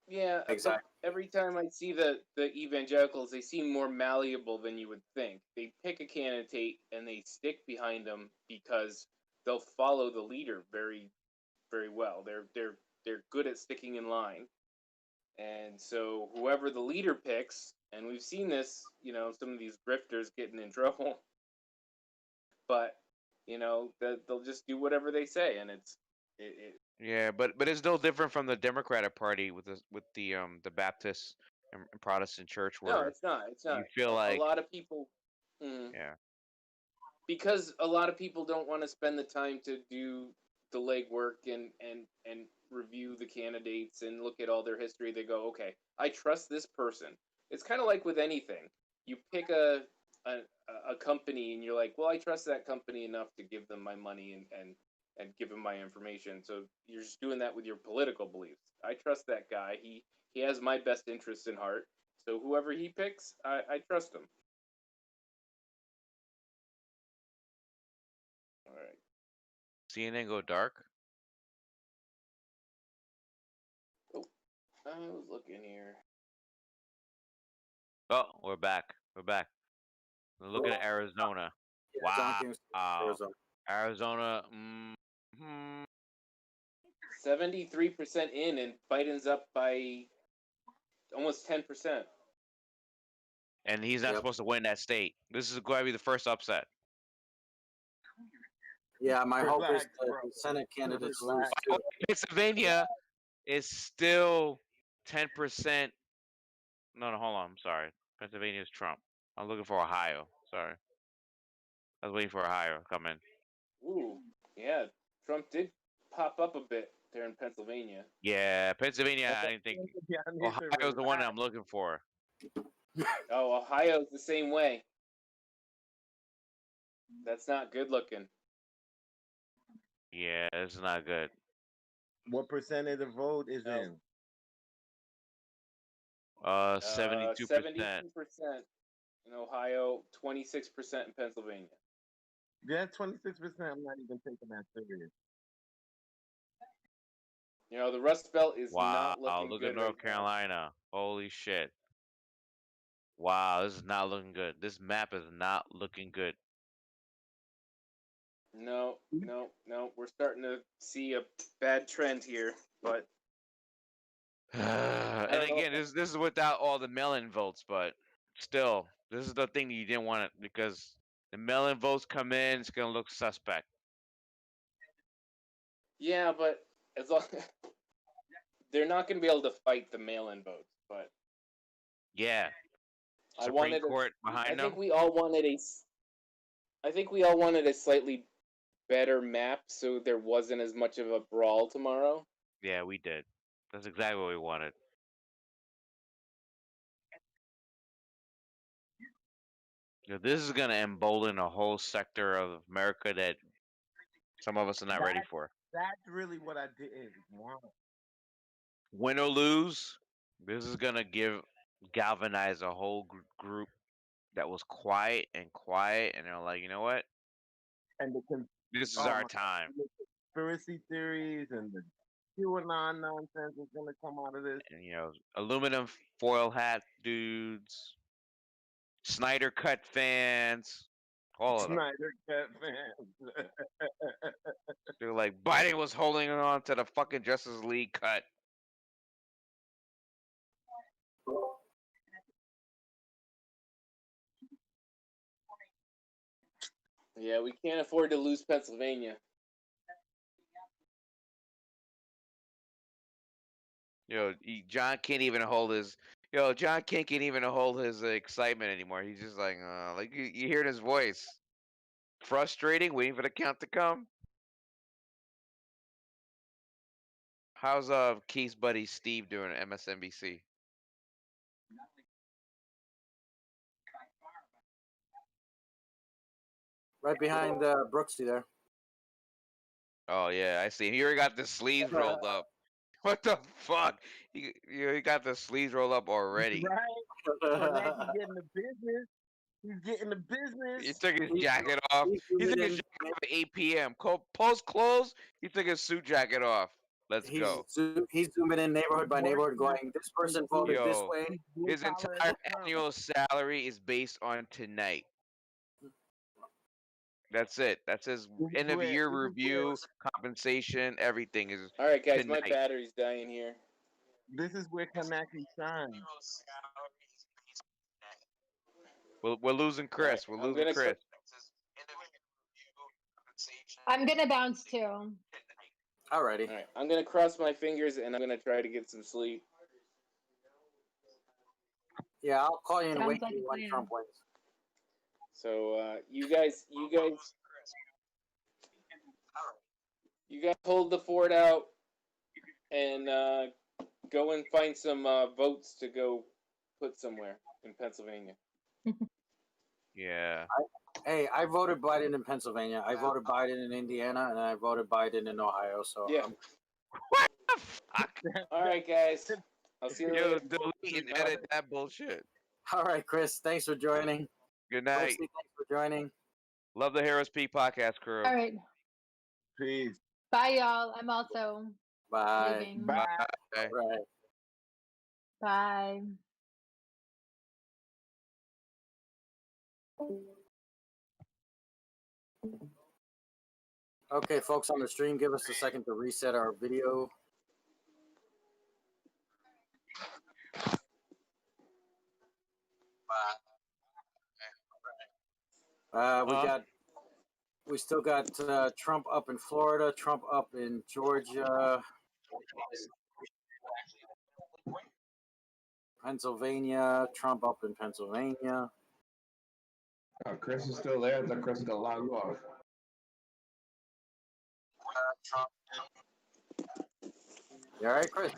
Yeah, but Exactly. every time I see the evangelicals, they seem more malleable than you would think. They pick a candidate and they stick behind them because they'll follow the leader very, very well. They're good at sticking in line, and so whoever the leader picks, and we've seen this, some of these grifters getting in trouble, but they'll just do whatever they say, and it Yeah, but it's no different from the Democratic Party with the Baptist and Protestant church no, where it's not. It's not. you feel like a lot of people. Mm, yeah. because a lot of people don't want to spend the time to do the legwork and review the candidates and look at all their history. They go, okay, I trust this person. It's kind of like with anything. You pick a company and you're like, well, I trust that company enough to give them my money and give them my information. So you're just doing that with your political beliefs. I trust that guy. He has my best interest in heart. So whoever he picks, I trust him. All right. CNN go dark. I was looking here. Oh, we're back. We're back. We're looking at Arizona. John Wow. King Arizona. Arizona. 73% in, and Biden's up by almost 10%. and he's not Yep. supposed to win that state. This is going to be the first upset. Yeah, my hope is Relax, that bro. the Senate candidates lose Relax. too. Pennsylvania is still 10%. No, hold on. I'm sorry. Pennsylvania is Trump. I'm looking for Ohio. Sorry. I was waiting for Ohio to come in. Ooh, yeah. Trump did pop up a bit there in Pennsylvania. Yeah, Pennsylvania, I didn't think. Yeah, I need to Ohio's the one relax. I'm looking for. Oh, Ohio's the same way. That's not good looking. Yeah, this is not good. What percent of the vote is No. in? 72%. 72% in Ohio, 26% in Pennsylvania. Yeah, 26%. I'm not even taking that serious. You know, the Rust Belt is Wow, not looking look good at North right now. Carolina. Holy shit. Wow, this is not looking good. This map is not looking good. No. We're starting to see a bad trend here, but And don't know. again, this is without all the mail-in votes, but still, this is the thing that you didn't want it because the mail-in votes come in, it's gonna look suspect. yeah, but as long they're not going to be able to fight the mail-in votes, but Yeah. I Supreme wanted Court I behind think them. we all wanted a slightly better map so there wasn't as much of a brawl tomorrow. Yeah, we did. That's exactly what we wanted. This is gonna embolden a whole sector of America that some of us are not ready for. That's really what I didn't want. Win or lose, this is gonna galvanize a whole group that was quiet, and they're like, you know what? And This is oh our my- time. the conspiracy theories and the QAnon nonsense is going to come out of this. And, aluminum foil hat dudes, Snyder Cut fans, all of them. Snyder Cut fans. They're like, Biden was holding on to the fucking Justice League cut. Yeah, we can't afford to lose Pennsylvania. John can't even hold his. John can't even hold his excitement anymore. He's just like you hear his voice, frustrating, waiting for the count to come. How's Keith's buddy Steve doing at MSNBC? Right behind Brooksy there. Oh yeah, I see. He already got the sleeves rolled up. What the fuck? He got the sleeves rolled up already. Right? So now he's getting the business. He's getting the business. He took his jacket off. He took his jacket off at 8 p.m. Post close, he took his suit jacket off. Let's go. He's zooming in neighborhood by neighborhood, going, "This person voted this Yo, way." His entire annual salary is based on tonight. That's it. That's his end of year review, compensation, everything is. All right, guys, tonight. my battery's dying here. This is where Kanaki shines. We're losing Chris. We're losing Chris. I'm gonna bounce too. Alrighty. All right, I'm gonna cross my fingers and I'm gonna try to get some sleep. Yeah, I'll call you and Sounds wait like for you a when plan. Trump wins. So you guys hold the fort out and go and find some votes to go put somewhere in Pennsylvania. Yeah. Hey, I voted Biden in Pennsylvania. I voted Biden in Indiana, and I voted Biden in Ohio. So Yeah. What the fuck? All right, guys. I'll see you Yo, later. delete and edit that bullshit. all right, Chris. Thanks for joining. Good night. Brooksy, thanks for joining. Love the Heroes Peak podcast crew. All right. Peace. Bye, y'all. I'm also Bye. leaving. Bye. Bye. Right. Bye. Okay, folks on the stream, give us a second to reset our video. We still got Trump up in Florida, Trump up in Georgia, Pennsylvania, Trump up in Pennsylvania. Oh, Chris is still there. I thought Chris got logged off. You all right, Chris?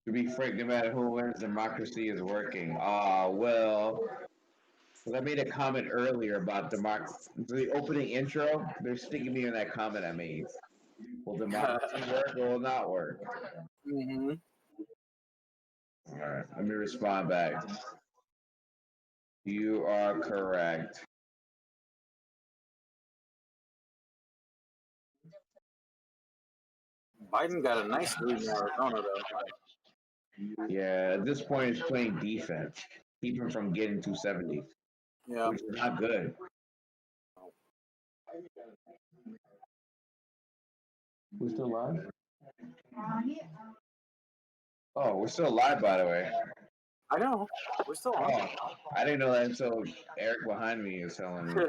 To be frank, no matter who wins, democracy is working. Well, I made a comment earlier about the opening intro. They're sticking me in that comment I made. Will democracy work or will not work? Mm-hmm. All right, let me respond back. You are correct. Biden got a nice lead in Arizona, though. Yeah, at this point, it's playing defense. Keep him from getting 270, Yeah. which is not good. We're still live? Oh, we're still live, by the way. I know. We're still on. Oh, I didn't know that until Eric behind me is telling me.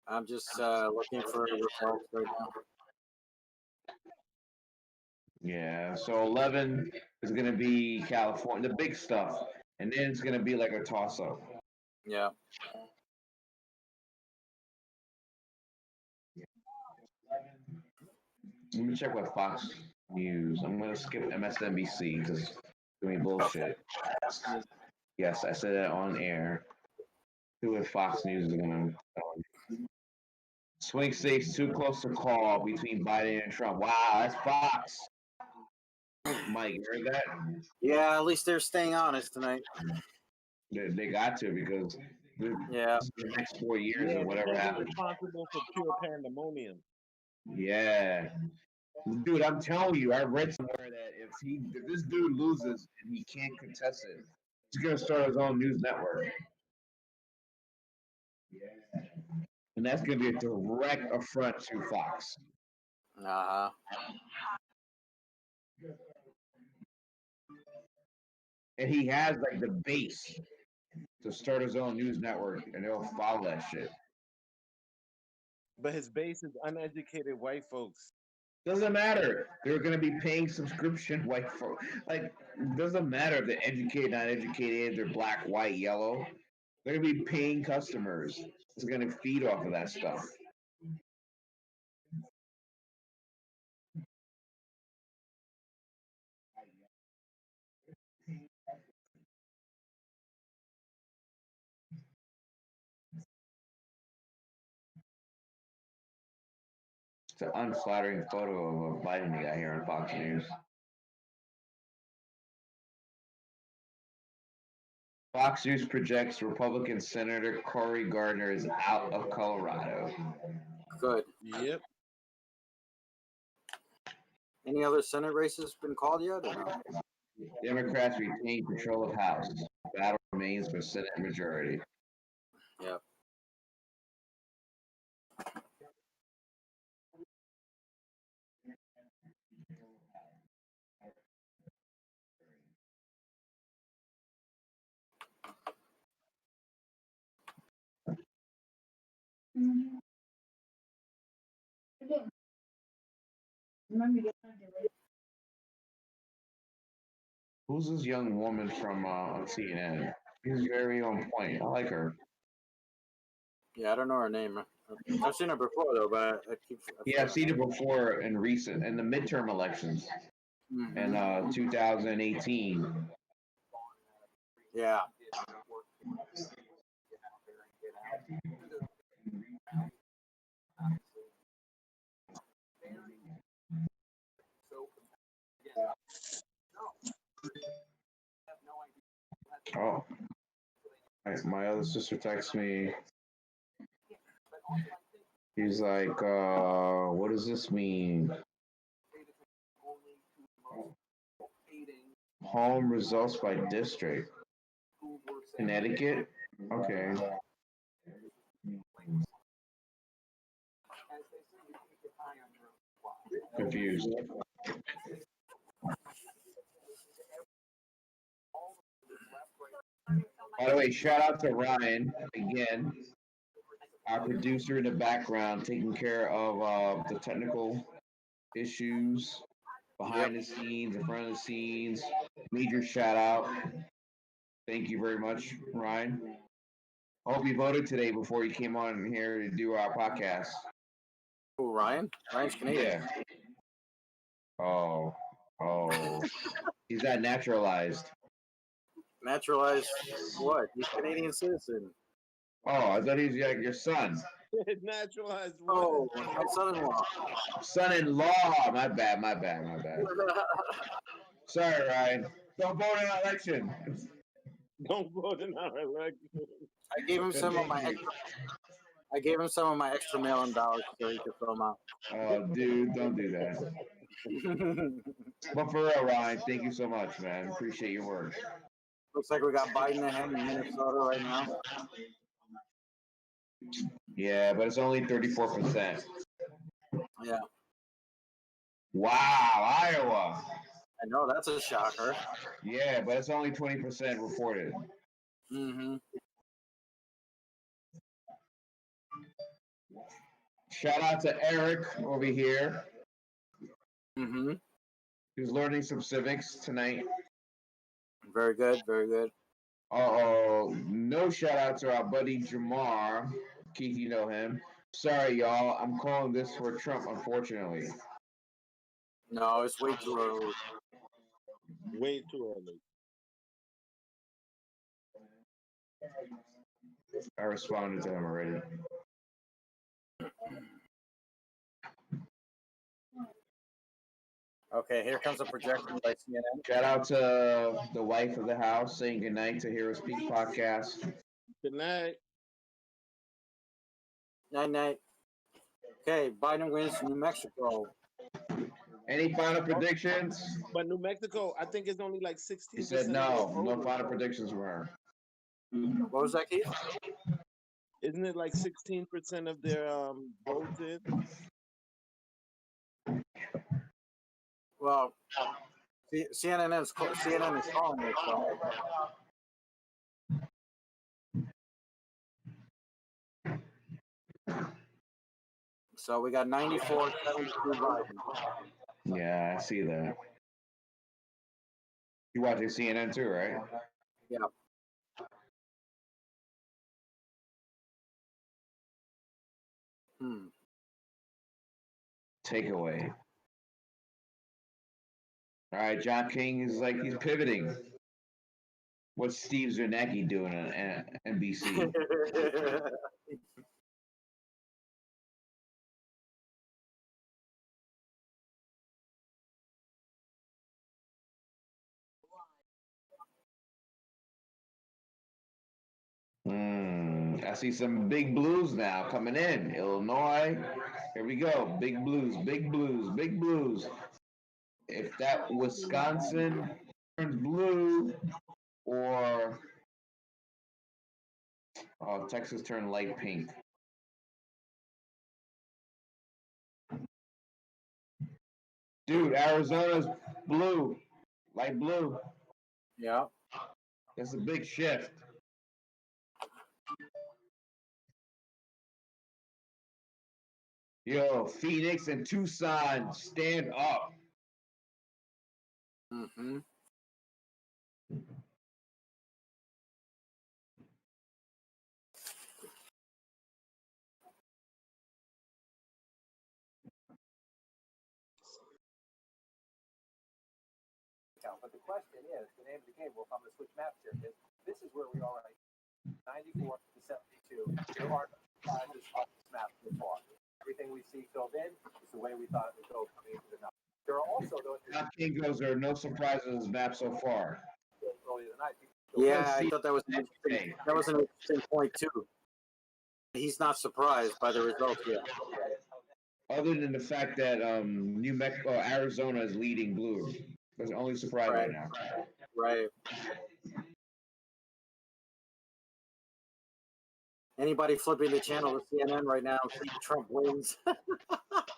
I'm just looking for results right now. Yeah, so 11 is going to be California, the big stuff. And then it's going to be like a toss-up. Yeah. Let me check what Fox News. I'm going to skip MSNBC because it's doing bullshit. Yes, I said that on air. See what Fox News is going to. Swing states too close to call between Biden and Trump. Wow, that's Fox. Mike, you heard that? Yeah, at least they're staying honest tonight. They got to because the next 4 years or whatever happens. Responsible for pure pandemonium. Yeah. Dude, I'm telling you, I read somewhere that if this dude loses and he can't contest it, he's gonna start his own news network. And that's gonna be a direct affront to Fox. Uh-huh. And he has like the base to start his own news network, and they'll follow that shit. But his base is uneducated white folks. Doesn't matter. They're going to be paying subscription white folks. Like, doesn't matter if they're educated, not educated, they're black, white, yellow. They're going to be paying customers. It's going to feed off of that stuff. It's an unflattering photo of Biden they got here on Fox News. Fox News projects Republican Senator Cory Gardner is out of Colorado. Good. Yep. Any other Senate races been called yet? Or no? Democrats retain control of House. Battle remains for Senate majority. Yep. Who's this young woman from on CNN? She's very on point. I like her. Yeah, I don't know her name. I've seen her before though, but Yeah, I've seen her before in the midterm elections in 2018. Yeah. Oh, my other sister texts me. He's like, what does this mean? Home results by district. Connecticut. Okay. Confused. By the way, shout out to Ryan again, our producer in the background, taking care of the technical issues behind the scenes, in front of the scenes. Major shout out. Thank you very much, Ryan. I hope you voted today before you came on here to do our podcast. Who, Ryan? Ryan's Canadian. Yeah. Oh. He's not naturalized. Naturalized what? He's a Canadian citizen. Oh, I thought he was like your son. Naturalized. Oh, my son-in-law. Son-in-law. My bad. Sorry, Ryan. Don't vote in our election. Don't vote in our election. I gave him some of my extra mail-in ballots so he could fill them out. Oh, dude, don't do that. But for real, Ryan, thank you so much, man. Appreciate your work. Looks like we got Biden ahead in Minnesota right now. Yeah, but it's only 34%. Yeah. Wow, Iowa. I know, that's a shocker. Yeah, but it's only 20% reported. Mm-hmm. Shout out to Eric over here. Mm-hmm. He's learning some civics tonight. Very good, very good. Uh-oh, no shout out to our buddy Jamar. Keith, you know him. Sorry, y'all. I'm calling this for Trump, unfortunately. No, it's way too early. Way too early. I responded to him already. Okay, here comes a projection by CNN. Shout out to the wife of the house saying goodnight to Hero Speak podcast. Good night. Night. Okay, Biden wins New Mexico. Any final predictions? But New Mexico, I think it's only like 16%. He said no final predictions from her. What was that, Keith? Isn't it like 16% of their votes in? Well, CNN is calling it. So we got 94, 72 Biden. Yeah, I see that. You watching CNN too, right? Yeah. Takeaway. All right, John King is like he's pivoting. What's Steve Zernacki doing on NBC? I see some big blues now coming in. Illinois. Here we go. Big blues. If that Wisconsin turns blue or Texas turned light pink. Dude, Arizona's blue. Light blue. Yeah. That's a big shift. Yo, Phoenix and Tucson, stand up. Mm-hmm. But the question is, the name of the game, well, if I'm going to switch maps here, is this is where we are right 94 to 72. There are no surprises on this map so far. Everything we see filled in is the way we thought it would go coming into the night. There are also those. King goes, there are no surprises in this map so far. Earlier tonight. Yeah, I thought that was an interesting point too. He's not surprised by the results yet. Other than the fact that New Mexico, Arizona is leading blue. That's the only surprise right now. Right. Anybody flipping the channel to CNN right now, see Trump wins.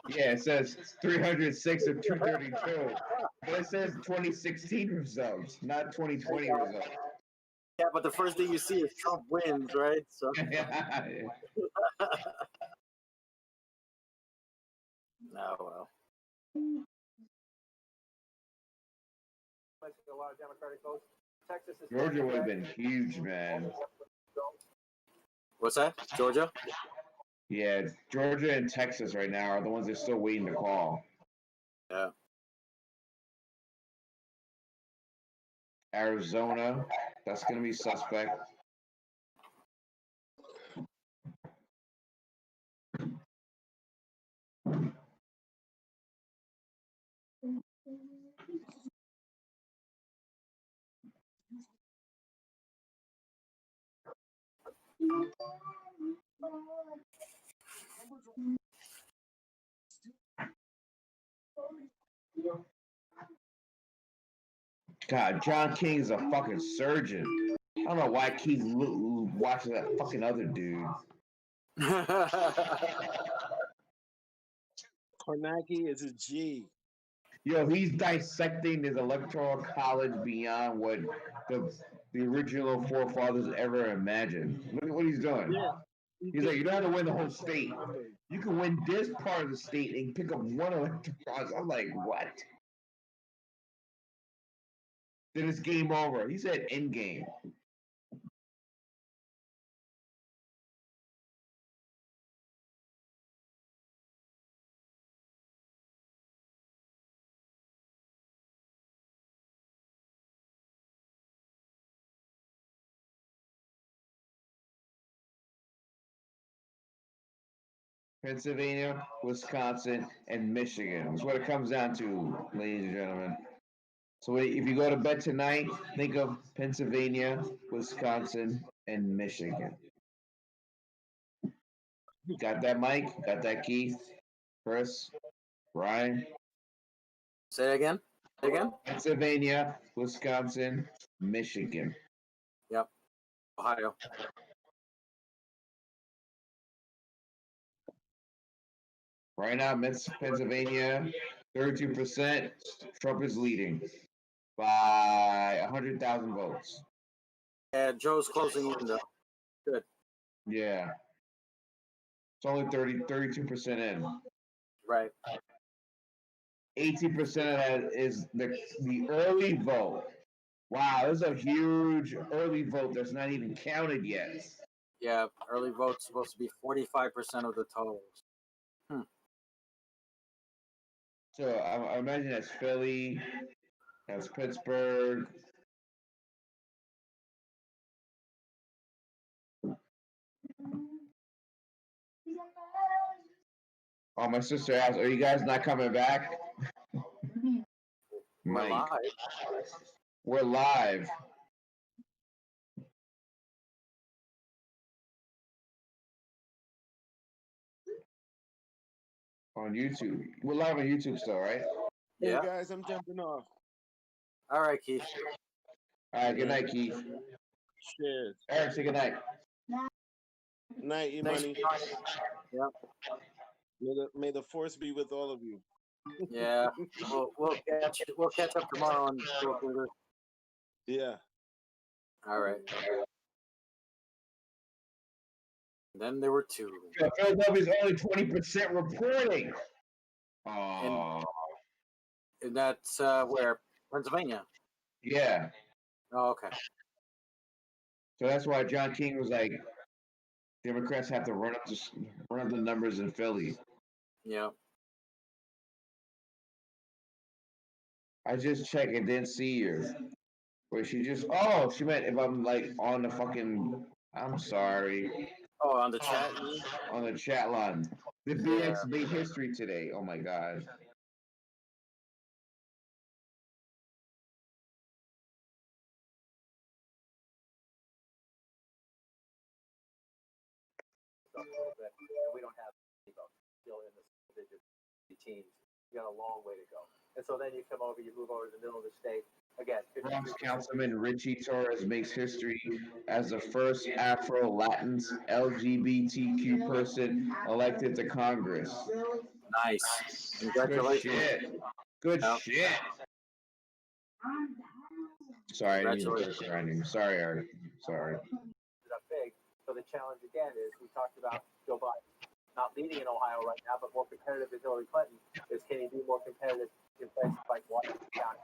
Yeah, it says 306 of 232. But it says 2016 results, not 2020 results. Yeah, but the first thing you see is Trump wins, right? So. Oh well. A lot of Democratic votes. Texas is Georgia would have been huge, man. What's that? Georgia? Yeah, Georgia and Texas right now are the ones they're still waiting to call. Yeah. Arizona, that's going to be suspect. God, John King's a fucking surgeon. I don't know why Keith watches that fucking other dude. Kornacki is a G. Yo, he's dissecting his electoral college beyond what the original forefathers ever imagined. Look at what he's doing. Yeah. He's like, you don't have to win the whole state. You can win this part of the state and pick up one electoral college. I'm like, what? Then it's game over. He said end game. Pennsylvania, Wisconsin, and Michigan. That's what it comes down to, ladies and gentlemen. So if you go to bed tonight, think of Pennsylvania, Wisconsin, and Michigan. Got that, Mike? Got that, Keith? Chris? Brian? Say it again. Say it again. Pennsylvania, Wisconsin, Michigan. Yep. Ohio. Right now, Pennsylvania, 32%. Trump is leading by 100,000 votes. Yeah, Joe's closing in though. Good. Yeah. It's only 32% in. Right. 18% of that is the early vote. Wow, there's a huge early vote that's not even counted yet. Yeah, early vote's supposed to be 45% of the totals. So I imagine that's Philly, that's Pittsburgh. Oh, my sister asked, "Are you guys not coming back?" We're Mike, live. we're live. On YouTube. We're live on YouTube still, right? Hey Yeah. guys, I'm jumping off. All right, Keith. All right, good night, Keith. Cheers. Eric, say good night. Night, you Thanks. money. Yep. May the force be with all of you. Yeah. We'll catch up tomorrow on Twitter. Yeah. All right. Then there were two. Philadelphia's only 20% reporting. Oh. And that's where? Pennsylvania. Yeah. Oh, okay. So that's why John King was like, Democrats have to run up the numbers in Philly. Yeah. I just checked and didn't see her. Wait, she meant if I'm like on the fucking, I'm sorry, Oh, on the chat. on the chat line. The BX made history today. Oh my god. We don't have any votes. Still in the single digit teens. You got a long way to go. And so then you come over, you move over to the middle of the state, Again, Bronx 53%. Councilman Richie Torres makes history as the first Afro-Latin LGBTQ person elected to Congress. Nice. Good Congratulations. shit. Good Yeah. shit. Sorry, I didn't mean to Congratulations. curse around you. Sorry, Eric. Sorry. Up big. So the challenge again is we talked about Joe Biden not leading in Ohio right now, but more competitive than Hillary Clinton. Is can he be more competitive in places like Washington County?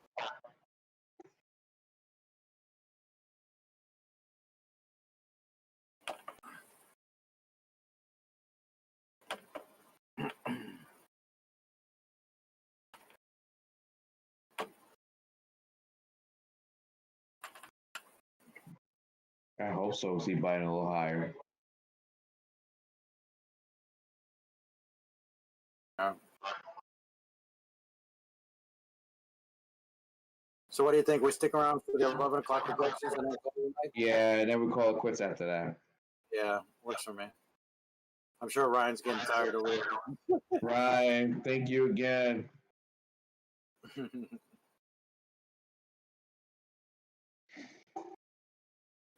I hope so. See Biden a little higher. So what do you think? We stick around for the 11 o'clock projections and then call it a night? Yeah, and then we call it quits after that. Yeah, works for me. I'm sure Ryan's getting tired of it. Ryan, thank you again.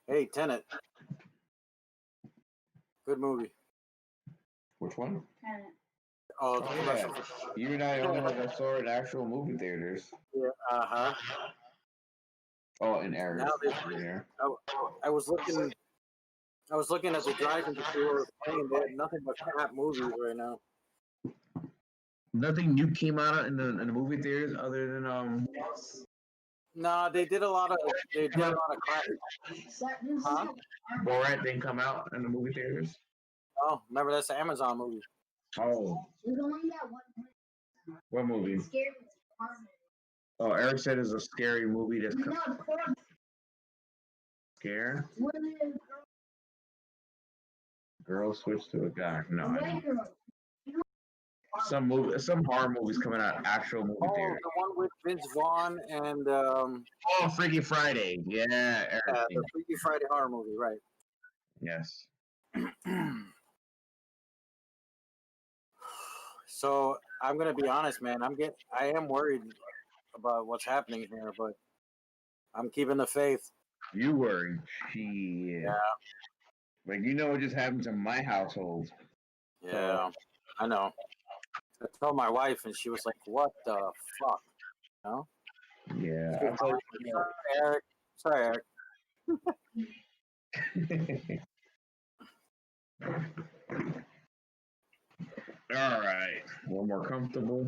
Hey, Tenet. Good movie. Which one? Oh, the Oh, commercial. yeah. You and I only like saw it in actual movie theaters. Yeah, uh-huh. Oh, in Eric. Now I was looking at the drive-in to see what was playing, and they had nothing but crap movies right now. Nothing new came out in the movie theaters other than Nah, they did a lot of crap. Huh? Borat didn't come out in the movie theaters. Oh, remember that's the Amazon movie. Oh, what movie? Oh, Eric said it's a scary movie that's scare. Girl switched to a guy. No, I don't. Some horror movies coming out actual movie Oh, theaters. the one with Vince Vaughn and Oh, Freaky Friday. Yeah, Eric. the Freaky Friday horror movie, right? Yes. So I'm gonna be honest, man. I am worried about what's happening here, but I'm keeping the faith. You worry. Shit. Yeah. Like, you know what just happened to my household. Yeah, I know. I told my wife, and she was like, "What the fuck?" You know? Yeah. She was like, Sorry, Eric. All right. A little more comfortable.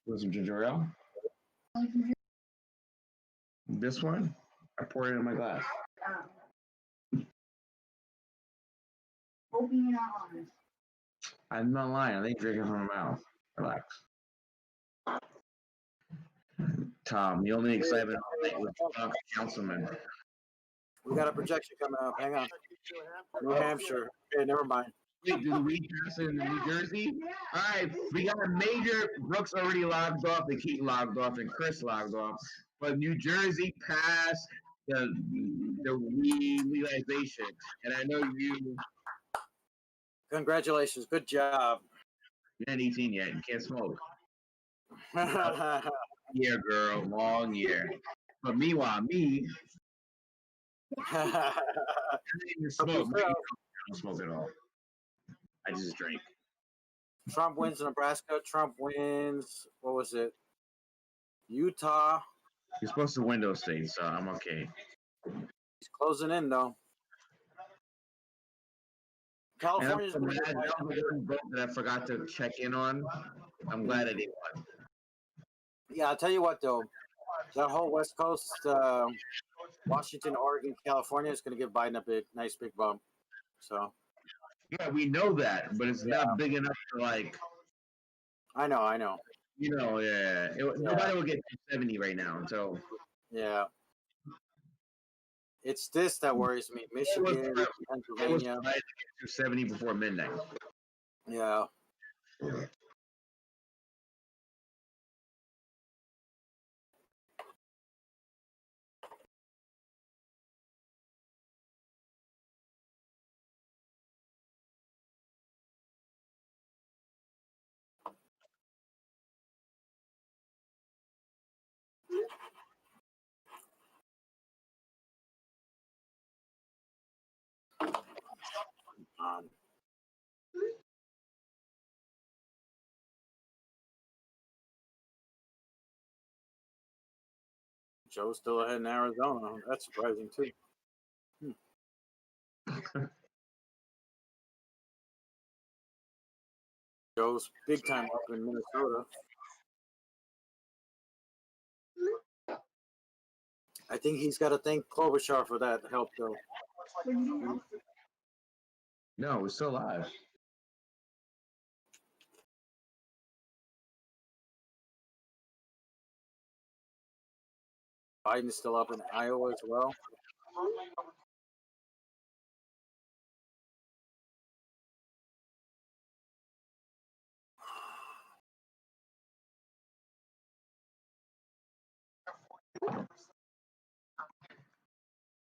With some ginger ale. This one, I poured it in my glass. I'm not lying. I think drinking from my mouth. Relax. Tom, the only excitement all night was Bronx Councilman. We got a projection coming up. Hang on. New Hampshire. Okay, never mind. Wait, did we pass in New Jersey? All right, we got a major. Brooks already logged off, and Keaton logged off, and Chris logged off. But New Jersey passed the legalization, and I know you. Congratulations. Good job. You're not 18 yet. You can't smoke. Yeah, girl, long year. But meanwhile, me, I didn't even smoke. I don't smoke at all. I just drink. Trump wins Nebraska. Trump wins, what was it? Utah. You're supposed to win those states, so I'm okay. He's closing in, though. California's And going to that was one vote that I forgot to check in on. I'm glad I did one. Yeah, I'll tell you what, though. That whole West Coast, Washington, Oregon, California is going to give Biden a nice big bump. So. Yeah, we know that, but it's not big enough to like. I know. You know, yeah. Nobody will get 270 right now, so. Yeah. It's this that worries me. Michigan, Pennsylvania. It was 270 before midnight. Yeah. Joe's still ahead in Arizona. That's surprising too. Joe's big time up in Minnesota. I think he's got to thank Klobuchar for that help, though. No, we're still alive. Biden's still up in Iowa as well.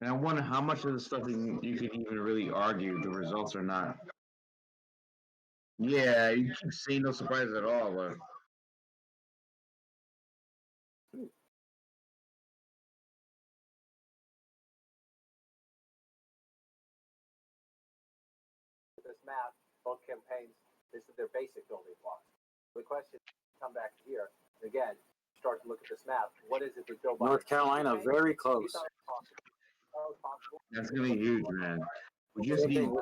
And I wonder how much of the stuff you can even really argue the results or not. Yeah, you keep saying no surprise at all, but This map, both campaigns, this is their basic building blocks. The question is, come back here again, start to look at this map. What is it that Joe Biden? North Carolina, very close. that's gonna be huge, man. We just Same need thing.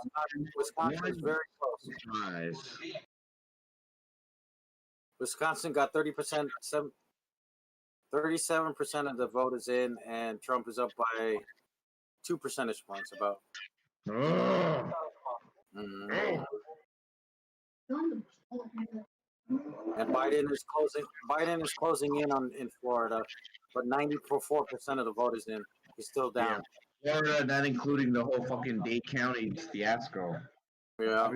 Wisconsin's very close. surprise. Wisconsin got 30%, 37% of the vote is in, and Trump is up by 2 percentage points about. Oh. Mhm. And Biden is closing in in Florida, but 94% of the vote is in. He's still down. Yeah. Florida, not including the whole fucking Dade County fiasco. Yeah.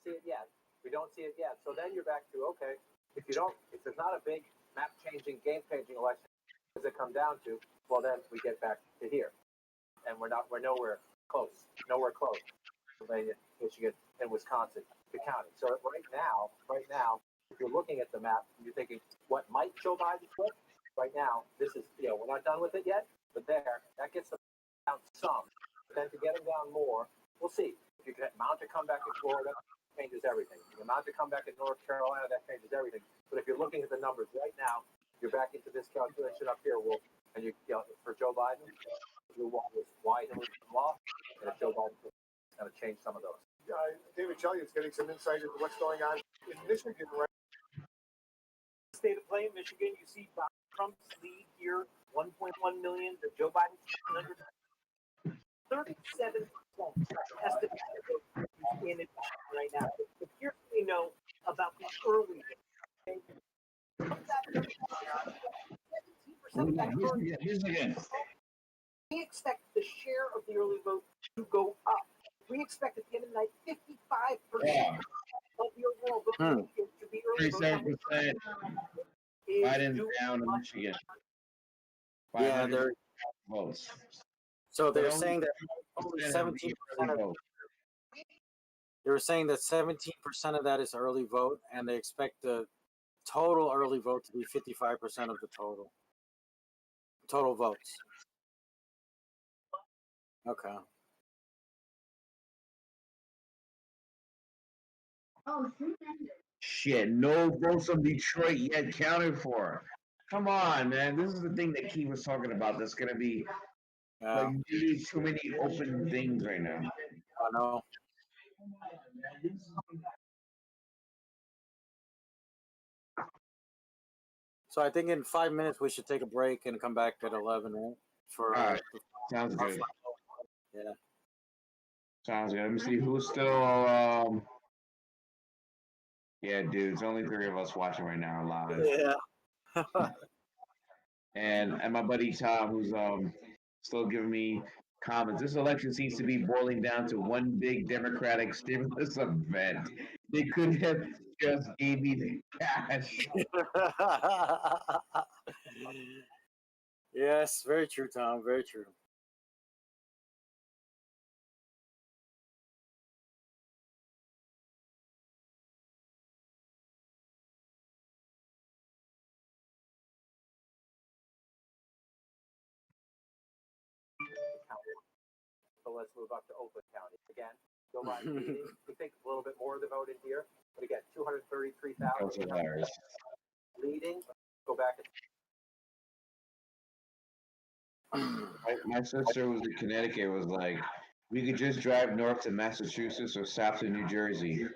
See it yet. We don't see it yet. So then you're back to, okay, if there's not a big map changing, game changing election, what does it come down to? Well, then we get back to here, and we're nowhere close. Pennsylvania, Michigan, and Wisconsin, the county. So right now, if you're looking at the map, you're thinking, what might Joe Biden flip? Right now, this is, we're not done with it yet, but that gets them down some. But then to get them down more, we'll see. If you can mount a comeback in Florida, changes everything. If you can mount a comeback in North Carolina, that changes everything. But if you're looking at the numbers right now, you're back into this calculation up here. For Joe Biden, your wall was wide and law, and if Joe Biden is going to change some of those. David Chelyab's getting some insight into what's going on in Michigan right State of play in Michigan, you see Trump's lead here, 1.1 million to Joe Biden's 37% estimated in it right now. But here's what we know about the early. We expect the share of the early vote to go up. We expect at the end of the night 55% of the overall vote to be early vote. 37%. Biden's down in Michigan. Yeah, they're votes. So they're saying that only 17% of they were saying that 17% of that is early vote, and they expect the total early vote to be 55% of the total votes. Okay. Shit, no votes from Detroit yet counted for. Come on, man. This is the thing that Keith was talking about. That's gonna be like really too many open things right now. I know. So I think in 5 minutes we should take a break and come back at 11, right? For All right. Sounds good. Yeah. Sounds good. Let me see who's still. Yeah, dude. It's only 3 of us watching right now live. Yeah. and my buddy Tom, who's still giving me comments. This election seems to be boiling down to one big Democratic stimulus event. They could have just gave me the cash. Yes, very true, Tom. Very true. So let's move up to Oakland County. Again, go by leading. We think a little bit more of the vote in here. But again, 233,000 That's hilarious. leading. Go back. My sister was in Connecticut. Was like, we could just drive north to Massachusetts or south to New Jersey.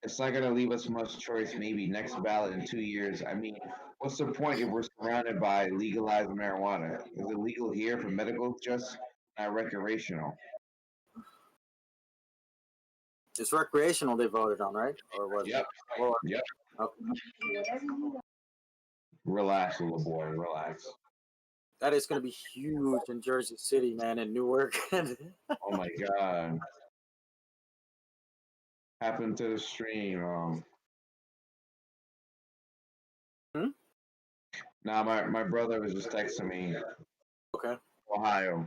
It's not gonna leave us much choice. Maybe next ballot in 2 years. I mean, what's the point if we're surrounded by legalized marijuana? Is it legal here for medical, just not recreational? It's recreational they voted on, right? Or was Yep. it? Or, Yep. okay. Relax, little boy. Relax. That is going to be huge in Jersey City, man, in Newark. Oh my god. Happened to the stream. Nah, my brother was just texting me. Okay. Ohio.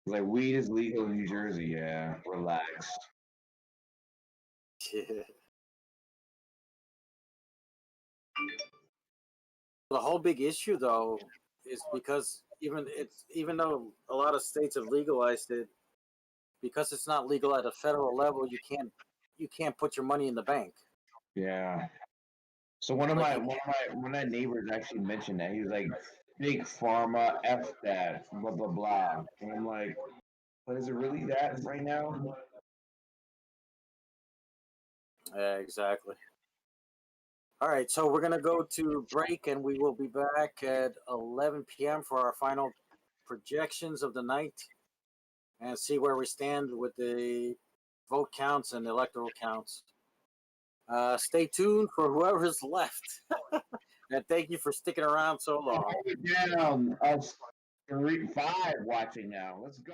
Like, weed is legal in New Jersey. Yeah, relax. Yeah. The whole big issue, though, is because even though a lot of states have legalized it, because it's not legal at a federal level, you can't put your money in the bank. Yeah. So one of my neighbors actually mentioned that. He was like, "Big pharma, f that, blah blah blah." And I'm like, "But is it really that right now?" Yeah, exactly. All right, so we're gonna go to break, and we will be back at 11 p.m. for our final projections of the night, and see where we stand with the vote counts and electoral counts. Stay tuned for whoever's left, and thank you for sticking around so long. Down us 5 watching now. Let's go.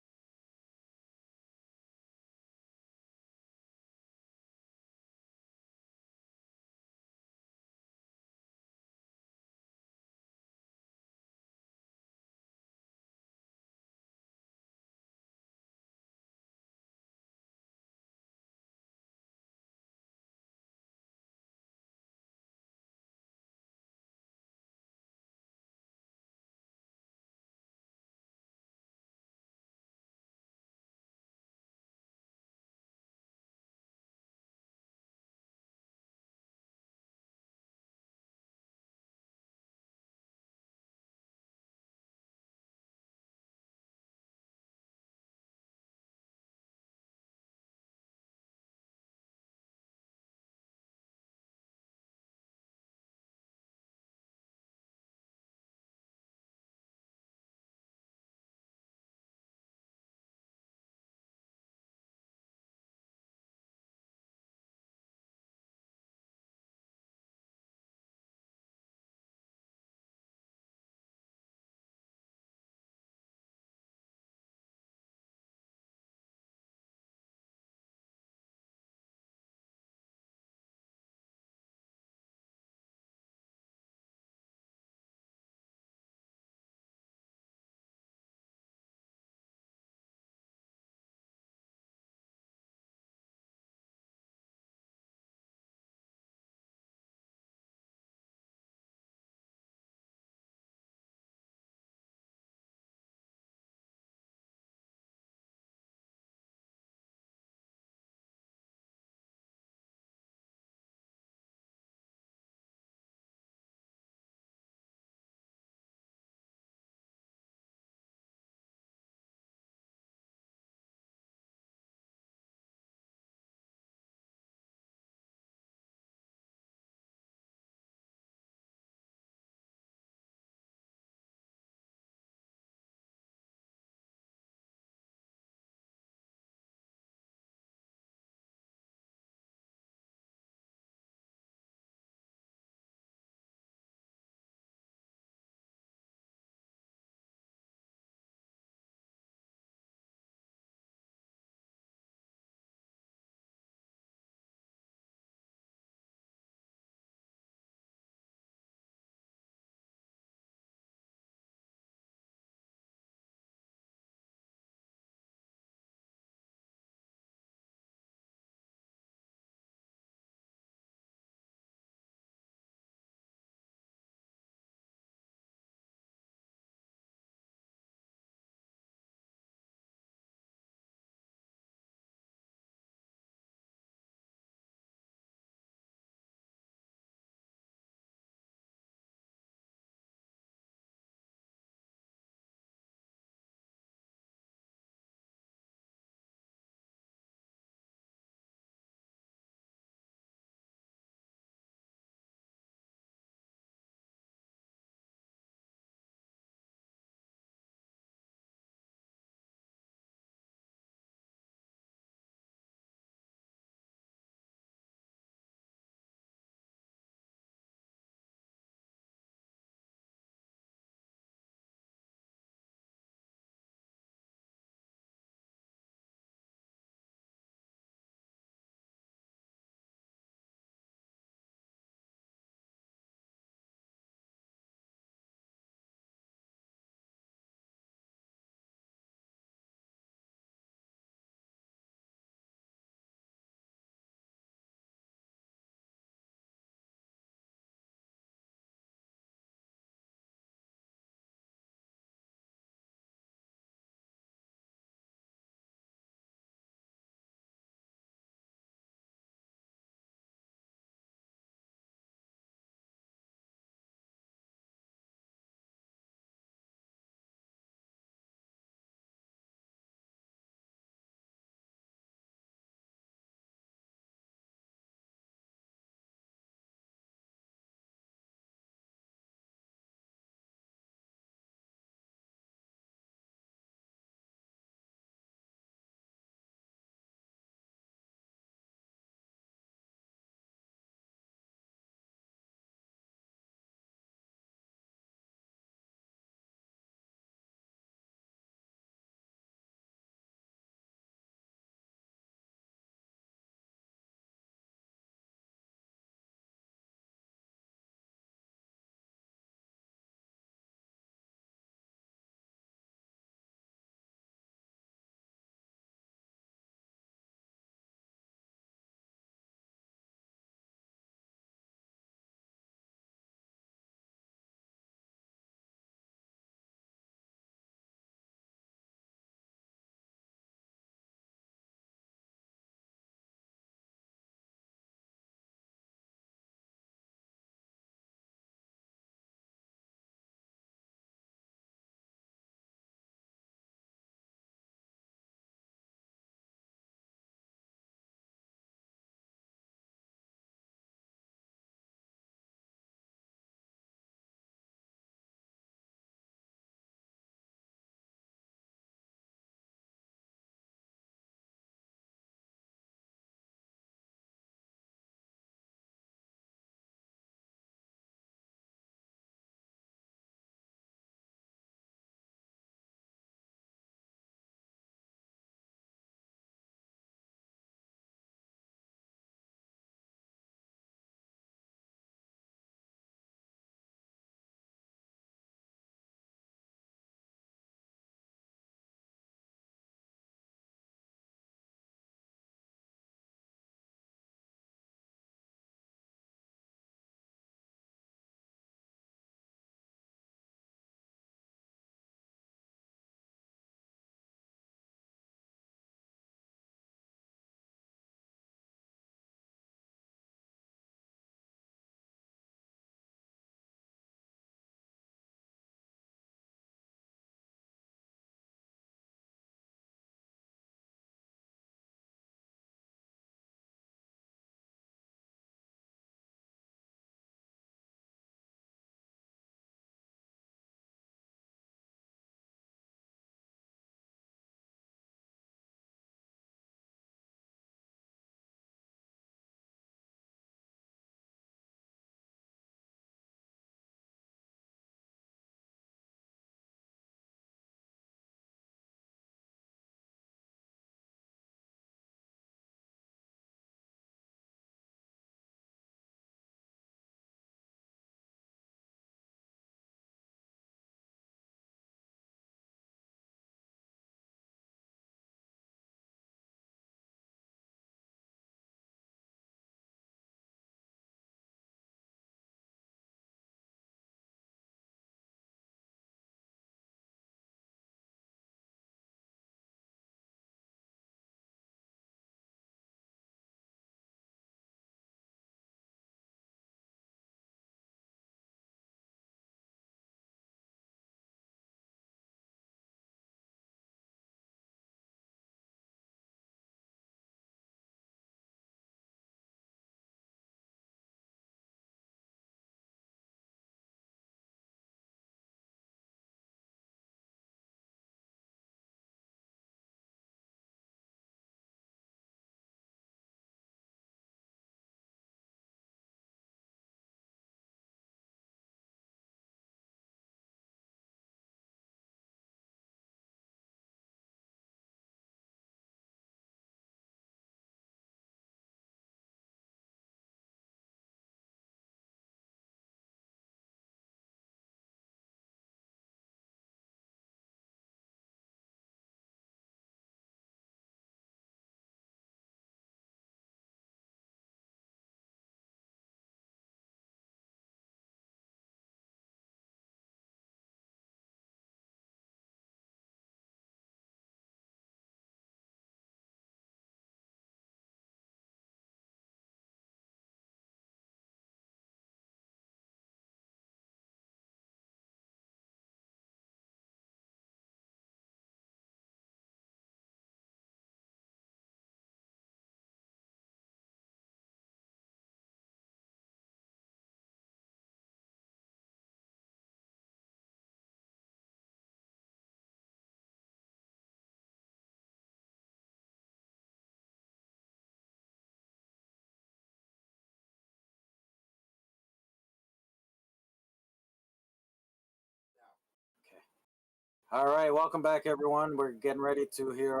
All right, welcome back, everyone. We're getting ready to hear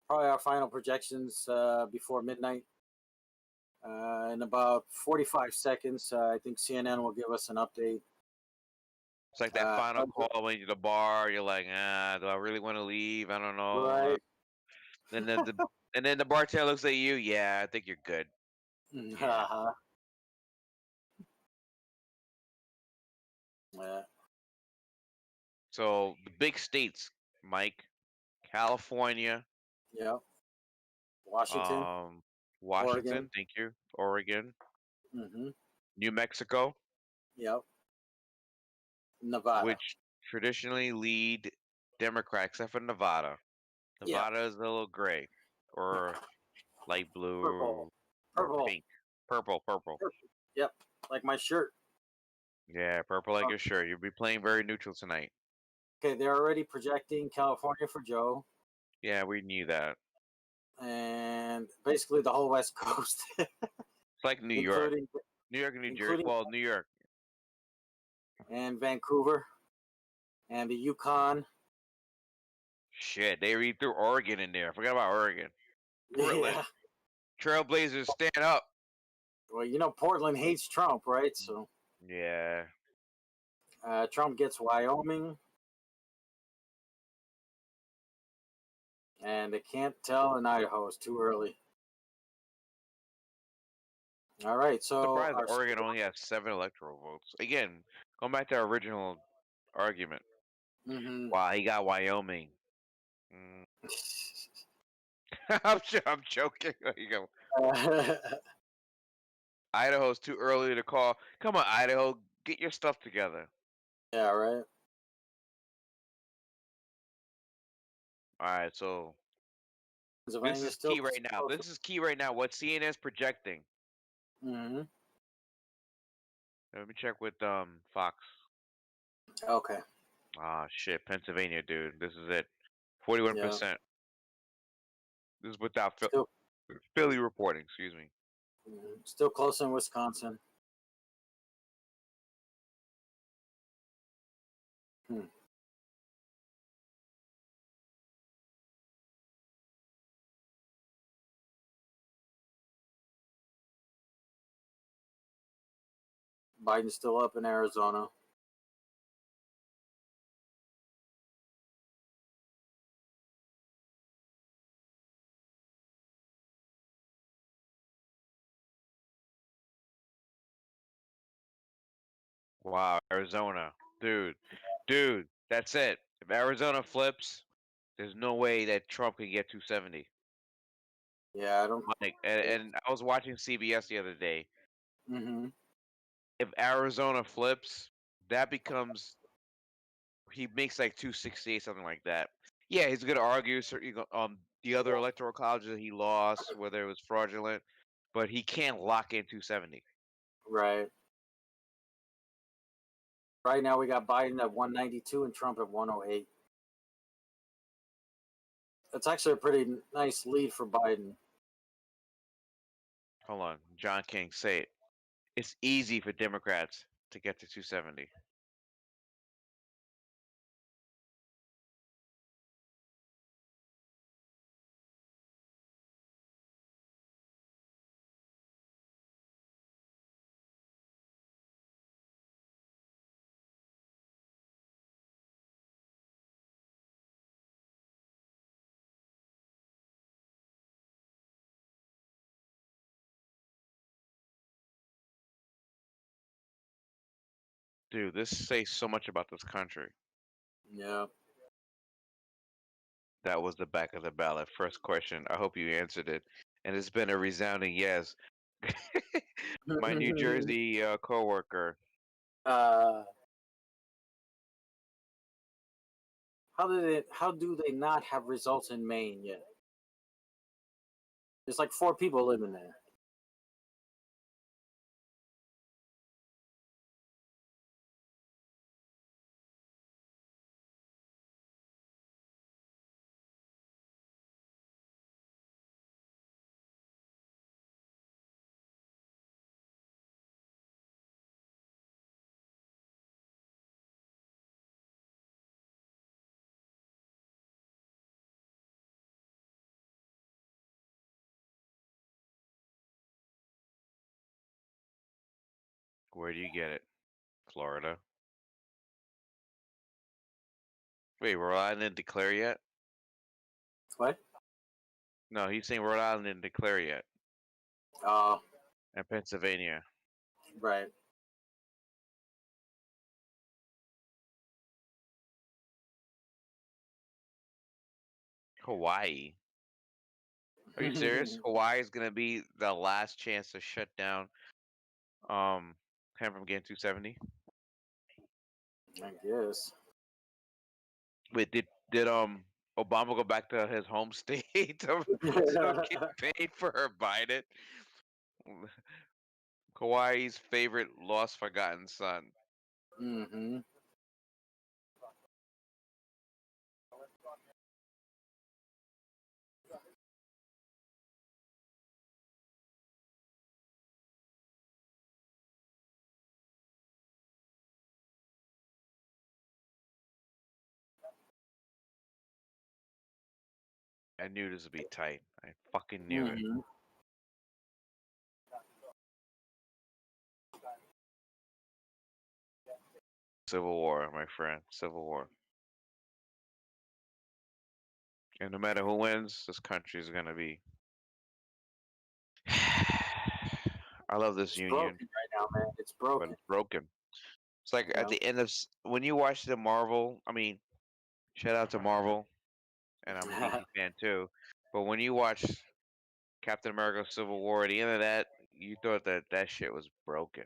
probably our final projections before midnight. In about 45 seconds, I think CNN will give us an update. It's like that final call when you're at the bar. You're like, do I really want to leave? I don't know. Right. And then the bartender looks at you. Yeah, I think you're good. Yeah. Yeah. So the big states, Mike, California. Yeah. Washington. Washington. Oregon. Thank you. Oregon. Mm-hmm. New Mexico. Yep. Nevada. Which traditionally lead Democrat, except for Nevada. Nevada is a little gray or light blue Purple. or Purple. pink. Purple. Yep. Like my shirt. Yeah, purple like your shirt. You'll be playing very neutral tonight. Okay, they're already projecting California for Joe. Yeah, we knew that. And basically the whole West Coast. It's like New York. New York and New Jersey. Well, New York. And Vancouver. And the Yukon. Shit, they read through Oregon in there. I forgot about Oregon. Portland. Yeah. Trailblazers, stand up. Well, you know Portland hates Trump, right? So yeah. Trump gets Wyoming. And they can't tell in Idaho. It's too early. All right, so Surprised Oregon only has 7 electoral votes. Again, going back to our original argument. Mm-hmm. Wow, he got Wyoming. I'm joking. There you go. Idaho's too early to call. Come on, Idaho, get your stuff together. Yeah, right. All right, so this is still key right now. This is key right now. What CNN is projecting. Mm-hmm. Let me check with Fox. Okay. Ah, shit, Pennsylvania, dude. This is it. 41%. Yeah. This is without Philly reporting. Excuse me. Still close in Wisconsin. Biden's still up in Arizona. Wow, Arizona. Dude, that's it. If Arizona flips, there's no way that Trump can get 270. Yeah, I don't. Like, and I was watching CBS the other day. Mm-hmm. If Arizona flips, that becomes he makes like 268, something like that. Yeah, he's gonna argue the other electoral colleges that he lost, whether it was fraudulent, but he can't lock in 270. Right. Right now we got Biden at 192 and Trump at 108. That's actually a pretty nice lead for Biden. Hold on, John King, say it. It's easy for Democrats to get to 270. Dude, this says so much about this country. Yeah. That was the back of the ballot. First question. I hope you answered it. And it's been a resounding yes. My New Jersey coworker. How do they not have results in Maine yet? There's like 4 people living there. Where do you get it? Florida. Wait, Rhode Island didn't declare yet? What? No, he's saying Rhode Island didn't declare yet. Oh, And Pennsylvania. right. Hawaii. Are you serious? Hawaii is gonna be the last chance to shut down him from getting 270. I guess. Wait, did Obama go back to his home state to campaign for Biden? Hawaii's favorite lost forgotten son. Mm-hmm. I knew this would be tight. I fucking knew it. Mm-hmm. Civil War, my friend. Civil War. And no matter who wins, this country is gonna be. I love this It's union, broken right now, man. It's but broken. it's broken. It's like Yeah. at the end of when you watch the Marvel. I mean, shout out to Marvel, and I'm a DC fan too. But when you watch Captain America: Civil War, at the end of that, you thought that shit was broken.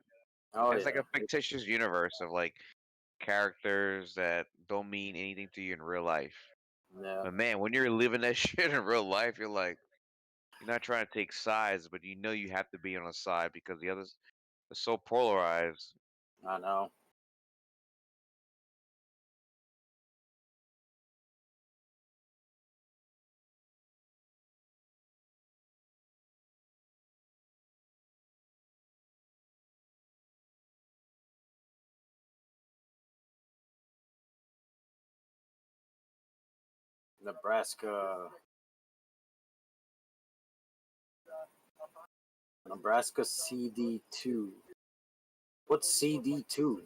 Oh, It's like yeah. a fictitious universe of like characters that don't mean anything to you in real life. Yeah. But man, when you're living that shit in real life, you're like, you're not trying to take sides, but you know you have to be on a side because the others are so polarized. I know. Nebraska CD2. What's CD2?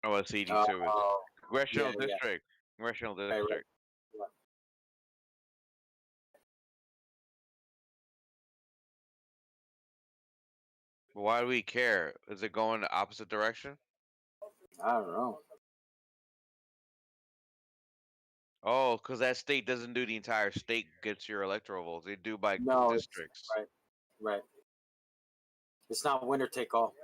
Oh, what CD2 is Oh, congressional yeah, yeah. district. Congressional Right, right. district. Yeah. But why do we care? Is it going the opposite direction? I don't know. Oh, because that state doesn't do the entire state gets your electoral votes. They do by No, it's districts. right. Right. It's not winner take all.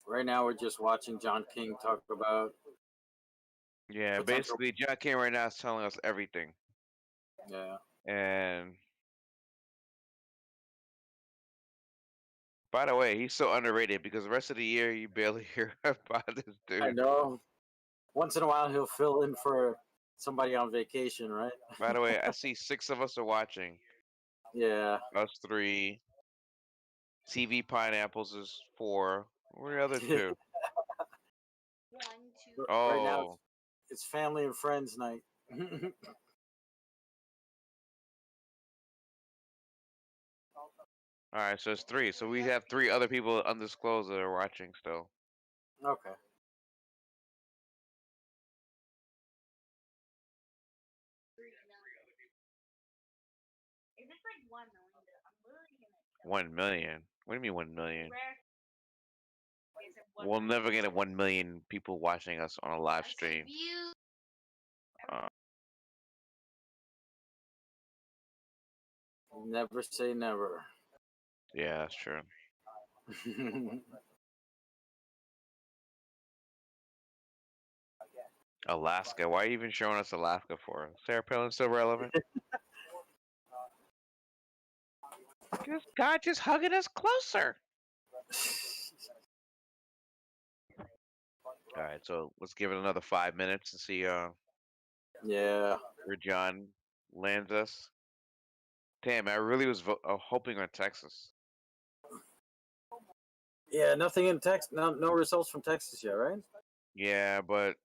Right now, we're just watching John King talk about Yeah, potential. basically, John King right now is telling us everything. Yeah. And by the way, he's so underrated because the rest of the year you barely hear about this I dude. know. Once in a while, he'll fill in for somebody on vacation, right? By the way, I see 6 of us are watching. Yeah. Us 3. TV Pineapples is 4. Where are the other 2? Right now, Oh, it's family and friends night. all right. So it's 3. So we have 3 other people undisclosed that are watching still. Okay. If it's like 1 million, I'm literally gonna 1 million. What do you mean 1 million? rare. Is it one We'll never get 1 million people watching us on a live stream. view? Never say never. Yeah, that's true. Alaska. Why are you even showing us Alaska for? Sarah Palin still relevant? God just hugging us closer. All right, so let's give it another 5 minutes and see Yeah. where John lands us. Damn, I really was hoping on Texas. Yeah, nothing in Texas. No results from Texas yet, right? Yeah, but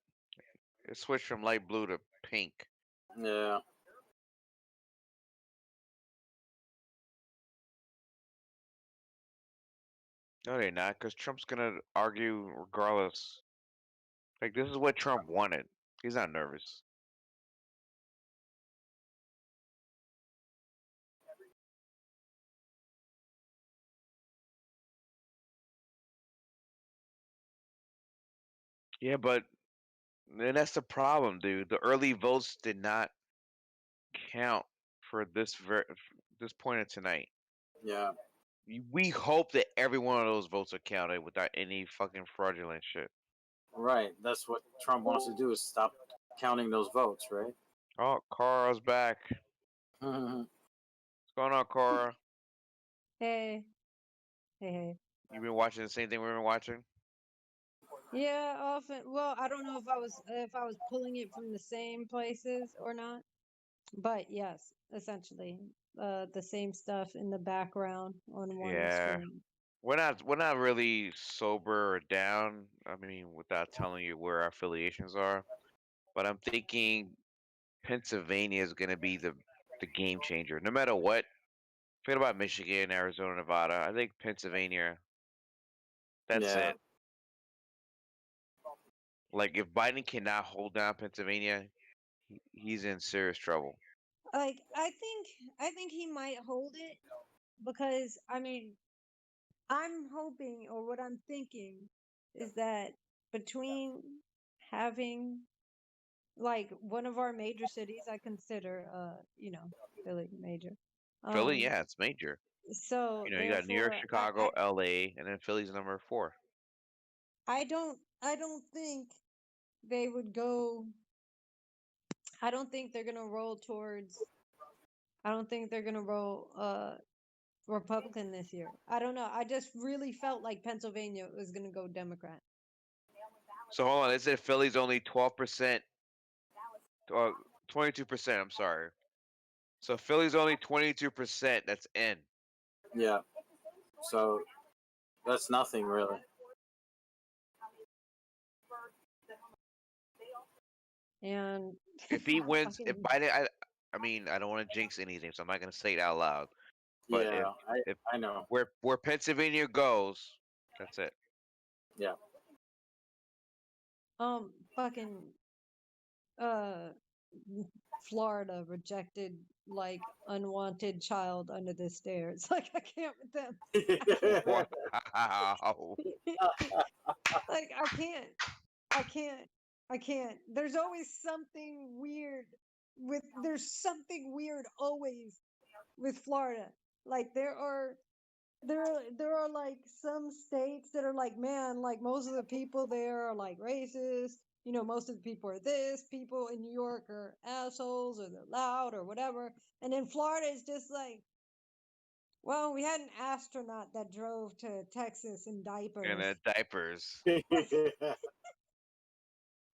it switched from light blue to pink. Yeah. No, they're not, because Trump's gonna argue regardless. Like, this is what Trump wanted. He's not nervous. Yeah, but and that's the problem, dude. The early votes did not count for this point of tonight. Yeah. We hope that every one of those votes are counted without any fucking fraudulent shit. Right. That's what Trump wants to do is stop counting those votes, right? Oh, Cara's back. What's going on, Cara? Hey. Hey. You been watching the same thing we've been watching? Yeah, often. Well, I don't know if I was pulling it from the same places or not, but yes, essentially, the same stuff in the background on one Yeah. screen. We're not really sober or down. I mean, without telling you where our affiliations are. But I'm thinking Pennsylvania is gonna be the game changer. No matter what. Forget about Michigan, Arizona, Nevada. I think Pennsylvania. That's Yeah. it. Like if Biden cannot hold down Pennsylvania, he's in serious trouble. Like, I think he might hold it because I mean, I'm hoping, or what I'm thinking is that between having like one of our major cities, I consider Philly major. Philly, yeah, it's major. So You got New York, therefore Chicago, LA, and then Philly's number 4. I don't think they would go. I don't think they're gonna roll towards. I don't think they're gonna roll Republican this year. I don't know. I just really felt like Pennsylvania was gonna go Democrat. So hold on, it said Philly's only 12%, 22%. I'm sorry. So Philly's only 22%. That's in. Yeah. So that's nothing really. And If he wins, if Biden, I mean, I don't want to jinx anything, so I'm not gonna say it out loud. But Yeah, if I know. where Pennsylvania goes, that's it. Yeah. fucking uh Florida rejected like unwanted child under the stairs. Like I can't with them. Wow. Like I can't. There's always something weird there's something weird always with Florida. Like there are like some states that are like, man, like most of the people there are like racist. You know, most of the people are this. People in New York are assholes or they're loud or whatever. And then Florida is just like, well, we had an astronaut that drove to Texas in diapers. And diapers.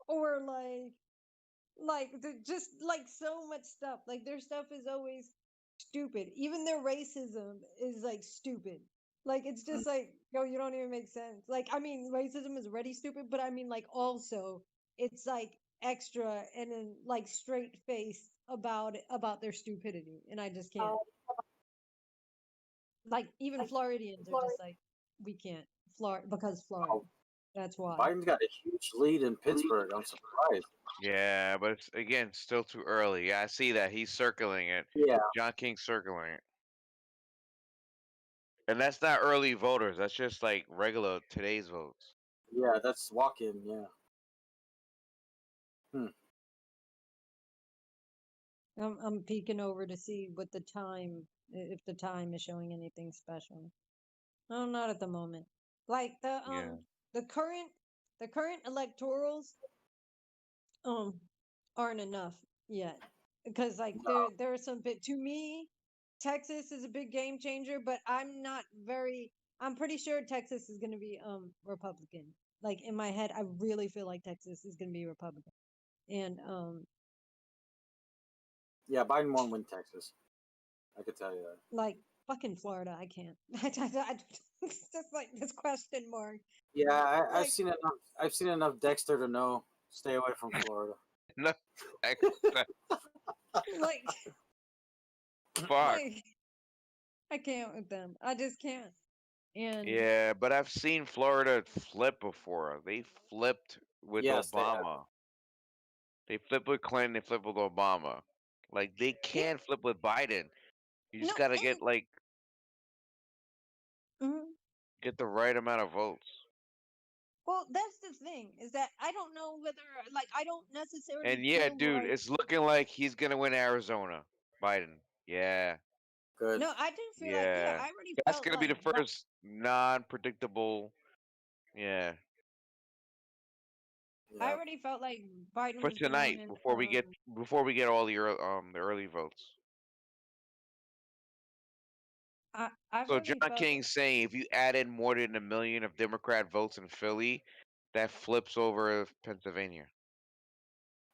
Or just like so much stuff. Like their stuff is always stupid. Even their racism is like stupid. Like it's just like, yo, you don't even make sense. Like I mean, racism is already stupid, but I mean like also it's like extra and then like straight faced about their stupidity. And I just can't. Like even Floridians are just like, we can't. Because Florida. That's why. Biden's got a huge lead in Pittsburgh. I'm surprised. Yeah, but it's again still too early. Yeah, I see that he's circling it. Yeah. John King's circling it. And that's not early voters. That's just like regular today's votes. Yeah, that's walk-in. Yeah. I'm peeking over to see what the time, if the time is showing anything special. No, not at the moment. Like the current electorals, aren't enough yet. Because like No. there are some bit to me, Texas is a big game changer, but I'm pretty sure Texas is gonna be Republican. Like in my head, I really feel like Texas is gonna be Republican. And Yeah, Biden won't win Texas. I could tell you that. like fucking Florida, I can't. It's just like this question mark. Yeah, I've Like seen enough. I've seen enough Dexter to know stay away from Florida. No, like fuck. like I can't with them. I just can't. And Yeah, but I've seen Florida flip before. They flipped with Yes, they have. Obama. They flipped with Clinton. They flipped with Obama. Like they can flip with Biden. You just no, gotta and get like mhm. get the right amount of votes. Well, that's the thing is that I don't know whether like I don't necessarily And yeah, feel dude, like it's looking like he's gonna win Arizona. Biden. Yeah. Good. no, I do feel like Yeah. I already That's felt gonna be like the first non-predictable. Yeah. I Yeah. already felt like Biden For was gonna tonight, win. before we get all the early votes. I've So already John felt King's saying if you add in more than 1 million of Democrat votes in Philly, that flips over Pennsylvania.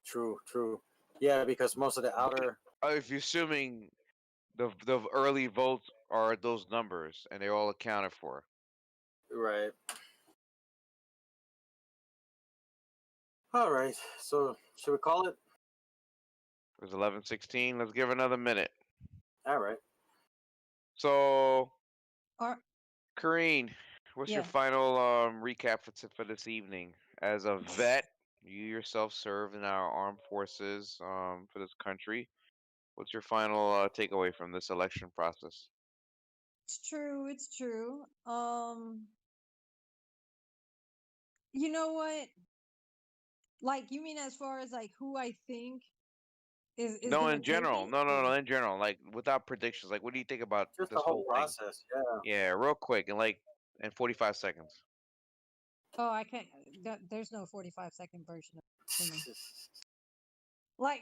True. True. Yeah, because most of the outer. If you're assuming the early votes are those numbers and they're all accounted for. Right. All right. So should we call it? It was 11:16. Let's give another minute. All right. So, or Kareen, what's your yeah. final recap for this evening? As a vet, you yourself served in our armed forces for this country. What's your final takeaway from this election process? It's true, it's true. You know what? Like you mean as far as like who I think is No, gonna in take general. it? No, Or in general. Like without predictions. Like, what do you think about Just the this whole whole thing? process. Yeah. Yeah, real quick, in 45 seconds. oh, I can't. There's no 45-second version of it for me. Like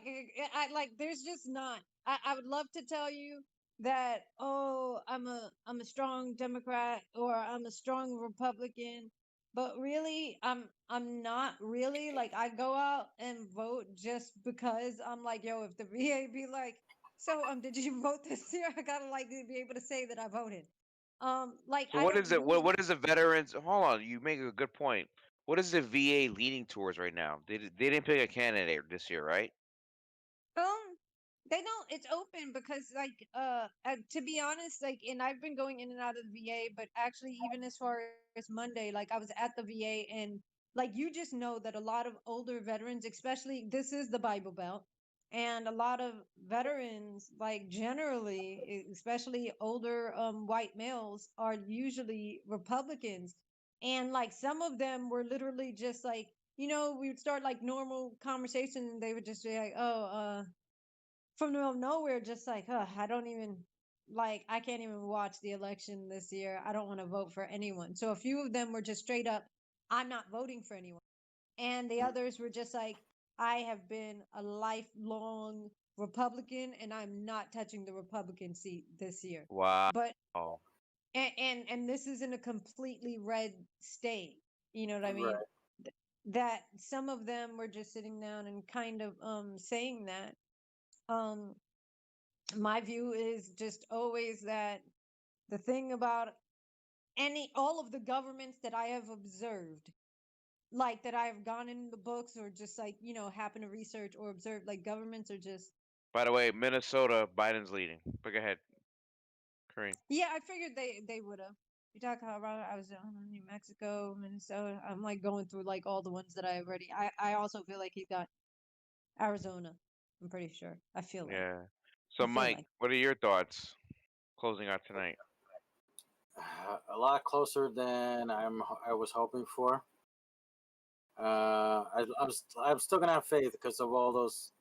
I like there's just not. I would love to tell you that I'm a strong Democrat or I'm a strong Republican, but really I'm not really. Like I go out and vote just because I'm like, yo, if the VA be like, so did you vote this year? I gotta like be able to say that I voted. Like So I what don't is it? use What is the veterans? Hold on, you make a good point. What is the VA leaning towards right now? They didn't pick a candidate this year, right? They don't. It's open because, like, to be honest, like, and I've been going in and out of the VA, but actually, even as far as Monday, like, I was at the VA, and like, you just know that a lot of older veterans, especially this is the Bible Belt, and a lot of veterans, like, generally, especially older white males, are usually Republicans, and like, some of them were literally just like, we would start like normal conversation, and they would just be like, "Oh, from the middle of nowhere, just like, I don't even like, I can't even watch the election this year. I don't want to vote for anyone." So a few of them were just straight up, I'm not voting for anyone. And the others were just like, I have been a lifelong Republican and I'm not touching the Republican seat this year. Wow. But and this is in a completely red state. You know what I mean? Right. That some of them were just sitting down and kind of saying that. Um my view is just always that the thing about all of the governments that I have observed, like that I've gone in the books or just like, happen to research or observe, like governments are just, By the way, Minnesota, Biden's leading. But go ahead, Kareem. yeah, I figured they would have. You talk about, I was in New Mexico, Minnesota. I'm like going through like all the ones that I already, I also feel like he's got Arizona. I'm pretty sure. I feel like. Yeah. So, I feel Mike, like. what are your thoughts closing out tonight? A lot closer than I was hoping for. I'm still gonna have faith because of all those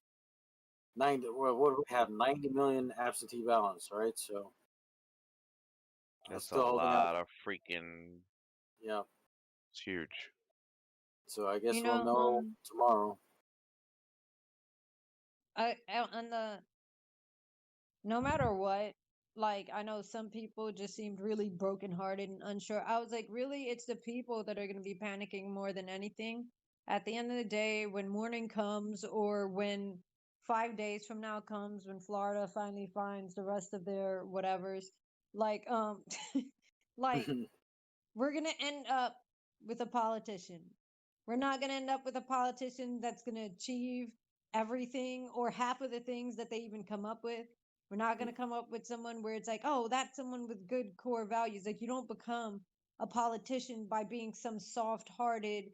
90. Well, what do we have? 90 million absentee ballots, right? So I'm That's a still holding out. lot of freaking. Yeah. It's huge. So I guess You we'll know, know tomorrow. On the no matter what, like I know some people just seemed really brokenhearted and unsure. I was like, really, it's the people that are going to be panicking more than anything. At the end of the day, when morning comes, or when 5 days from now comes, when Florida finally finds the rest of their whatevers, like like we're gonna end up with a politician. We're not gonna end up with a politician that's gonna achieve everything or half of the things that they even come up with. We're not gonna come up with someone where it's like, oh, that's someone with good core values. Like you don't become a politician by being some soft-hearted,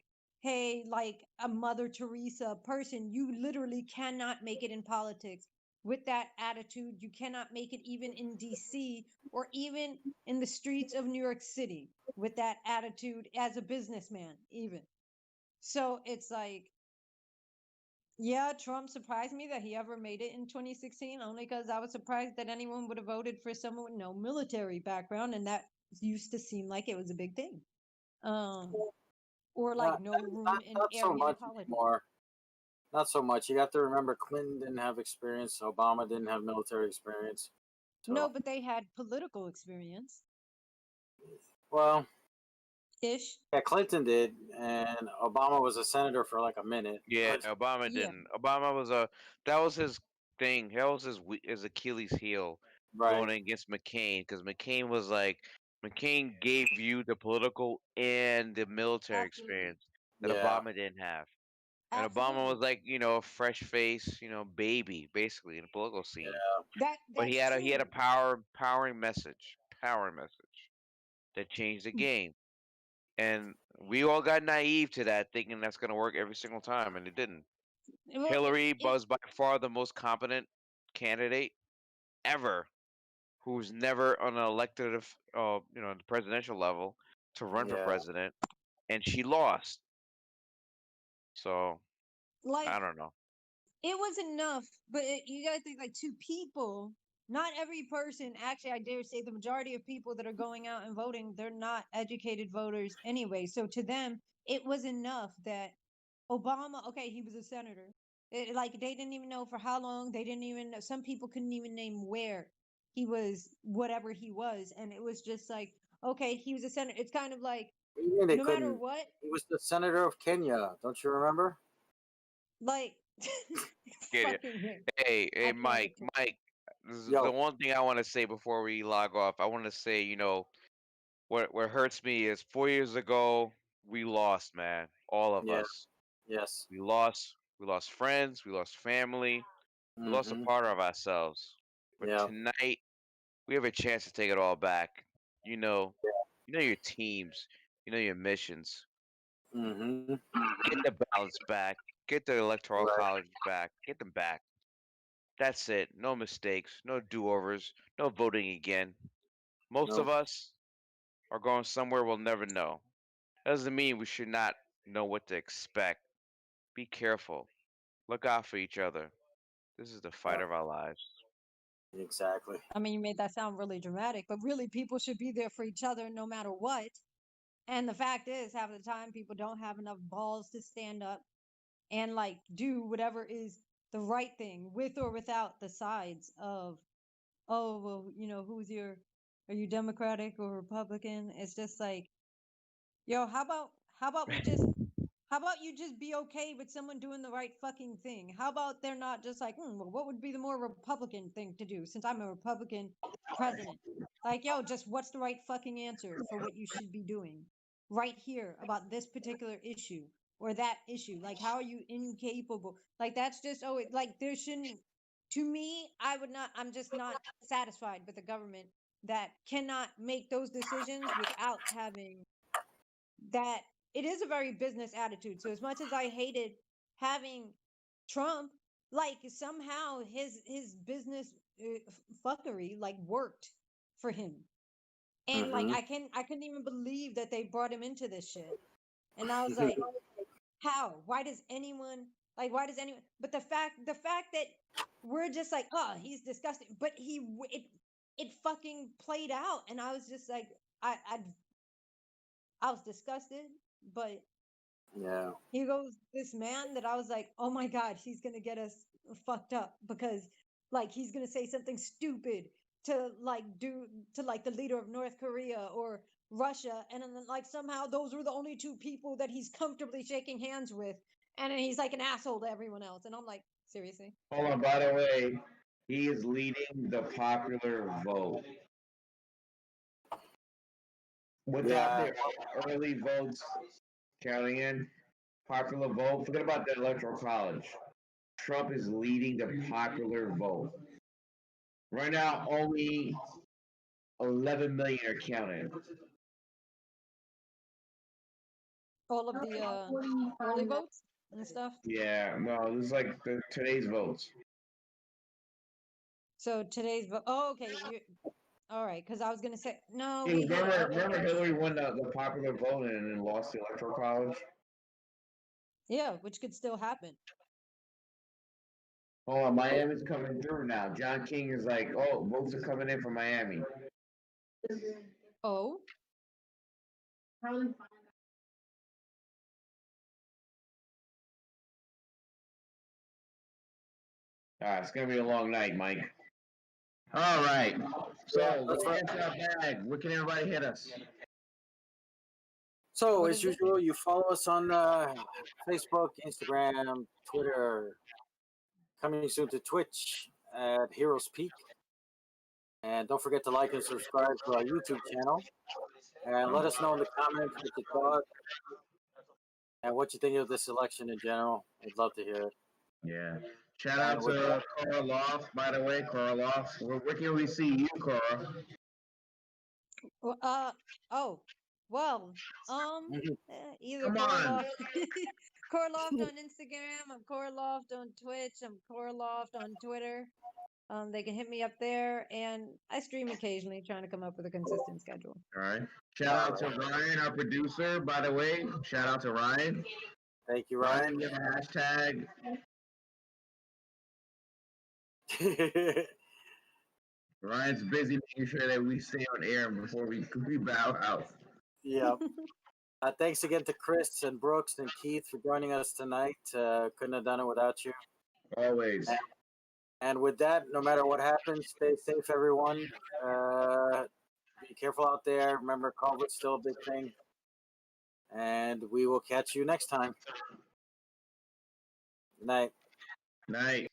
hey, like a Mother Teresa person. You literally cannot make it in politics with that attitude. You cannot make it even in DC or even in the streets of New York City with that attitude as a businessman, even. So it's like, yeah, Trump surprised me that he ever made it in 2016, only because I was surprised that anyone would have voted for someone with no military background, and that used to seem like it was a big thing. Or like no room in not so area much politics. anymore. Not so much. You have to remember Clinton didn't have experience. Obama didn't have military experience. No, but they had political experience. Well, ish. Yeah, Clinton did, and Obama was a senator for like a minute. Yeah, but- Obama Yeah. didn't. Obama was that was his thing. That was his Achilles heel going Right. against McCain, because McCain was like, McCain gave you the political and the military Absolutely. experience that Yeah. Obama didn't have. And Obama Absolutely. was like, a fresh face, baby, basically in the political scene. That But he that's had a true. powering message that changed the game. And we all got naive to that, thinking that's going to work every single time, and it didn't. Well, Hillary was by far the most competent candidate ever, who's never on an elected, the presidential level to run for Yeah. president, and she lost. So like I don't know. it was enough, but you gotta think like two people. Not every person, actually, I dare say the majority of people that are going out and voting, they're not educated voters anyway. So to them, it was enough that Obama, okay, he was a senator. Like they didn't even know for how long. They didn't even know. Some people couldn't even name where he was, whatever he was, and it was just like, okay, he was a senator. It's kind of like What do you mean they no matter couldn't? what, He was the senator of Kenya. Don't you remember? like Get it? fucking him. Hey, I can't Mike, with Mike. This is the Yo. one thing I want to say before we log off. I want to say, what hurts me is 4 years ago we lost, man. All of Yeah. us. Yes. We lost. We lost friends. We lost family. We lost a Mhm. part of ourselves. But Yeah. tonight we have a chance to take it all back. You know, your teams. You know your missions. Mhm. Get the balance back. Get the electoral Right. college back. Get them back. That's it. No mistakes. No do-overs. No voting again. Most of No. us are going somewhere we'll never know. Doesn't mean we should not know what to expect. Be careful. Look out for each other. This is the fight Yeah. of our lives. Exactly. I mean, you made that sound really dramatic, but really, people should be there for each other no matter what. And the fact is, half of the time, people don't have enough balls to stand up and like do whatever is the right thing with or without the sides of, oh, well, are you Democratic or Republican? It's just like, yo, how about how about you just be okay with someone doing the right fucking thing? How about they're not just like, well, what would be the more Republican thing to do since I'm a Republican president? Like, yo, just what's the right fucking answer for what you should be doing right here about this particular issue or that issue? Like, how are you incapable? Like, that's just, like, there shouldn't, to me, I'm just not satisfied with a government that cannot make those decisions without having that it is a very business attitude. So as much as I hated having Trump, like somehow his business fuckery like worked for him. And like Mhm. I couldn't even believe that they brought him into this shit. And I was like, how? Why does anyone but the fact that we're just like, oh, he's disgusting, but it fucking played out and I was just like I was disgusted, but Yeah. here goes this man that I was like, oh my God, he's gonna get us fucked up because like he's gonna say something stupid to like the leader of North Korea or Russia, and then like somehow those were the only two people that he's comfortably shaking hands with, and then he's like an asshole to everyone else, and I'm like, seriously? Hold on, by the way, he is leading the popular vote. Without Yeah. the early votes counting in, popular vote, forget about the electoral college. Trump is leading the popular vote. Right now, only 11 million are counted. All of the early votes and stuff. Yeah, no, this is like today's votes. So today's vote. Oh, okay. All right, because I was gonna say no. Hey, We had remember Hillary won the popular vote and then lost the electoral college? yeah, which could still happen. Oh, Miami's coming through now. John King is like, oh, votes are coming in from Miami. Oh, It's gonna be a long night, Mike. All right. So that's let's get to our bag. Where can everybody hit us? So, What as is it? usual, you follow us on Facebook, Instagram, Twitter, coming soon to Twitch at Heroes Peak. And don't forget to like and subscribe to our YouTube channel. And let us know in the comments what you thought and what you think of this election in general. We'd love to hear it. Yeah. Shout out with to Cora Loft, by the way. Cora Loft. Where can we see you, Cora? Well, oh, well, either Come on. Corloft on Instagram. I'm Corloft on Twitch. I'm Corloft on Twitter. They can hit me up there, and I stream occasionally, trying to come up with a consistent schedule. All right. Shout out to Ryan, our producer, by the way. Shout out to Ryan. Thank you, Ryan. You have a hashtag. Ryan's busy making sure that we stay on air before we bow out. Yeah. Thanks again to Chris and Brooks and Keith for joining us tonight. Couldn't have done it without you. Always. And with that, no matter what happens, stay safe, everyone. Be careful out there. Remember, COVID's still a big thing. And we will catch you next time. Good night. Night.